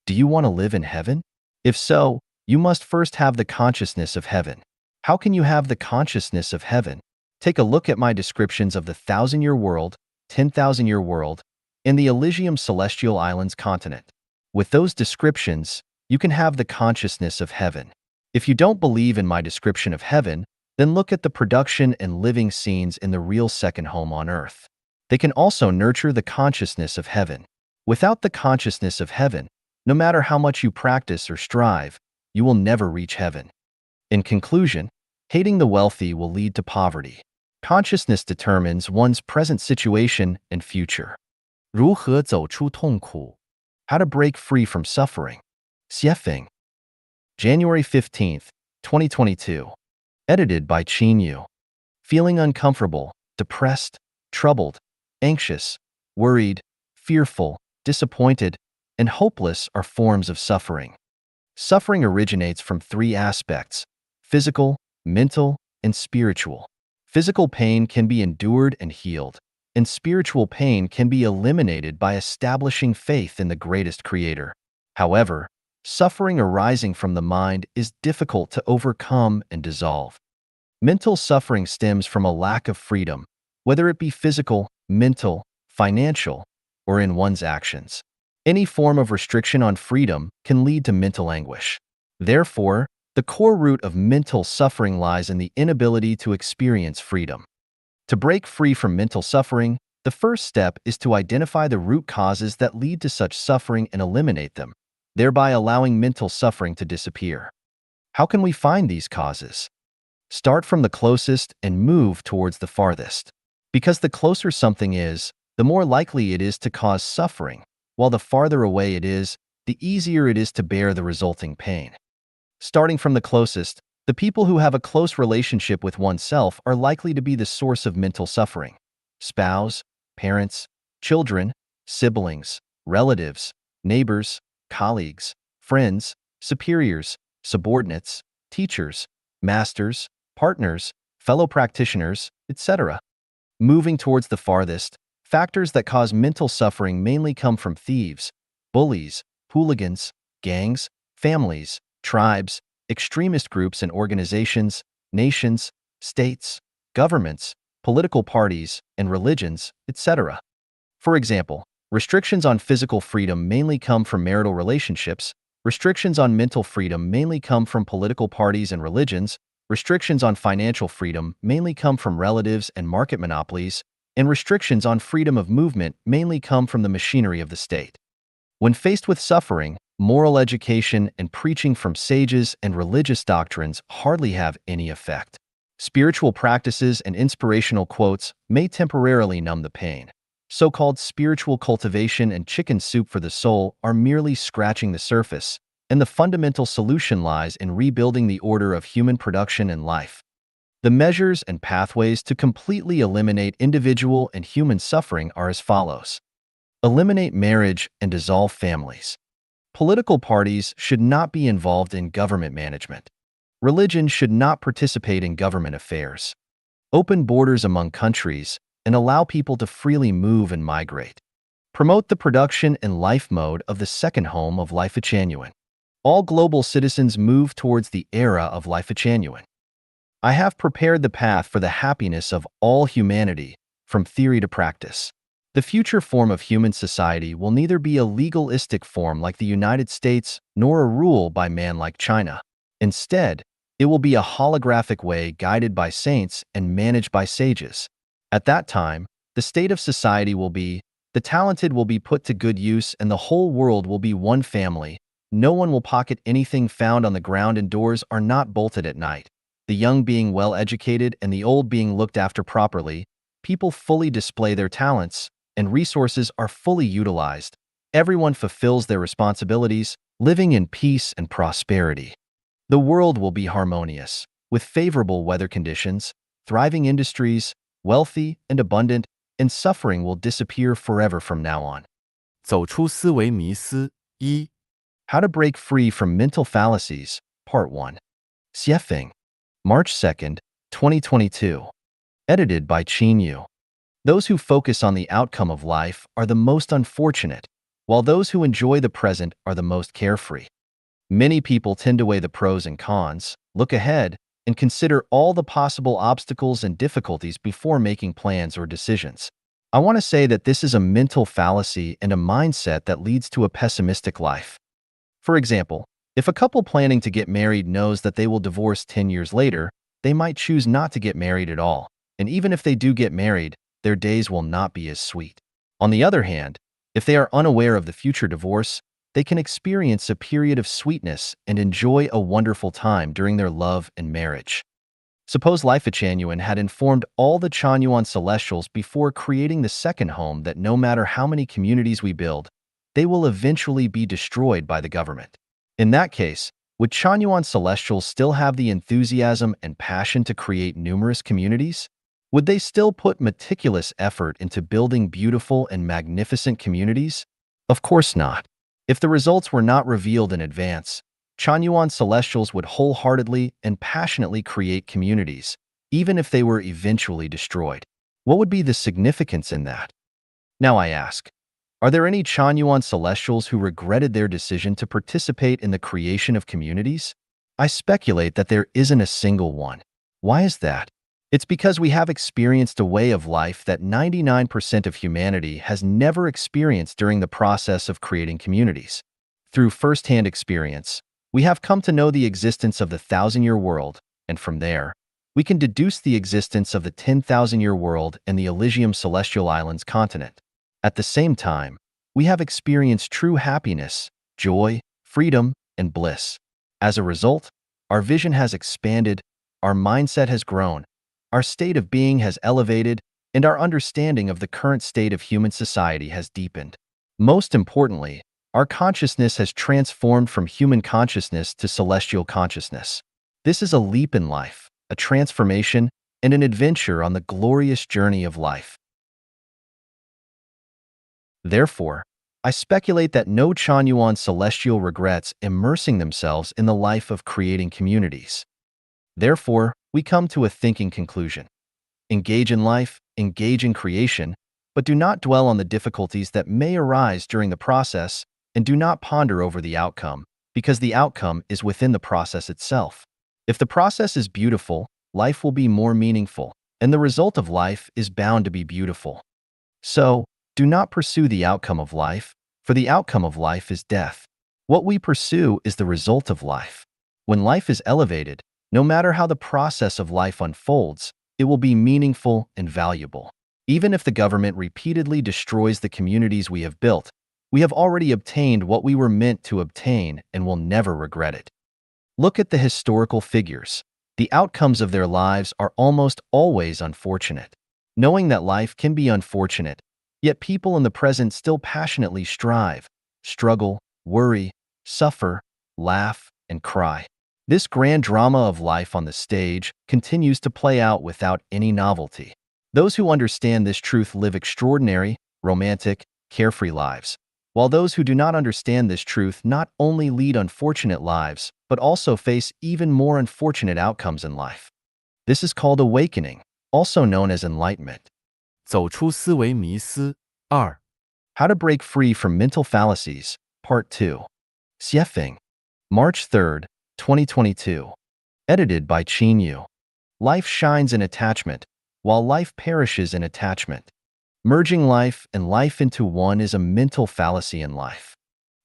Do you want to live in heaven? If so, you must first have the consciousness of heaven. How can you have the consciousness of heaven? Take a look at my descriptions of the 1,000-year world, 10,000-year world, and the Elysium Celestial Islands continent. With those descriptions, you can have the consciousness of heaven. If you don't believe in my description of heaven, then look at the production and living scenes in the real second home on earth. They can also nurture the consciousness of heaven. Without the consciousness of heaven, no matter how much you practice or strive, you will never reach heaven. In conclusion, hating the wealthy will lead to poverty. Consciousness determines one's present situation and future. 如何走出痛苦？ How to break free from suffering. Xuefeng. January 15th, 2022. Edited by Qin Yu. Feeling uncomfortable, depressed, troubled, anxious, worried, fearful, disappointed, and hopeless are forms of suffering. Suffering originates from three aspects: physical, mental, and spiritual. Physical pain can be endured and healed, and spiritual pain can be eliminated by establishing faith in the greatest creator. However, suffering arising from the mind is difficult to overcome and dissolve. Mental suffering stems from a lack of freedom, whether it be physical, mental, financial, or in one's actions. Any form of restriction on freedom can lead to mental anguish. Therefore, the core root of mental suffering lies in the inability to experience freedom. To break free from mental suffering, the first step is to identify the root causes that lead to such suffering and eliminate them, thereby allowing mental suffering to disappear. How can we find these causes? Start from the closest and move towards the farthest. Because the closer something is, the more likely it is to cause suffering, while the farther away it is, the easier it is to bear the resulting pain. Starting from the closest, the people who have a close relationship with oneself are likely to be the source of mental suffering. Spouse, parents, children, siblings, relatives, neighbors, colleagues, friends, superiors, subordinates, teachers, masters, partners, fellow practitioners, etc. Moving towards the farthest, factors that cause mental suffering mainly come from thieves, bullies, hooligans, gangs, families, tribes, extremist groups and organizations, nations, states, governments, political parties, and religions, etc. For example, restrictions on physical freedom mainly come from marital relationships, restrictions on mental freedom mainly come from political parties and religions, restrictions on financial freedom mainly come from relatives and market monopolies, and restrictions on freedom of movement mainly come from the machinery of the state. When faced with suffering, moral education and preaching from sages and religious doctrines hardly have any effect. Spiritual practices and inspirational quotes may temporarily numb the pain. So-called spiritual cultivation and chicken soup for the soul are merely scratching the surface, and the fundamental solution lies in rebuilding the order of human production and life. The measures and pathways to completely eliminate individual and human suffering are as follows. Eliminate marriage and dissolve families. Political parties should not be involved in government management. Religion should not participate in government affairs. Open borders among countries and allow people to freely move and migrate. Promote the production and life mode of the second home of life genuine. All global citizens move towards the era of life genuine. I have prepared the path for the happiness of all humanity, from theory to practice. The future form of human society will neither be a legalistic form like the United States nor a rule by man like China. Instead, it will be a holographic way guided by saints and managed by sages. At that time, the state of society will be, the talented will be put to good use and the whole world will be one family. No one will pocket anything found on the ground and doors are not bolted at night. The young being well educated and the old being looked after properly, people fully display their talents, and resources are fully utilized. Everyone fulfills their responsibilities, living in peace and prosperity. The world will be harmonious, with favorable weather conditions, thriving industries, wealthy and abundant, and suffering will disappear forever from now on. 走出思维迷思一 How to break free from mental fallacies, Part 1. Xuefeng. March 2nd, 2022. Edited by Qin Yu. Those who focus on the outcome of life are the most unfortunate, while those who enjoy the present are the most carefree. Many people tend to weigh the pros and cons, look ahead, and consider all the possible obstacles and difficulties before making plans or decisions. I want to say that this is a mental fallacy and a mindset that leads to a pessimistic life. For example, if a couple planning to get married knows that they will divorce 10 years later, they might choose not to get married at all, and even if they do get married, their days will not be as sweet. On the other hand, If they are unaware of the future divorce, they can experience a period of sweetness and enjoy a wonderful time during their love and marriage. Suppose Life Changyuan had informed all the Chanyuan Celestials before creating the second home that no matter how many communities we build, they will eventually be destroyed by the government. In that case, would Chanyuan Celestials still have the enthusiasm and passion to create numerous communities? Would they still put meticulous effort into building beautiful and magnificent communities? Of course not. If the results were not revealed in advance, Chanyuan Celestials would wholeheartedly and passionately create communities, even if they were eventually destroyed. What would be the significance in that? Now I ask, are there any Chanyuan Celestials who regretted their decision to participate in the creation of communities? I speculate that there isn't a single one. Why is that? It's because we have experienced a way of life that 99% of humanity has never experienced during the process of creating communities. Through first-hand experience, we have come to know the existence of the 1,000-year world, and from there, we can deduce the existence of the 10,000-year world and the Elysium Celestial Islands continent. At the same time, we have experienced true happiness, joy, freedom, and bliss. As a result, our vision has expanded, our mindset has grown, our state of being has elevated, and our understanding of the current state of human society has deepened. Most importantly, our consciousness has transformed from human consciousness to celestial consciousness. This is a leap in life, a transformation, and an adventure on the glorious journey of life. Therefore, I speculate that no Chanyuan Celestial regrets immersing themselves in the life of creating communities. Therefore, we come to a thinking conclusion. Engage in life, engage in creation, but do not dwell on the difficulties that may arise during the process, and do not ponder over the outcome, because the outcome is within the process itself. If the process is beautiful, life will be more meaningful, and the result of life is bound to be beautiful. So, do not pursue the outcome of life, for the outcome of life is death. What we pursue is the result of life. When life is elevated, no matter how the process of life unfolds, it will be meaningful and valuable. Even if the government repeatedly destroys the communities we have built, we have already obtained what we were meant to obtain and will never regret it. Look at the historical figures. The outcomes of their lives are almost always unfortunate. Knowing that life can be unfortunate, yet people in the present still passionately strive, struggle, worry, suffer, laugh, and cry. This grand drama of life on the stage continues to play out without any novelty. Those who understand this truth live extraordinary, romantic, carefree lives, while those who do not understand this truth not only lead unfortunate lives, but also face even more unfortunate outcomes in life. This is called awakening, also known as enlightenment. 走出思维迷思2 How to Break Free from Mental Fallacies, Part 2. Xuefeng, March 3, 2022. Edited by Qin Yu. Life shines in attachment, while life perishes in attachment. Merging life and life into one is a mental fallacy in life.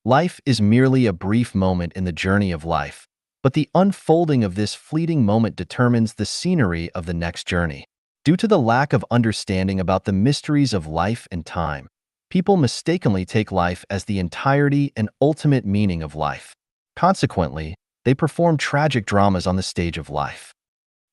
Life is merely a brief moment in the journey of life, but the unfolding of this fleeting moment determines the scenery of the next journey. Due to the lack of understanding about the mysteries of life and time, people mistakenly take life as the entirety and ultimate meaning of life. Consequently, they perform tragic dramas on the stage of life.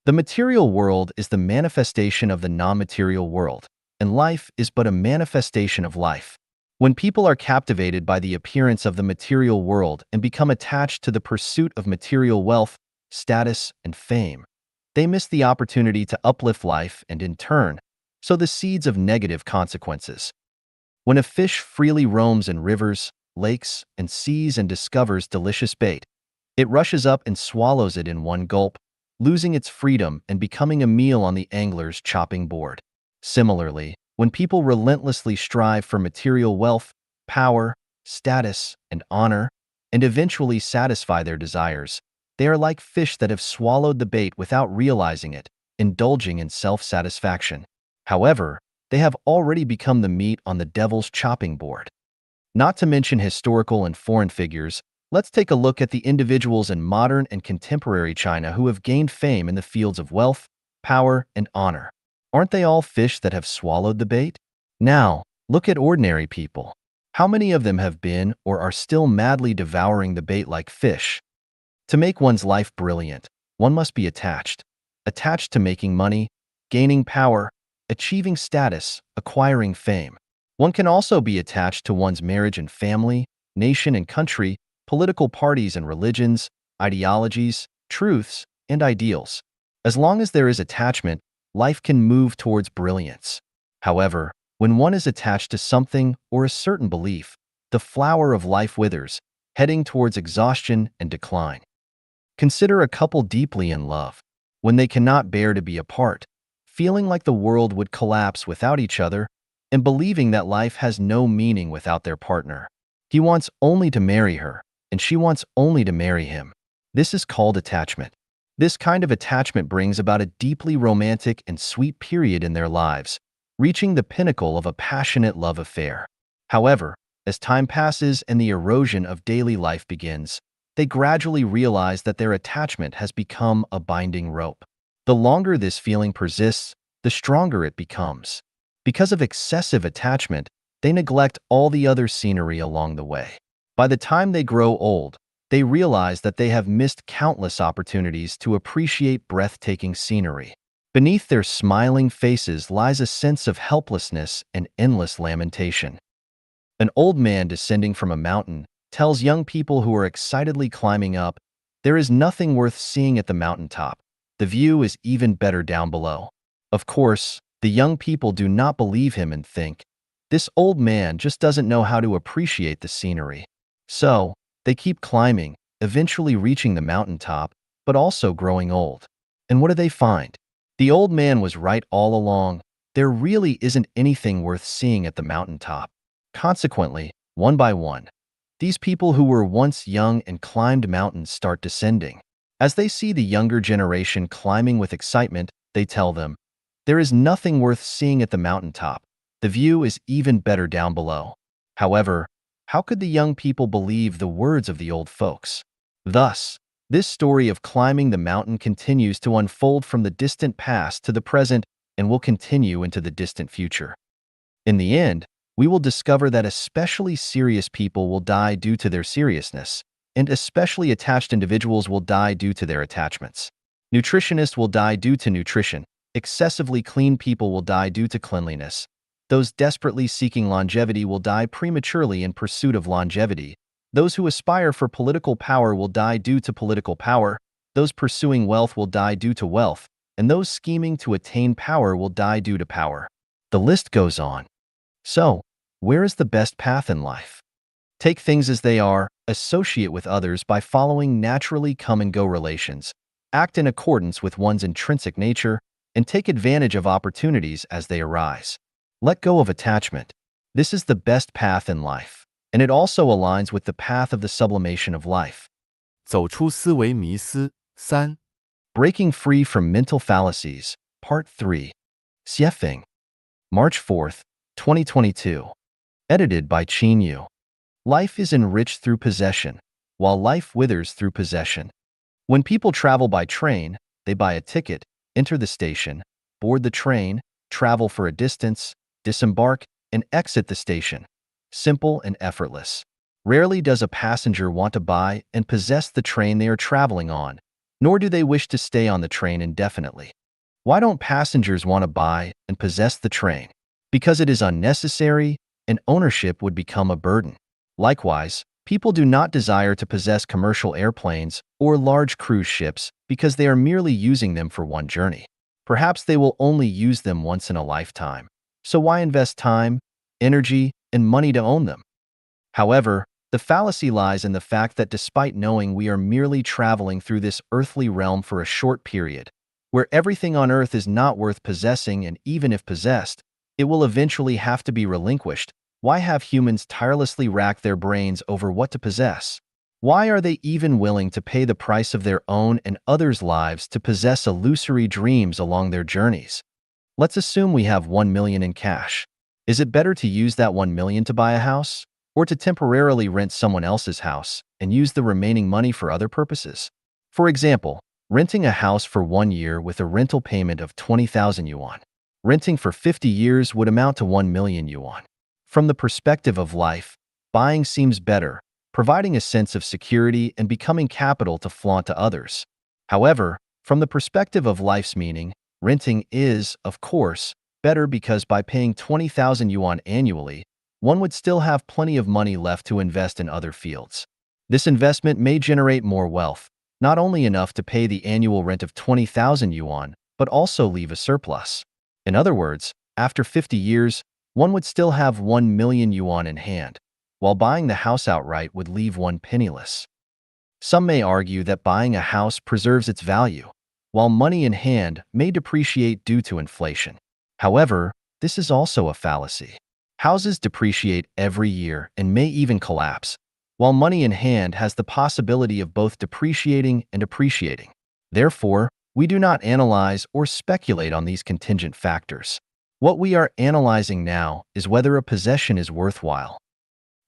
The material world is the manifestation of the non-material world, and life is but a manifestation of life. When people are captivated by the appearance of the material world and become attached to the pursuit of material wealth, status, and fame, they miss the opportunity to uplift life and, in turn, sow the seeds of negative consequences. When a fish freely roams in rivers, lakes, and seas and discovers delicious bait, it rushes up and swallows it in one gulp, losing its freedom and becoming a meal on the angler's chopping board. Similarly, when people relentlessly strive for material wealth, power, status, and honor, and eventually satisfy their desires, they are like fish that have swallowed the bait without realizing it, indulging in self-satisfaction. However, they have already become the meat on the devil's chopping board. Not to mention historical and foreign figures, let's take a look at the individuals in modern and contemporary China who have gained fame in the fields of wealth, power, and honor. Aren't they all fish that have swallowed the bait? Now, look at ordinary people. How many of them have been or are still madly devouring the bait like fish? To make one's life brilliant, one must be attached. Attached to making money, gaining power, achieving status, acquiring fame. One can also be attached to one's marriage and family, nation and country, political parties and religions, ideologies, truths, and ideals. As long as there is attachment, life can move towards brilliance. However, when one is attached to something or a certain belief, the flower of life withers, heading towards exhaustion and decline. Consider a couple deeply in love. When they cannot bear to be apart, feeling like the world would collapse without each other, and believing that life has no meaning without their partner. He wants only to marry her, and she wants only to marry him. This is called attachment. This kind of attachment brings about a deeply romantic and sweet period in their lives, reaching the pinnacle of a passionate love affair. However, as time passes and the erosion of daily life begins, they gradually realize that their attachment has become a binding rope. The longer this feeling persists, the stronger it becomes. Because of excessive attachment, they neglect all the other scenery along the way. By the time they grow old, they realize that they have missed countless opportunities to appreciate breathtaking scenery. Beneath their smiling faces lies a sense of helplessness and endless lamentation. An old man descending from a mountain tells young people who are excitedly climbing up, "There is nothing worth seeing at the mountaintop. The view is even better down below." Of course, the young people do not believe him and think, "This old man just doesn't know how to appreciate the scenery." So, they keep climbing, eventually reaching the mountaintop, but also growing old. And what do they find? The old man was right all along. There really isn't anything worth seeing at the mountaintop. Consequently, one by one, these people who were once young and climbed mountains start descending. As they see the younger generation climbing with excitement, they tell them, "There is nothing worth seeing at the mountaintop. The view is even better down below." However, how could the young people believe the words of the old folks? Thus, this story of climbing the mountain continues to unfold from the distant past to the present and will continue into the distant future. In the end, we will discover that especially serious people will die due to their seriousness, and especially attached individuals will die due to their attachments. Nutritionists will die due to nutrition. Excessively clean people will die due to cleanliness. Those desperately seeking longevity will die prematurely in pursuit of longevity. Those who aspire for political power will die due to political power. Those pursuing wealth will die due to wealth. And those scheming to attain power will die due to power. The list goes on. So, where is the best path in life? Take things as they are, associate with others by following naturally come-and-go relations, act in accordance with one's intrinsic nature, and take advantage of opportunities as they arise. Let go of attachment. This is the best path in life, and it also aligns with the path of the sublimation of life. 走出思维迷思3 Breaking Free from Mental Fallacies, Part 3. Xuefeng. March 4th, 2022. Edited by Qin Yu. Life is enriched through possession, while life withers through possession. When people travel by train, they buy a ticket, enter the station, board the train, travel for a distance, disembark, and exit the station. Simple and effortless. Rarely does a passenger want to buy and possess the train they are traveling on, nor do they wish to stay on the train indefinitely. Why don't passengers want to buy and possess the train? Because it is unnecessary, and ownership would become a burden. Likewise, people do not desire to possess commercial airplanes or large cruise ships because they are merely using them for one journey. Perhaps they will only use them once in a lifetime. So why invest time, energy, and money to own them? However, the fallacy lies in the fact that despite knowing we are merely traveling through this earthly realm for a short period, where everything on earth is not worth possessing and even if possessed, it will eventually have to be relinquished, why have humans tirelessly racked their brains over what to possess? Why are they even willing to pay the price of their own and others' lives to possess illusory dreams along their journeys? Let's assume we have 1 million in cash. Is it better to use that 1 million to buy a house, or to temporarily rent someone else's house and use the remaining money for other purposes? For example, renting a house for 1 year with a rental payment of 20,000 yuan. Renting for 50 years would amount to 1 million yuan. From the perspective of life, Buying seems better, providing a sense of security and becoming capital to flaunt to others. However, from the perspective of life's meaning, renting is, of course, better because by paying 20,000 yuan annually, one would still have plenty of money left to invest in other fields. This investment may generate more wealth, not only enough to pay the annual rent of 20,000 yuan, but also leave a surplus. In other words, after 50 years, one would still have 1 million yuan in hand, while buying the house outright would leave one penniless. Some may argue that buying a house preserves its value, while money in hand may depreciate due to inflation. However, this is also a fallacy. Houses depreciate every year and may even collapse, while money in hand has the possibility of both depreciating and appreciating. Therefore, we do not analyze or speculate on these contingent factors. What we are analyzing now is whether a possession is worthwhile.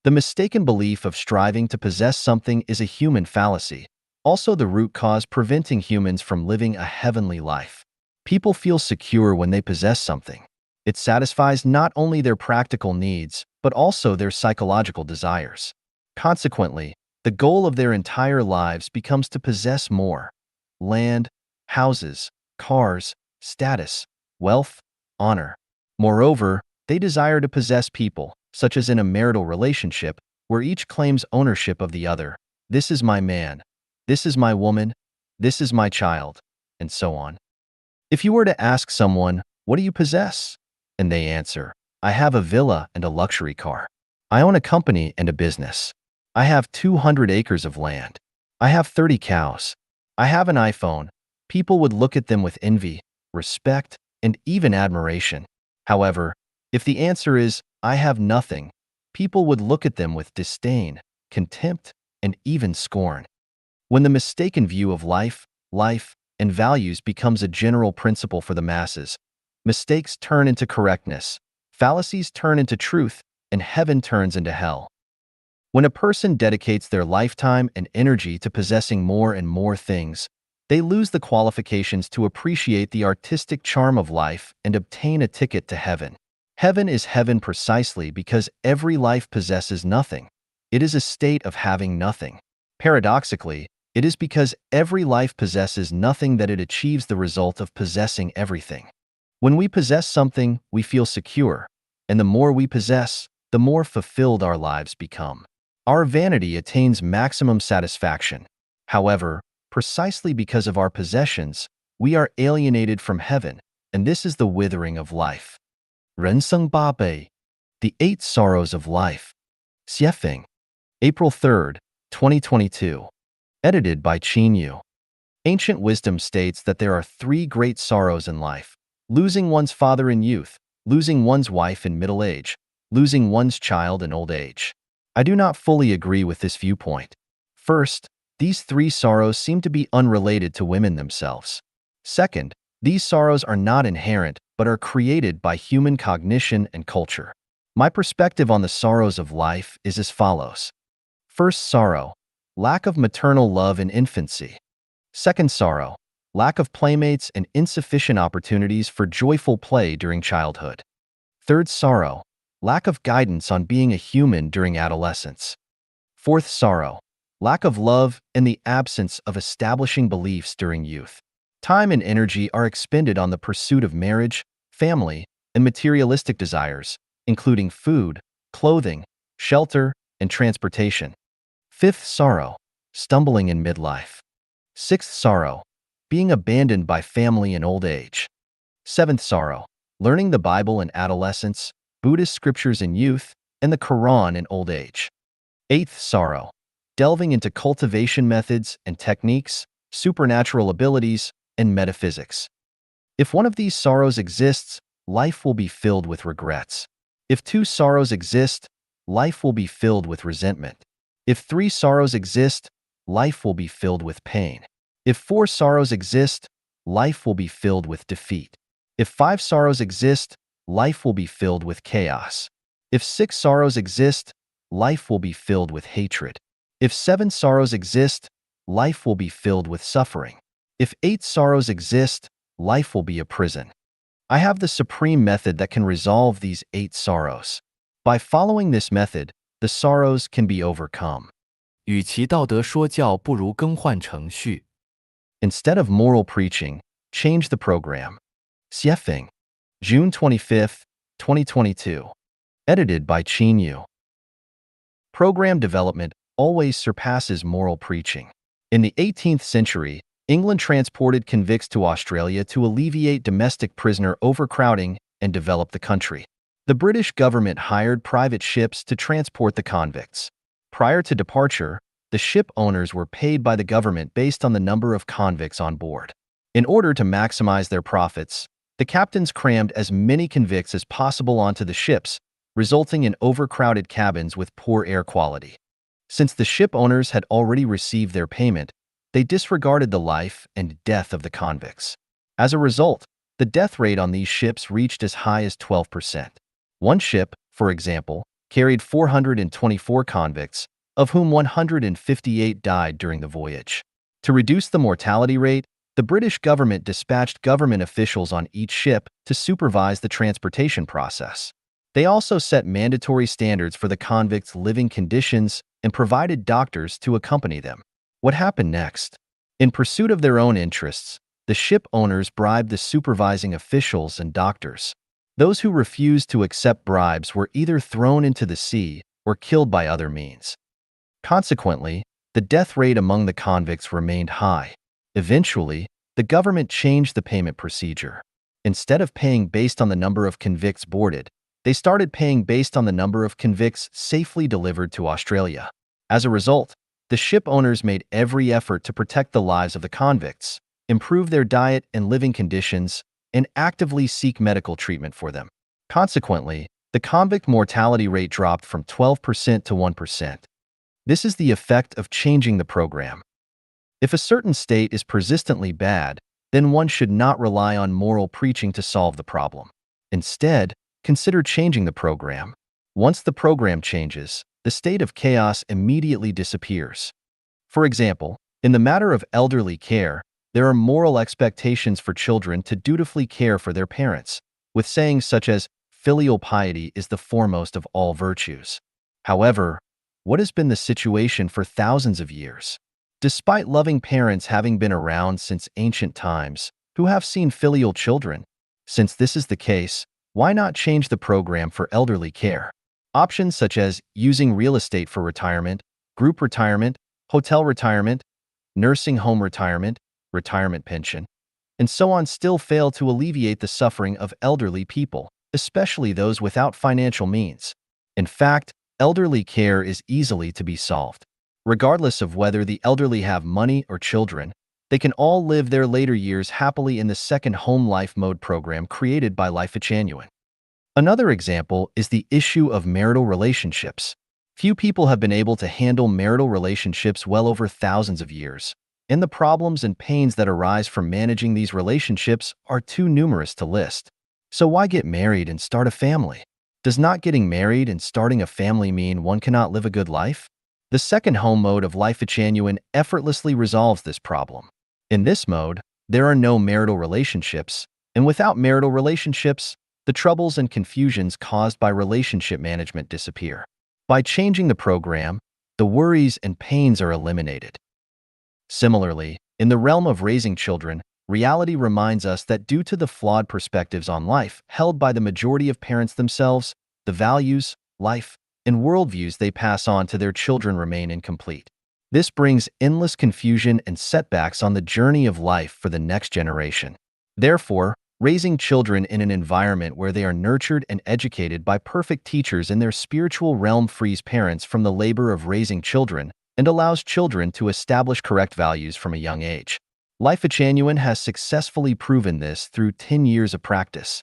The mistaken belief of striving to possess something is a human fallacy, also the root cause preventing humans from living a heavenly life. People feel secure when they possess something. It satisfies not only their practical needs, but also their psychological desires. Consequently, the goal of their entire lives becomes to possess more: land, houses, cars, status, wealth, honor. Moreover, they desire to possess people, such as in a marital relationship, where each claims ownership of the other. This is my man. This is my woman. This is my child, and so on. If you were to ask someone, "What do you possess?" and they answer, "I have a villa and a luxury car. I own a company and a business. I have 200 acres of land. I have 30 cows. I have an iPhone," people would look at them with envy, respect, and even admiration. However, if the answer is, "I have nothing," people would look at them with disdain, contempt, and even scorn. When the mistaken view of life, and values becomes a general principle for the masses, mistakes turn into correctness, fallacies turn into truth, and heaven turns into hell. When a person dedicates their lifetime and energy to possessing more and more things, they lose the qualifications to appreciate the artistic charm of life and obtain a ticket to heaven. Heaven is heaven precisely because every life possesses nothing. It is a state of having nothing. Paradoxically, it is because every life possesses nothing that it achieves the result of possessing everything. When we possess something, we feel secure, and the more we possess, the more fulfilled our lives become. Our vanity attains maximum satisfaction. However, precisely because of our possessions, we are alienated from heaven, and this is the withering of life. 人生八悲, The Eight Sorrows of Life. Xuefeng. April 3, 2022. Edited by Qin Yu. Ancient wisdom states that there are three great sorrows in life: losing one's father in youth, losing one's wife in middle age, losing one's child in old age. I do not fully agree with this viewpoint. First, these three sorrows seem to be unrelated to women themselves. Second, these sorrows are not inherent, but are created by human cognition and culture. My perspective on the sorrows of life is as follows. First sorrow, lack of maternal love in infancy. Second sorrow, lack of playmates and insufficient opportunities for joyful play during childhood. Third sorrow, lack of guidance on being a human during adolescence. Fourth sorrow, lack of love and the absence of establishing beliefs during youth. Time and energy are expended on the pursuit of marriage, family, and materialistic desires, including food, clothing, shelter, and transportation. Fifth sorrow, stumbling in midlife. Sixth sorrow, being abandoned by family in old age. Seventh sorrow, learning the Bible in adolescence, Buddhist scriptures in youth, and the Quran in old age. Eighth sorrow, delving into cultivation methods and techniques, supernatural abilities, and metaphysics. If one of these sorrows exists, life will be filled with regrets. If two sorrows exist, life will be filled with resentment. If three sorrows exist, life will be filled with pain. If four sorrows exist, life will be filled with defeat. If five sorrows exist, life will be filled with chaos. If six sorrows exist, life will be filled with hatred. If seven sorrows exist, life will be filled with suffering. If eight sorrows exist, life will be a prison. I have the supreme method that can resolve these eight sorrows. By following this method, the sorrows can be overcome. 与其道德说教，不如更换程序。Instead of moral preaching, change the program. Xuefeng, June 25, 2022. Edited by Qin Yu. Program development always surpasses moral preaching. In the 18th century, England transported convicts to Australia to alleviate domestic prisoner overcrowding and develop the country. The British government hired private ships to transport the convicts. Prior to departure, the ship owners were paid by the government based on the number of convicts on board. In order to maximize their profits, the captains crammed as many convicts as possible onto the ships, resulting in overcrowded cabins with poor air quality. Since the ship owners had already received their payment, they disregarded the life and death of the convicts. As a result, the death rate on these ships reached as high as 12%. One ship, for example, carried 424 convicts, of whom 158 died during the voyage. To reduce the mortality rate, the British government dispatched government officials on each ship to supervise the transportation process. They also set mandatory standards for the convicts' living conditions and provided doctors to accompany them. What happened next? In pursuit of their own interests, the ship owners bribed the supervising officials and doctors. Those who refused to accept bribes were either thrown into the sea or killed by other means. Consequently, the death rate among the convicts remained high. Eventually, the government changed the payment procedure. Instead of paying based on the number of convicts boarded, they started paying based on the number of convicts safely delivered to Australia. As a result, the ship owners made every effort to protect the lives of the convicts, improve their diet and living conditions, and actively seek medical treatment for them. Consequently, the convict mortality rate dropped from 12% to 1%. This is the effect of changing the program. If a certain state is persistently bad, then one should not rely on moral preaching to solve the problem. Instead, consider changing the program. Once the program changes, the state of chaos immediately disappears. For example, in the matter of elderly care, there are moral expectations for children to dutifully care for their parents, with sayings such as, "Filial piety is the foremost of all virtues." However, what has been the situation for thousands of years? Despite loving parents having been around since ancient times, who have seen filial children? Since this is the case, why not change the program for elderly care? Options such as using real estate for retirement, group retirement, hotel retirement, nursing home retirement, retirement pension, and so on still fail to alleviate the suffering of elderly people, especially those without financial means. In fact, elderly care is easily to be solved. Regardless of whether the elderly have money or children, they can all live their later years happily in the second home life mode program created by Life Genuine. Another example is the issue of marital relationships. Few people have been able to handle marital relationships well over thousands of years, and the problems and pains that arise from managing these relationships are too numerous to list. So why get married and start a family? Does not getting married and starting a family mean one cannot live a good life? The second home mode of Life Genuine effortlessly resolves this problem. In this mode, there are no marital relationships, and without marital relationships, the troubles and confusions caused by relationship management disappear. By changing the program, the worries and pains are eliminated. Similarly, in the realm of raising children, reality reminds us that due to the flawed perspectives on life held by the majority of parents themselves, the values, life, and worldviews they pass on to their children remain incomplete. This brings endless confusion and setbacks on the journey of life for the next generation. Therefore, raising children in an environment where they are nurtured and educated by perfect teachers in their spiritual realm frees parents from the labor of raising children and allows children to establish correct values from a young age. Life Genuine has successfully proven this through 10 years of practice.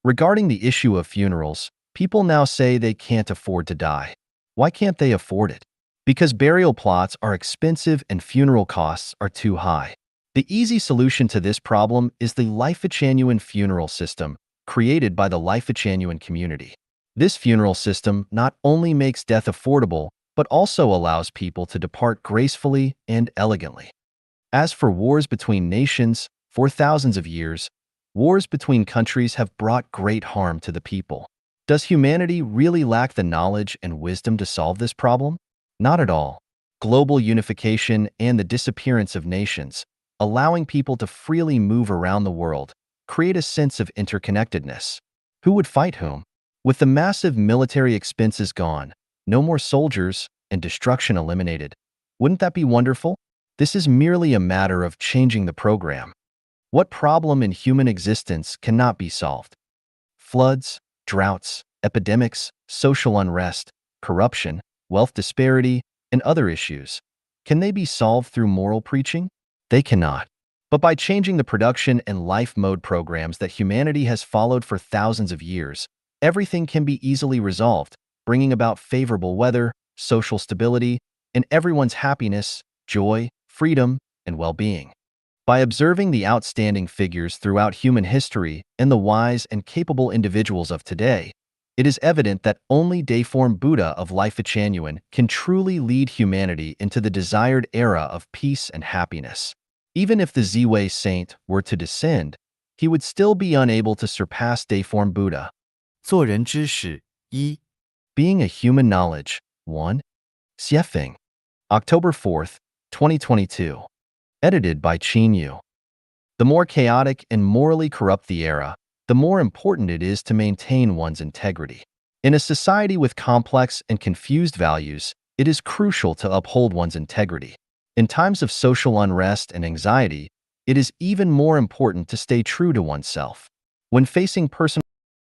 Regarding the issue of funerals, people now say they can't afford to die. Why can't they afford it? Because burial plots are expensive and funeral costs are too high. The easy solution to this problem is the Life Genuine funeral system, created by the Life Genuine community. This funeral system not only makes death affordable, but also allows people to depart gracefully and elegantly. As for wars between nations, for thousands of years, wars between countries have brought great harm to the people. Does humanity really lack the knowledge and wisdom to solve this problem? Not at all. Global unification and the disappearance of nations, allowing people to freely move around the world, create a sense of interconnectedness. Who would fight whom? With the massive military expenses gone, no more soldiers, and destruction eliminated, wouldn't that be wonderful? This is merely a matter of changing the program. What problem in human existence cannot be solved? Floods, droughts, epidemics, social unrest, corruption, wealth disparity, and other issues. Can they be solved through moral preaching? They cannot. But by changing the production and life mode programs that humanity has followed for thousands of years, everything can be easily resolved, bringing about favorable weather, social stability, and everyone's happiness, joy, freedom, and well-being. By observing the outstanding figures throughout human history and the wise and capable individuals of today, it is evident that only Deiform Buddha of Life-Changyuan can truly lead humanity into the desired era of peace and happiness. Even if the Ziwei saint were to descend, he would still be unable to surpass Deiform Buddha. 做人知识一 Being a Human Knowledge 1. Xuefeng. October 4th, 2022. Edited by Qin Yu. The more chaotic and morally corrupt the era, the more important it is to maintain one's integrity. In a society with complex and confused values, it is crucial to uphold one's integrity. In times of social unrest and anxiety, it is even more important to stay true to oneself. When facing personal